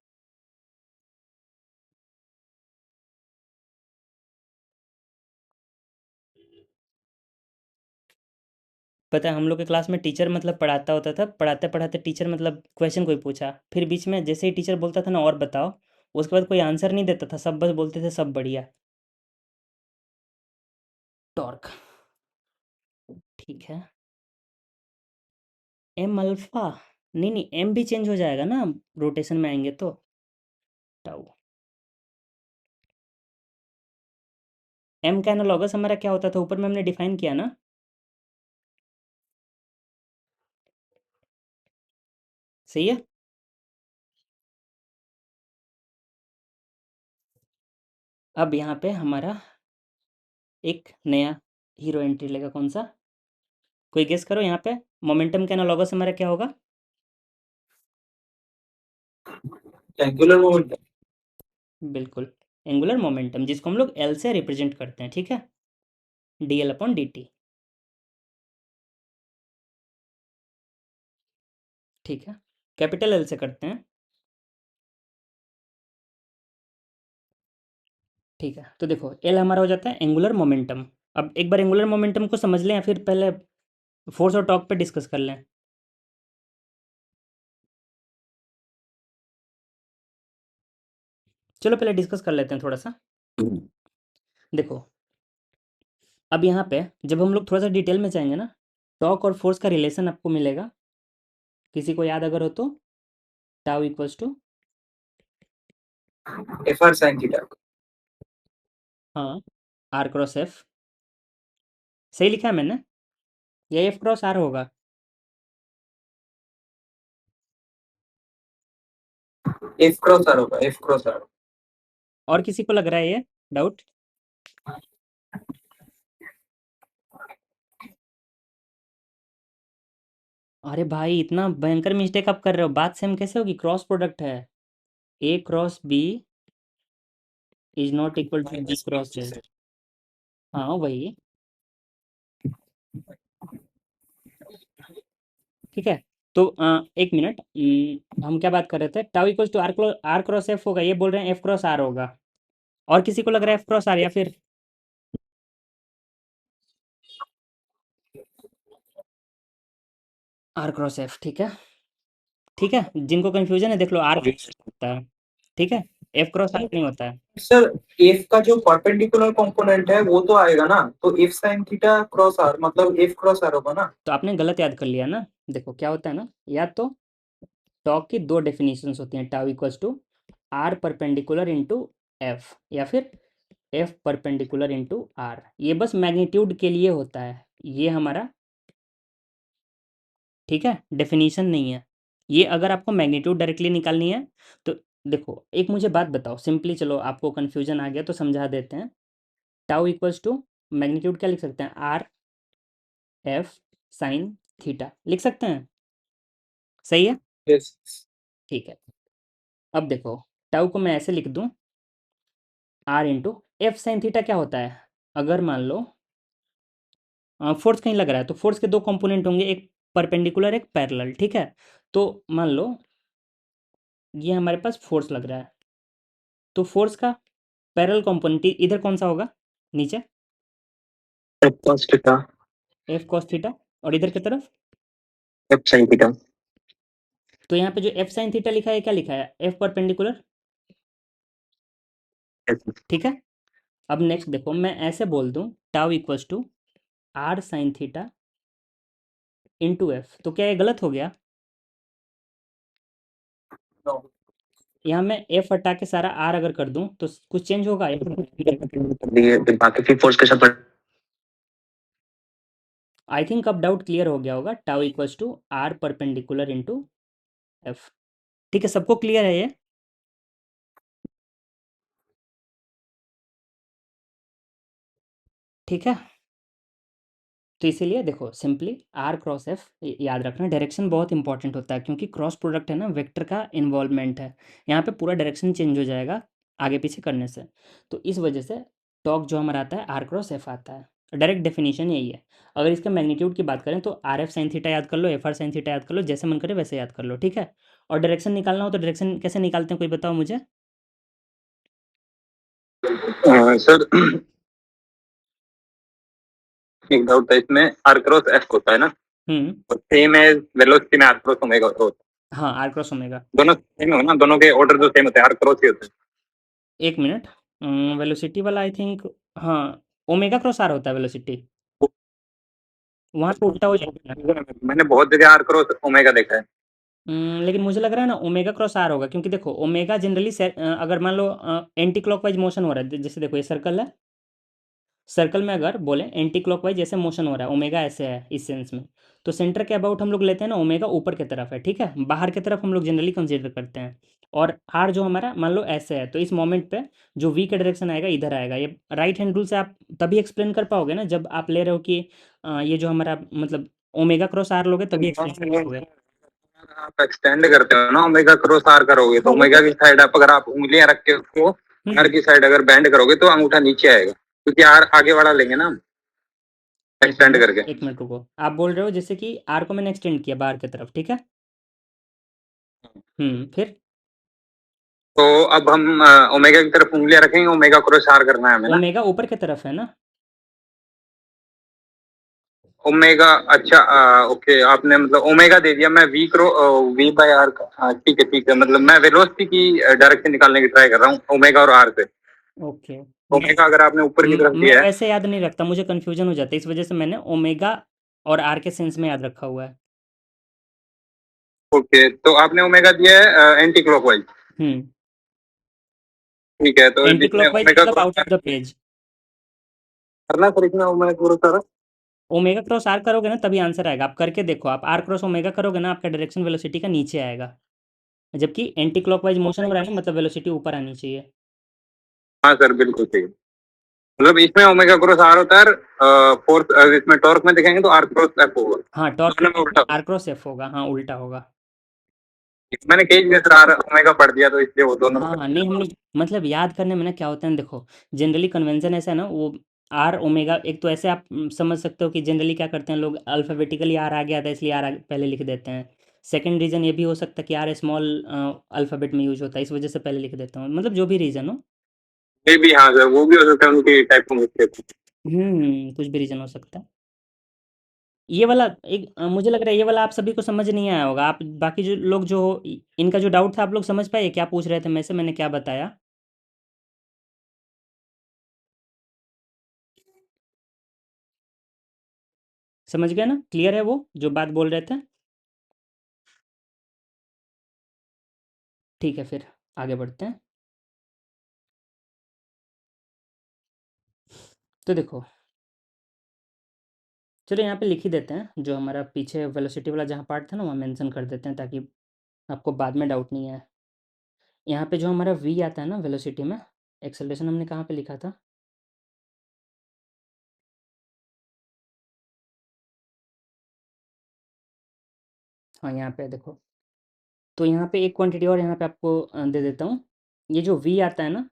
Speaker 1: पता है हम लोग के क्लास में टीचर मतलब पढ़ाता होता था, पढ़ाते पढ़ाते टीचर मतलब क्वेश्चन कोई पूछा, फिर बीच में जैसे ही टीचर बोलता था ना और बताओ, उसके बाद कोई आंसर नहीं देता था, सब बस बोलते थे सब बढ़िया। टॉर्क। ठीक है। M alpha. नहीं नहीं, एम भी चेंज हो जाएगा ना रोटेशन में आएंगे तो। टाउ। एम का एनालॉगस हमारा क्या होता था, ऊपर में हमने डिफाइन किया ना? सही है। अब यहाँ पे हमारा एक नया हीरो एंट्री लेगा, कौन सा? कोई गेस करो यहाँ पे। मोमेंटम का एनालॉगस हमारा क्या होगा?
Speaker 3: Angular momentum.
Speaker 1: बिल्कुल, एंगुलर मोमेंटम, जिसको हम लोग एल से रिप्रेजेंट करते हैं, ठीक है? D L upon D T. ठीक है, कैपिटल एल से करते हैं। ठीक है, तो देखो एल हमारा हो जाता है एंगुलर मोमेंटम। अब एक बार एंगुलर मोमेंटम को समझ लें या फिर पहले फोर्स और टॉर्क पे डिस्कस कर लें? चलो पहले डिस्कस कर लेते हैं थोड़ा सा। देखो, अब यहाँ पे जब हम लोग थोड़ा सा डिटेल में जाएंगे ना, टॉर्क और फोर्स का रिलेशन आपको मिलेगा, किसी को याद अगर हो तो। Tau equals to,
Speaker 3: F R sine theta.
Speaker 1: हाँ, आर क्रॉस एफ। सही लिखा है मैंने, या एफ क्रॉस आर होगा?
Speaker 3: एफ क्रॉस आर होगा, एफ क्रॉस आर।
Speaker 1: और किसी को लग रहा है ये डाउट? अरे भाई, इतना भयंकर मिस्टेक आप कर रहे हो, बात सेम कैसे होगी? क्रॉस प्रोडक्ट है। A cross B is not equal to B cross A. हाँ वही। ठीक है, तो एक मिनट, हम क्या बात कर रहे थे? Tau equals to R cross F होगा, ये बोल रहे हैं एफ क्रॉस आर होगा। और किसी को लग रहा है एफ क्रॉस आर, या फिर आर क्रॉस एफ? ठीक है, ठीक है, जिनको कंफ्यूजन है देख लो, आर होता है, ठीक है? एफ क्रॉस आर नहीं होता है।
Speaker 3: सर, एफ का जो परपेंडिकुलर कंपोनेंट है वो तो आएगा ना, तो F sine theta cross R मतलब एफ क्रॉस आर होगा ना।
Speaker 1: तो आपने गलत याद कर लिया ना। देखो क्या होता है ना, या तो टॉक की दो डेफिनेशंस होती हैं, tau equals to R perpendicular into F, या फिर एफ परपेंडिकुलर इंटू आर। ये बस मैग्नीट्यूड के लिए होता है ये हमारा, ठीक है? डेफिनेशन नहीं है ये। अगर आपको मैग्नीट्यूड डायरेक्टली निकालनी है तो देखो, एक मुझे बात बताओ सिंपली, चलो आपको कन्फ्यूजन आ गया तो समझा देते हैं। टाउ इक्वल्स टू मैग्नीट्यूड क्या लिख सकते हैं? आर एफ साइन थीटा लिख सकते हैं, सही है?
Speaker 3: यस।
Speaker 1: ठीक है, अब देखो, टाउ को मैं ऐसे लिख दूं, R into F sine theta क्या होता है? अगर मान लो फोर्स कहीं लग रहा है तो फोर्स के दो कंपोनेंट होंगे, एक परपेंडिकुलर एक पैरेलल, ठीक है? तो मान लो ये हमारे पास फोर्स लग रहा है, तो फोर्स का पैरेलल कंपोनेंट इधर कौन सा होगा? नीचे
Speaker 4: F cos theta,
Speaker 1: F cos theta, और इधर की तरफ
Speaker 4: एफ sin थीटा।
Speaker 1: तो यहाँ पे जो एफ साइन थीटा लिखा है क्या लिखा है, एफ परपेंडिकुलर, ठीक है। अब नेक्स्ट देखो, मैं ऐसे बोल दूँ tau equals to R sine theta into F, तो क्या ये गलत हो गया? यहाँ मैं एफ हटा के सारा आर अगर कर दूं तो कुछ चेंज होगा?
Speaker 4: बाकी फिर फोर्स के साथ
Speaker 1: आई थिंक अब डाउट क्लियर हो गया होगा। Tau equals to R perpendicular into F, ठीक है, सबको क्लियर है ये? ठीक है, तो इसीलिए देखो सिंपली आर क्रॉस एफ याद रखना, डायरेक्शन बहुत इंपॉर्टेंट होता है क्योंकि क्रॉस प्रोडक्ट है ना, वेक्टर का इन्वॉल्वमेंट है, यहाँ पे पूरा डायरेक्शन चेंज हो जाएगा आगे पीछे करने से। तो इस वजह से टॉक जो हमारा आता है आर क्रॉस एफ आता है, डायरेक्ट डेफिनेशन यही है। अगर इसका मैग्नीट्यूड की बात करें तो आर एफ साइन थीटा याद कर लो, एफ आर साइन थीटा याद कर लो, जैसे मन करे वैसे याद कर लो, ठीक है। और डायरेक्शन निकालना हो तो डायरेक्शन कैसे निकालते हैं, कोई बताओ मुझे?
Speaker 5: सर एक डाउट था इसमें, आर क्रॉस एफ होता है ना, तो सेम है वेलोसिटी में आर क्रॉस ओमेगा होता है।
Speaker 1: हाँ, आर क्रॉस ओमेगा
Speaker 5: दोनों सेम हो ना, दोनों के ऑर्डर जो सेम होते हैं, आर क्रॉस ही होते हैं।
Speaker 1: एक मिनट, वेलोसिटी वाला आई थिंक, हाँ, ओमेगा क्रॉस आर होता है वेलोसिटी, वहाँ पे उल्टा हो जाएगा।
Speaker 5: मैंने बहुत जगह आर क्रॉस ओमेगा देखा है।
Speaker 1: लेकिन मुझे लग रहा है ना ओमेगा क्रॉस आर होगा, क्योंकि देखो ओमेगा जनरली अगर मान लो एंटी क्लॉकवाइज मोशन हो रहा है, जैसे देखो ये सर्कल है, सर्कल में अगर बोले एंटी क्लॉकवाइज जैसे मोशन हो रहा है, ओमेगा ऐसे है इस सेंस में, तो सेंटर के अबाउट हम लोग लेते हैं ना, ओमेगा ऊपर की तरफ है, ठीक है, बाहर की तरफ हम लोग जनरली कंसीडर करते हैं। और आर जो हमारा मान लो ऐसे है, तो इस मोमेंट पे जो वी का डायरेक्शन आएगा इधर आएगा। ये राइट हैंड रूल से आप तभी एक्सप्लेन कर पाओगे ना जब आप ले रहे हो कि ये जो हमारा मतलब ओमेगा क्रॉस आर लोगे तभी एक्सप्लेन कर पाओगे।
Speaker 5: आप एक्सटेंड करते हो ना ओमेगा क्रॉस आर करोगे, तो ओमेगा की साइड आप अगर आप उंगलियां रख के उसको आर की साइड अगर बैंड करोगे तो अंगूठा नीचे आएगा, क्योंकि आर आगे वाला लेंगे ना एक्सटेंड करके।
Speaker 1: एक मिनट रुको, आप बोल रहे हो जैसे कि आर को मैंने एक्सटेंड किया बाहर की तरफ, ठीक है, फिर
Speaker 5: तो अब हम ओमेगा की तरफ उंगलियां रखेंगे, ओमेगा क्रॉस आर करना है हमें ना।
Speaker 1: ओमेगा ऊपर की तरफ है ना,
Speaker 5: ओमेगा, अच्छा ओके, आपने मतलब ओमेगा दे दिया, मैं V cross V by R ठीक है ठीक है, मतलब मैं वेलोसिटी की डायरेक्शन निकालने की ट्राई कर रहा हूँ ओमेगा और आर से।
Speaker 1: ओके।
Speaker 5: ओमेगा अगर आपने ऊपर की तरफ
Speaker 1: मैं
Speaker 5: दिया है,
Speaker 1: वैसे याद नहीं रखता, मुझे कन्फ्यूजन हो जाता है, इस वजह से मैंने ओमेगा और आर के सेंस में याद रखा हुआ है।
Speaker 5: ओके, तो आपने ओमेगा दिया है एंटी क्लॉकवाइज,
Speaker 1: हम्म
Speaker 5: ठीक है, तो
Speaker 1: एंटी
Speaker 5: जिसमें
Speaker 1: क्लॉकवाइज
Speaker 5: ओमेगा
Speaker 1: मतलब
Speaker 5: cross
Speaker 1: out of the page.
Speaker 5: करना सर, इसमें ओमेगा क्रॉस सारा
Speaker 1: ओमेगा क्रॉस आर करोगे ना तभी आंसर आएगा, आप करके देखो, आप आर क्रॉस ओमेगा करोगे ना आपका डायरेक्शन वेलोसिटी का नीचे आएगा, जबकि एंटी क्लॉकवाइज मोशन हो रहा है ना, मतलब वेलोसिटी ऊपर आनी चाहिए।
Speaker 5: हाँ सर बिल्कुल सही, मतलब इसमें ओमेगा क्रॉस आर होता है, फोर्स इसमें टॉर्क में देखेंगे तो आर क्रॉस एफ होगा।
Speaker 1: हाँ, टॉर्क
Speaker 5: दोनों में उल्टा,
Speaker 1: आर क्रॉस एफ होगा, हाँ उल्टा होगा।
Speaker 5: मैंने कई जगह सर आर ओमेगा पढ़ दिया, तो इसलिए वो दोनों
Speaker 1: हाँ, नहीं हम लोग मतलब याद करने में ना क्या होता है ना, देखो जनरली कन्वेंशन ऐसा है ना, वो आर ओमेगा, एक तो ऐसे आप समझ सकते हो कि जनरली क्या करते हैं लोग, अल्फ़ाबेटिकली आर आ गया था इसलिए आर पहले लिख देते हैं। सेकंड रीज़न ये भी हो सकता है कि आर स्मॉल अल्फ़ाबेट में यूज़ होता है, इस वजह से पहले लिख देता हूँ, मतलब जो भी रीज़न हो।
Speaker 5: में भी, हाँ सर वो भी हो सकता है, उनकी टाइप को मिस्टेक।
Speaker 1: कुछ भी रीज़न हो सकता है। ये वाला एक मुझे लग रहा है ये वाला आप सभी को समझ नहीं आया होगा, आप बाकी जो लोग जो हो इनका जो डाउट था आप लोग समझ पाए, क्या पूछ रहे थे मैं से, मैंने क्या बताया? समझ गए ना, क्लियर है वो जो बात बोल रहे थे? ठीक है, फिर आगे बढ़ते हैं। तो देखो, चलो यहाँ पे लिख ही देते हैं, जो हमारा पीछे वेलोसिटी वाला जहाँ पार्ट था ना वहाँ मेंशन कर देते हैं, ताकि आपको बाद में डाउट नहीं आए। यहाँ पे जो हमारा वी आता है ना वेलोसिटी में, एक्सेलरेशन हमने कहाँ पे लिखा था? हाँ, यहाँ पे देखो, तो यहाँ पे एक क्वांटिटी और यहाँ पे आपको दे देता हूँ। ये जो वी आता है ना,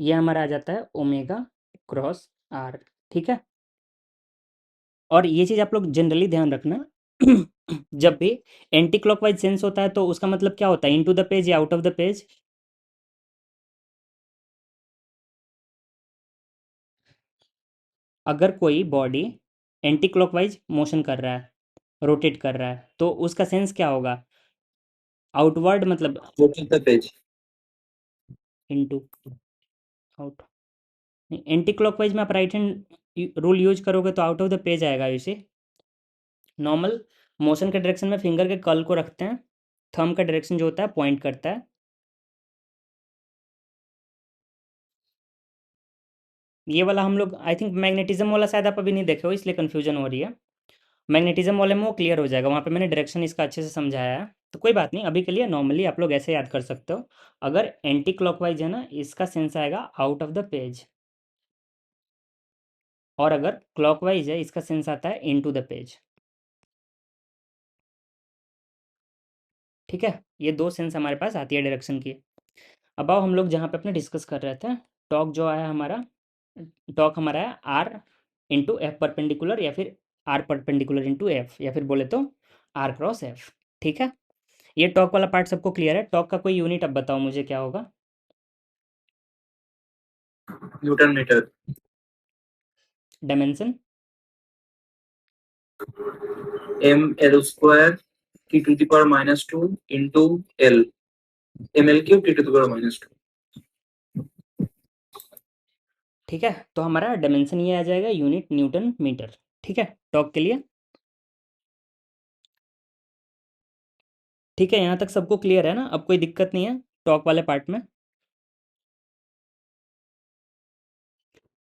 Speaker 1: ये हमारा आ जाता है ओमेगा क्रॉस आर, ठीक है। और ये चीज़ आप लोग जनरली ध्यान रखना जब भी एंटी क्लॉकवाइज सेंस होता है तो उसका मतलब क्या होता है, इनटू द पेज या आउट ऑफ द पेज? अगर कोई बॉडी एंटी क्लॉकवाइज मोशन कर रहा है, रोटेट कर रहा है, तो उसका सेंस क्या होगा? आउटवर्ड मतलब
Speaker 3: go to the page.
Speaker 1: Into out. Anti clockwise में आप राइट हैंड रूल यूज करोगे तो आउट ऑफ द पेज आएगा इसे। नॉर्मल मोशन के डायरेक्शन में फिंगर के कर्ल को रखते हैं, थंब का डायरेक्शन जो होता है पॉइंट करता है। ये वाला हम लोग आई थिंक मैग्नेटिज्म वाला शायद आप अभी नहीं देखे हो, इसलिए कन्फ्यूजन हो रही है। मैग्नेटिज्म वाले में वो क्लियर हो जाएगा, वहाँ पे मैंने डायरेक्शन इसका अच्छे से समझाया है। तो कोई बात नहीं, अभी के लिए नॉर्मली आप लोग ऐसे याद कर सकते हो। अगर एंटी क्लॉकवाइज है ना, इसका सेंस आएगा आउट ऑफ द पेज, और अगर क्लॉकवाइज है इसका सेंस आता है इनटू द पेज। ठीक है, ये दो सेंस हमारे पास आती है डायरेक्शन की। अब आओ हम लोग जहाँ पे अपने डिस्कस कर रहे थे, टॉक जो आया हमारा, टॉक हमारा है आर इंटू एफ परपेंडिकुलर, या फिर आर परपेंडिकुलर इंटू एफ, या फिर बोले तो आर क्रॉस एफ। ठीक है, ये टॉक वाला पार्ट सबको क्लियर है। टॉक का कोई यूनिट अब बताओ मुझे क्या होगा।
Speaker 3: Newton metre.
Speaker 1: Dimension
Speaker 3: M L square T to the power -2 into L, M L cube T to the power -2।
Speaker 1: ठीक है, तो हमारा डायमेंशन ये आ जाएगा यूनिट न्यूटन मीटर। ठीक है, टॉक के लिए। ठीक है, यहाँ तक सबको क्लियर है ना, अब कोई दिक्कत नहीं है टॉक वाले पार्ट में।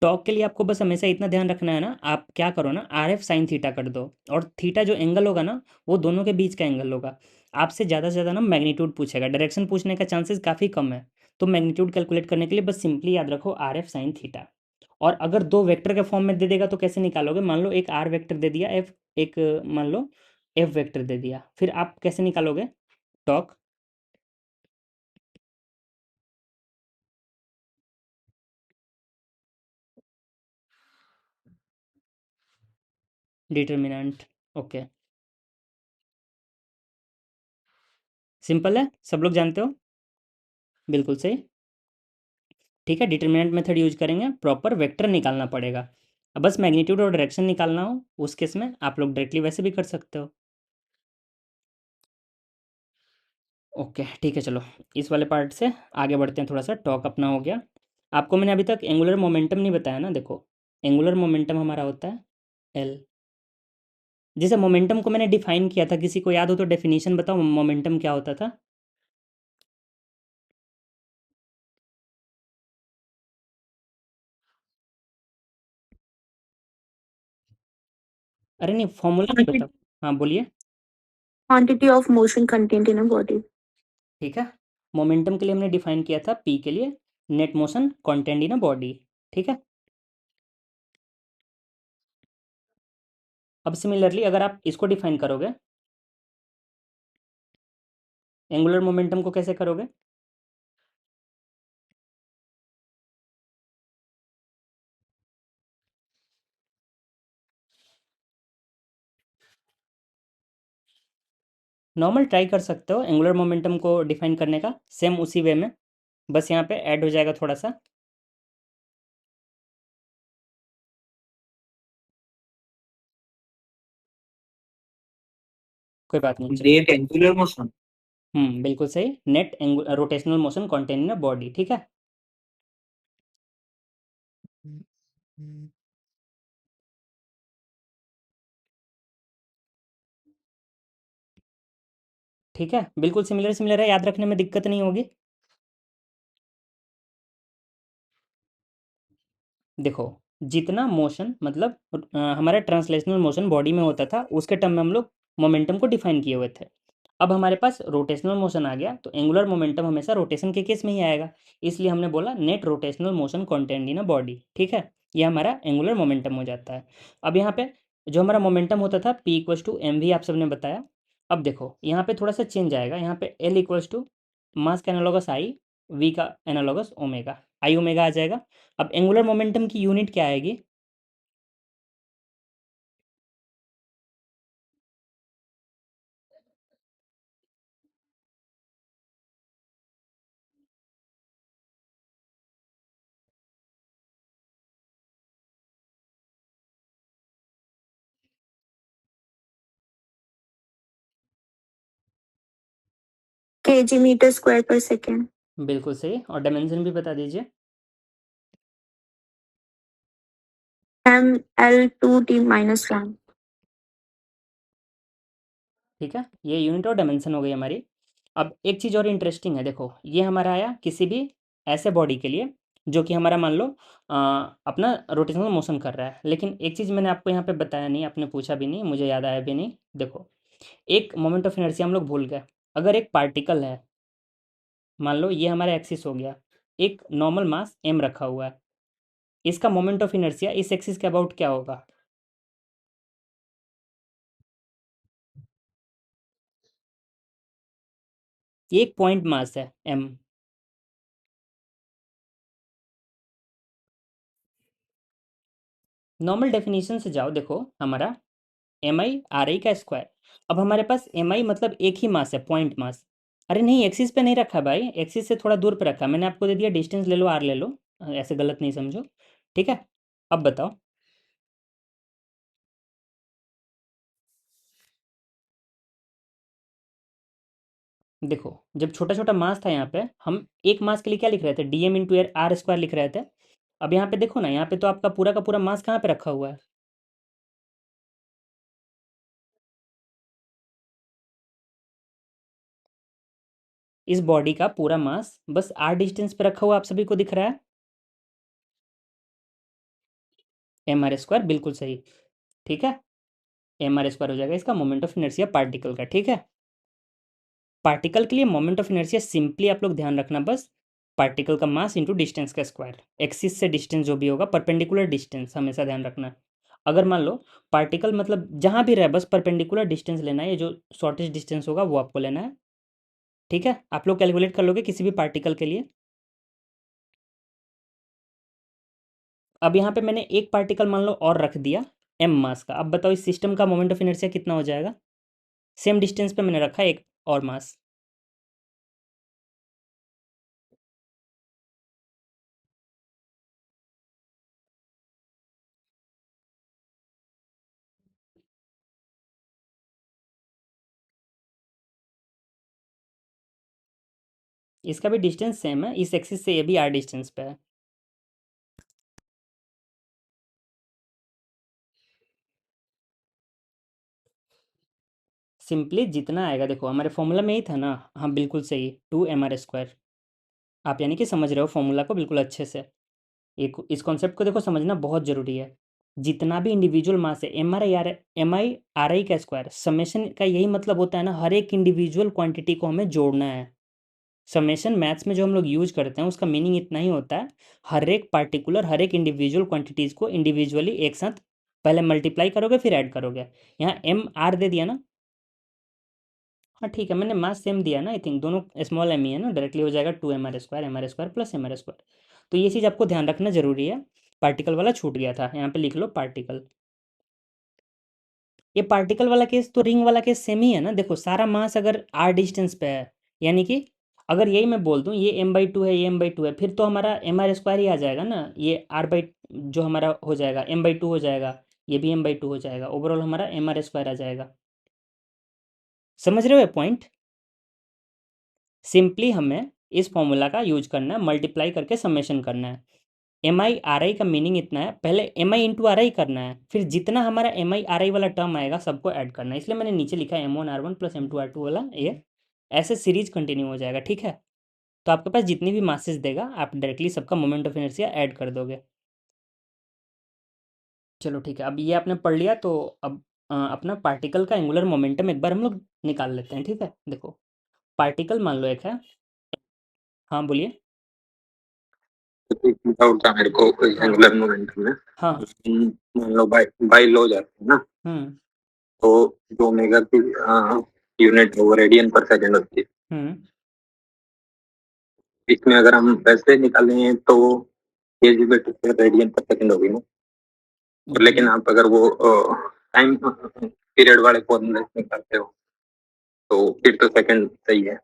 Speaker 1: टॉक के लिए आपको बस हमेशा इतना ध्यान रखना है ना, आप क्या करो ना, आर एफ साइन थीटा कर दो, और थीटा जो एंगल होगा ना, वो दोनों के बीच का एंगल होगा। आपसे ज़्यादा से ज़्यादा ना मैग्नीट्यूड पूछेगा, डायरेक्शन पूछने का चांसेस काफ़ी कम है। तो मैग्नीट्यूड कैलकुलेट करने के लिए बस सिंपली याद रखो आर एफ साइन थीटा। और अगर दो वेक्टर के फॉर्म में दे देगा तो कैसे निकालोगे, मान लो एक आर वेक्टर दे दिया, एफ एक मान लो एफ वेक्टर दे दिया, फिर आप कैसे निकालोगे टॉक। डिटर्मिनेंट, ओके, सिंपल है, सब लोग जानते हो, बिल्कुल सही। ठीक है, डिटर्मिनेंट मेथड यूज करेंगे, प्रॉपर वेक्टर निकालना पड़ेगा। अब बस मैग्नीट्यूड और डायरेक्शन निकालना हो, उस केस में आप लोग डायरेक्टली वैसे भी कर सकते हो। ओके ठीक है, चलो इस वाले पार्ट से आगे बढ़ते हैं, थोड़ा सा टॉक अपना हो गया। आपको मैंने अभी तक एंगुलर मोमेंटम नहीं बताया ना, देखो एंगुलर मोमेंटम हमारा होता है एल। जैसे मोमेंटम को मैंने डिफाइन किया था, किसी को याद हो तो डेफिनेशन बताओ, मोमेंटम क्या होता था। अरे नहीं, फॉर्मूला नहीं बताओ, हाँ बोलिए।
Speaker 2: Quantity of motion contained in a body.
Speaker 1: ठीक है, मोमेंटम के लिए हमने डिफाइन किया था पी के लिए net motion content in a body. ठीक है, अब सिमिलरली अगर आप इसको डिफाइन करोगे, एंगुलर मोमेंटम को कैसे करोगे। नॉर्मल ट्राई कर सकते हो एंगुलर मोमेंटम को डिफाइन करने का, सेम उसी वे में, बस यहाँ पे ऐड हो जाएगा थोड़ा सा। कोई बात नहीं, चलो।
Speaker 3: Net angular motion.
Speaker 1: बिल्कुल सही, net rotational motion contain in a body. ठीक है, ठीक है, बिल्कुल सिमिलर सिमिलर है, याद रखने में दिक्कत नहीं होगी। देखो, जितना मोशन मतलब हमारा ट्रांसलेशनल मोशन बॉडी में होता था, उसके टर्म में हम लोग मोमेंटम को डिफाइन किए हुए थे। अब हमारे पास रोटेशनल मोशन आ गया, तो एंगुलर मोमेंटम हमेशा रोटेशन के केस में ही आएगा, इसलिए हमने बोला net rotational motion content in a body. ठीक है, ये हमारा एंगुलर मोमेंटम हो जाता है। अब यहाँ पे जो हमारा मोमेंटम होता था P equals to M V, आप सबने बताया। अब देखो यहाँ पे थोड़ा सा चेंज आएगा, यहाँ पे एल इक्वल्स टू मास का एनालॉगस आई, वी का एनालॉगस ओमेगा, आई ओमेगा आ जाएगा। अब एंगुलर मोमेंटम की यूनिट क्या आएगी।
Speaker 2: kg meter square per second.
Speaker 1: बिल्कुल सही। और डायमेंशन भी बता दीजिए।
Speaker 2: mL2T-1.
Speaker 1: ठीक है, ये यूनिट और डायमेंशन हो गई हमारी। अब एक चीज़ और इंटरेस्टिंग है, देखो ये हमारा आया किसी भी ऐसे बॉडी के लिए जो कि हमारा मान लो अपना रोटेशनल मोशन कर रहा है। लेकिन एक चीज़ मैंने आपको यहाँ पे बताया नहीं, आपने पूछा भी नहीं, मुझे याद आया भी नहीं। देखो एक मोमेंट ऑफ इनर्शिया हम लोग भूल गए। अगर एक पार्टिकल है, मान लो ये हमारा एक्सिस हो गया, एक नॉर्मल मास m रखा हुआ है, इसका मोमेंट ऑफ इनर्शिया इस एक्सिस के अबाउट क्या होगा? ये एक पॉइंट मास है m। नॉर्मल डेफिनेशन से जाओ, देखो हमारा एम आई आर आई का स्क्वायर। अब हमारे पास एम आई मतलब एक ही मास है, पॉइंट मास। अरे नहीं, एक्सिस पे नहीं रखा भाई, एक्सिस से थोड़ा दूर पे रखा। मैंने आपको दे दिया डिस्टेंस ले लो, आर ले लो, ऐसे गलत नहीं समझो। ठीक है, अब बताओ। देखो जब छोटा छोटा मास था यहाँ पे, हम एक मास के लिए क्या लिख रहे थे, D M into R square लिख रहे थे। अब यहाँ पे देखो ना, यहाँ पे तो आपका पूरा का पूरा मास कहाँ पे रखा हुआ है? इस बॉडी का पूरा मास बस आर डिस्टेंस पे रखा हुआ आप सभी को दिख रहा है। एम आर स्क्वायर, बिल्कुल सही। ठीक है, एम आर स्क्वायर हो जाएगा इसका मोमेंट ऑफ इनर्शिया पार्टिकल का। ठीक है, पार्टिकल के लिए मोमेंट ऑफ इनर्शिया सिंपली आप लोग ध्यान रखना, बस पार्टिकल का मास इंटू डिस्टेंस का स्क्वायर। एक्सिस से डिस्टेंस जो भी होगा, परपेंडिकुलर डिस्टेंस हमेशा ध्यान रखना। अगर मान लो पार्टिकल मतलब जहाँ भी रहे, बस परपेंडिकुलर डिस्टेंस लेना है, ये जो शॉर्टेस्ट डिस्टेंस होगा वो आपको लेना है। ठीक है, आप लोग कैलकुलेट कर लोगे किसी भी पार्टिकल के लिए। अब यहाँ पे मैंने एक पार्टिकल मान लो और रख दिया एम मास का। अब बताओ इस सिस्टम का मोमेंट ऑफ इनर्शिया कितना हो जाएगा? सेम डिस्टेंस पे मैंने रखा एक और मास। इसका भी डिस्टेंस सेम है, इस एक्सिस से ये भी आर डिस्टेंस पे है। सिंपली जितना आएगा, देखो हमारे फॉर्मूला में ही था ना। हाँ बिल्कुल सही, 2mr²। आप यानी कि समझ रहे हो फॉर्मूला को बिल्कुल अच्छे से। एक इस कॉन्सेप्ट को देखो समझना बहुत ज़रूरी है। जितना भी इंडिविजुअल मास है, एम आई आर आई का स्क्वायर, समेशन का यही मतलब होता है ना, हर एक इंडिविजुअल क्वांटिटी को हमें जोड़ना है। समेशन मैथ्स में जो हम लोग यूज करते हैं उसका मीनिंग इतना ही होता है, हर एक पार्टिकुलर हर एक इंडिविजुअल क्वांटिटीज़ को इंडिविजुअली एक साथ पहले मल्टीप्लाई करोगे फिर ऐड करोगे। यहाँ एम आर दे दिया ना। हाँ ठीक है, मैंने मास सेम दिया ना, आई थिंक दोनों स्मॉल एम ही है ना, डायरेक्टली हो जाएगा 2mr² प्लस mr²। तो ये चीज़ आपको ध्यान रखना जरूरी है। पार्टिकल वाला छूट गया था, यहाँ पे लिख लो पार्टिकल। ये पार्टिकल वाला केस तो रिंग वाला केस सेम ही है ना। देखो सारा मास अगर आर डिस्टेंस पे है, यानी कि अगर यही मैं बोल दूँ ये m/2 है, ये m/2 है, फिर तो हमारा mr² ही आ जाएगा ना। ये जो हमारा हो जाएगा m/2 हो जाएगा, ये भी m/2 हो जाएगा, ओवरऑल हमारा mr² आ जाएगा। समझ रहे हो ये पॉइंट? सिंपली हमें इस फॉर्मूला का यूज करना है, मल्टीप्लाई करके समेशन करना है। एम आई आर आई का मीनिंग इतना है, पहले M I into R I करना है, फिर जितना हमारा एम आई आर आई वाला टर्म आएगा सबको ऐड करना है। इसलिए मैंने नीचे लिखा है m1r1 प्लस m2r2 वाला, ये ऐसे सीरीज कंटिन्यू हो जाएगा। ठीक है, तो आपके पास जितनी भी मासेस देगा आप डायरेक्टली सबका मोमेंट ऑफ इनर्शिया ऐड कर दोगे। चलो ठीक है, अब ये आपने पढ़ लिया, तो अब अपना पार्टिकल का एंगुलर मोमेंटम एक बार हम लोग निकाल लेते हैं। ठीक है, देखो पार्टिकल मान लो एक है। हाँ बोलिए।
Speaker 5: एक डाउट था मेरे को एंगुलर मोमेंटम में।
Speaker 1: हाँ।
Speaker 5: मान लो बाई बाई लो जाते हैं ना,
Speaker 1: हम्म।
Speaker 5: तो जो ओमेगा की यूनिट है वो रेडियन पर सेकंड होती है।
Speaker 1: हम्म।
Speaker 5: इसमें अगर हम वैसे निकालें तो केजी बटे रेडियन पर सेकंड होगी ना। और लेकिन आप अगर वो टाइम पीरियड वाले फॉर्मूले में करते हो तो फिर तो सेकंड सही है।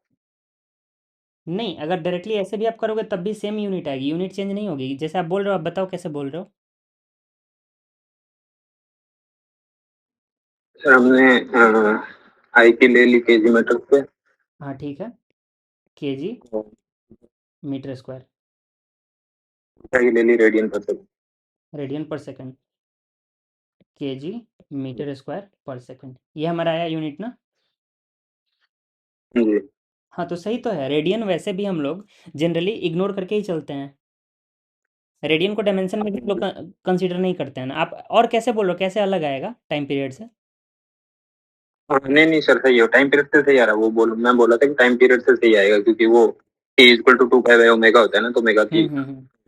Speaker 1: नहीं, अगर डायरेक्टली ऐसे भी आप करोगे तब भी सेम यूनिट आएगी, यूनिट चेंज नहीं होगी। जैसे आप बोल रहे हो, आप बताओ कैसे बोल रहे हो।
Speaker 5: सर हमने आई की ले ली केजी मीटर पे,
Speaker 1: हाँ ठीक है। केजी मीटर स्क्वायर,
Speaker 5: ले ली रेडियन पर सेकंड।
Speaker 1: रेडियन पर सेकंड, केजी मीटर स्क्वायर पर सेकंड, ये हमारा आया यूनिट ना।
Speaker 5: जी।
Speaker 1: हाँ तो सही तो है, रेडियन वैसे भी हम लोग जनरली इग्नोर करके ही चलते हैं, रेडियन को डायमेंशन में भी हम लोग कंसिडर नहीं करते हैं ना। आप और कैसे बोल रहे हो, कैसे अलग आएगा टाइम पीरियड से?
Speaker 5: नहीं नहीं सर, सही हो, टाइम पीरियड से सही आ रहा है। वो मैं बोला था कि टाइम पीरियड से सही आएगा, क्योंकि वो t equal to 2 pi omega होता है ना, तो ओमेगा की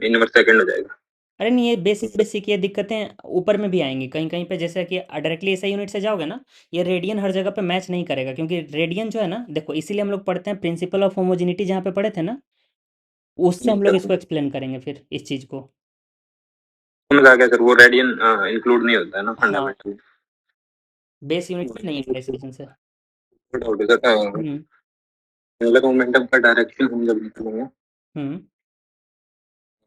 Speaker 5: इनवर्स सेकंड हो जाएगा।
Speaker 1: अरे नहीं, ये बेसिक ये दिक्कतें ऊपर में भी आएंगी कहीं कहीं पे, जैसे कि डायरेक्टली ऐसे यूनिट से जाओगे ना, ये रेडियन हर जगह पे मैच नहीं करेगा, क्योंकि रेडियन जो है ना, देखो इसीलिए हम लोग पढ़ते हैं प्रिंसिपल ऑफ होमोजेनिटी, जहाँ पे पढ़े थे ना, उससे हम लोग इसको एक्सप्लेन करेंगे फिर इस चीज़ को।
Speaker 5: ओमेगा क्या सर, वो रेडियन इंक्लूड नहीं होता है ना
Speaker 1: हाँ,
Speaker 5: फंडामेंटल।
Speaker 1: बेस यूनिट में नहीं है इस रीजन से।
Speaker 5: डाउट है सर।
Speaker 1: हम्म
Speaker 5: मतलब मोमेंटम का डायरेक्शन हम जब निकालेंगे,
Speaker 1: हम्म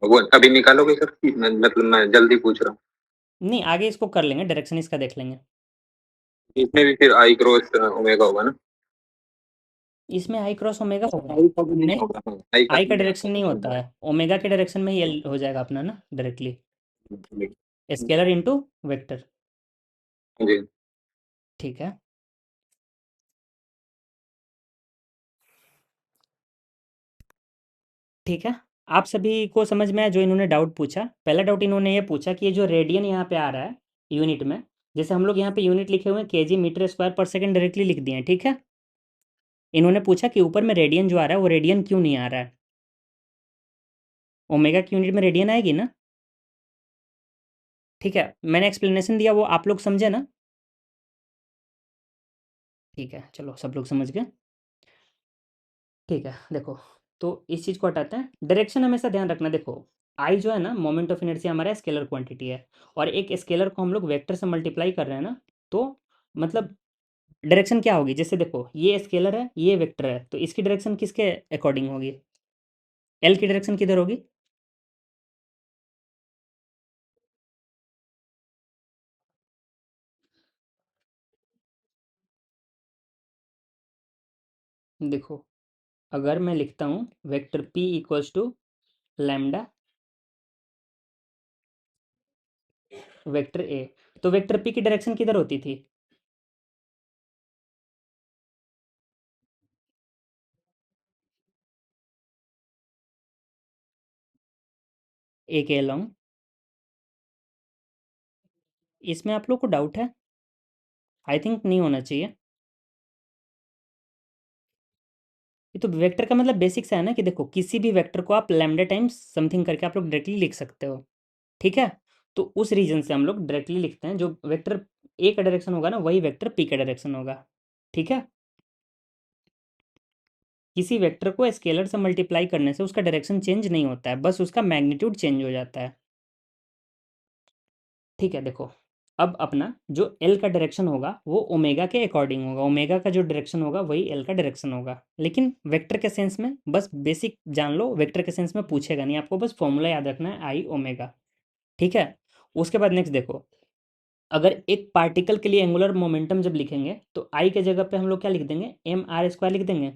Speaker 5: वो अभी निकालोगे सर कि मतलब मैं जल्दी पूछ रहा हूँ।
Speaker 1: नहीं, आगे इसको कर लेंगे, डायरेक्शन इसका देख लेंगे।
Speaker 5: इसमें भी फिर आई क्रॉस ओमेगा होगा ना?
Speaker 1: इसमें आई क्रॉस ओमेगा होगा
Speaker 5: आई का भी नहीं
Speaker 1: नहीं,
Speaker 5: होगा, हाँ, आई का
Speaker 1: आई का
Speaker 5: भी
Speaker 1: डायरेक्शन नहीं होता है, ओमेगा के डायरेक्शन में ही L हो जाएगा अपना ना डायरेक्टली,
Speaker 5: नहीं।
Speaker 1: Scalar into vector.
Speaker 5: जी।
Speaker 1: ठीक है, ठीक है। आप सभी को समझ में आया जो इन्होंने डाउट पूछा? पहला डाउट इन्होंने ये पूछा कि ये जो रेडियन यहाँ पे आ रहा है यूनिट में, जैसे हम लोग यहाँ पे यूनिट लिखे हुए हैं केजी मीटर स्क्वायर पर सेकंड डायरेक्टली लिख दिए हैं, ठीक है। इन्होंने पूछा कि ऊपर में रेडियन जो आ रहा है वो रेडियन क्यों नहीं आ रहा है, ओमेगा की यूनिट में रेडियन आएगी ना। ठीक है, मैंने एक्सप्लेनेशन दिया, वो आप लोग समझे ना? ठीक है, चलो सब लोग समझ गए। ठीक है, देखो तो इस चीज़ को हटाते हैं, डायरेक्शन हमेशा ध्यान रखना। देखो आई जो है ना, मोमेंट ऑफ इनर्शिया हमारा स्केलर क्वांटिटी है, और एक स्केलर को हम लोग वेक्टर से मल्टीप्लाई कर रहे हैं ना, तो मतलब डायरेक्शन क्या होगी, जैसे देखो ये स्केलर है, ये वेक्टर है, तो इसकी डायरेक्शन किसके अकॉर्डिंग होगी? एल की डायरेक्शन किधर होगी? देखो अगर मैं लिखता हूँ vector p equals to lambda vector a, तो वेक्टर p की डायरेक्शन किधर होती थी? a के अलोंग। इसमें आप लोग को डाउट है? आई थिंक नहीं होना चाहिए। ये तो वेक्टर का मतलब बेसिक सा है ना, कि देखो किसी भी वेक्टर को आप लैम्डा टाइम्स समथिंग करके आप लोग डायरेक्टली लिख सकते हो, ठीक है। तो उस रीजन से हम लोग डायरेक्टली लिखते हैं, जो वेक्टर ए का डायरेक्शन होगा ना, वही वेक्टर पी का डायरेक्शन होगा, ठीक है। किसी वेक्टर को स्केलर से मल्टीप्लाई करने से उसका डायरेक्शन चेंज नहीं होता है, बस उसका मैग्नीट्यूड चेंज हो जाता है, ठीक है। देखो अब अपना जो एल का डायरेक्शन होगा वो ओमेगा के अकॉर्डिंग होगा, ओमेगा का जो डायरेक्शन होगा वही एल का डायरेक्शन होगा, लेकिन वेक्टर के सेंस में बस बेसिक जान लो, वेक्टर के सेंस में पूछेगा नहीं आपको, बस फॉर्मूला याद रखना है आई ओमेगा, ठीक है। उसके बाद नेक्स्ट देखो, अगर एक पार्टिकल के लिए एंगुलर मोमेंटम जब लिखेंगे तो आई के जगह पे हम लोग क्या लिख देंगे, एम आर स्क्वायर लिख देंगे,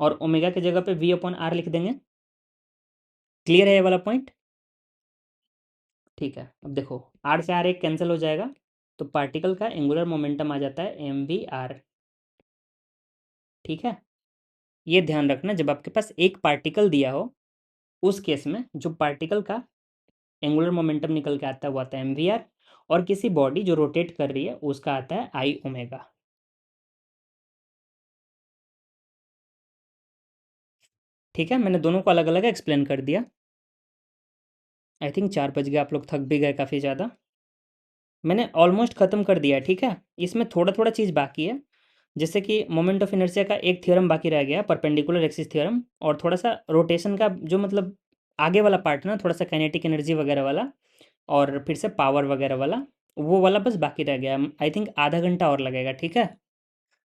Speaker 1: और ओमेगा के जगह पे वी अपॉन आर लिख देंगे। क्लियर है ये वाला पॉइंट? ठीक है, अब देखो आर से आर एक कैंसिल हो जाएगा, तो पार्टिकल का एंगुलर मोमेंटम आ जाता है एम वी आर, ठीक है। ये ध्यान रखना, जब आपके पास एक पार्टिकल दिया हो उस केस में जो पार्टिकल का एंगुलर मोमेंटम निकल के आता है वो आता है एम वी आर, और किसी बॉडी जो रोटेट कर रही है उसका आता है आई ओमेगा, ठीक है। मैंने दोनों को अलग अलग एक्सप्लेन कर दिया। आई थिंक 4 बज गए, आप लोग थक भी गए काफ़ी ज़्यादा। मैंने ऑलमोस्ट ख़त्म कर दिया है, ठीक है। इसमें थोड़ा थोड़ा चीज़ बाकी है, जैसे कि मोमेंट ऑफ इनर्शिया का एक थ्योरम बाकी रह गया, परपेंडिकुलर एक्सिस थ्योरम, और थोड़ा सा रोटेशन का जो मतलब आगे वाला पार्ट ना, थोड़ा सा काइनेटिक एनर्जी वगैरह वाला, और फिर से पावर वगैरह वाला, वो वाला बस बाकी रह गया। आई थिंक आधा घंटा और लगेगा, ठीक है।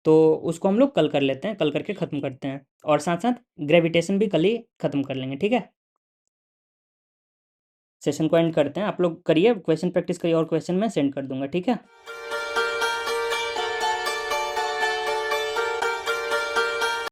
Speaker 1: तो उसको हम लोग कल कर लेते हैं, कल करके ख़त्म करते हैं, और साथ साथ ग्रेविटेशन भी कल ही ख़त्म कर लेंगे, ठीक है। सेशन को एंड करते हैं, आप लोग करिए क्वेश्चन प्रैक्टिस करिए, और क्वेश्चन मैं सेंड कर दूंगा, ठीक है।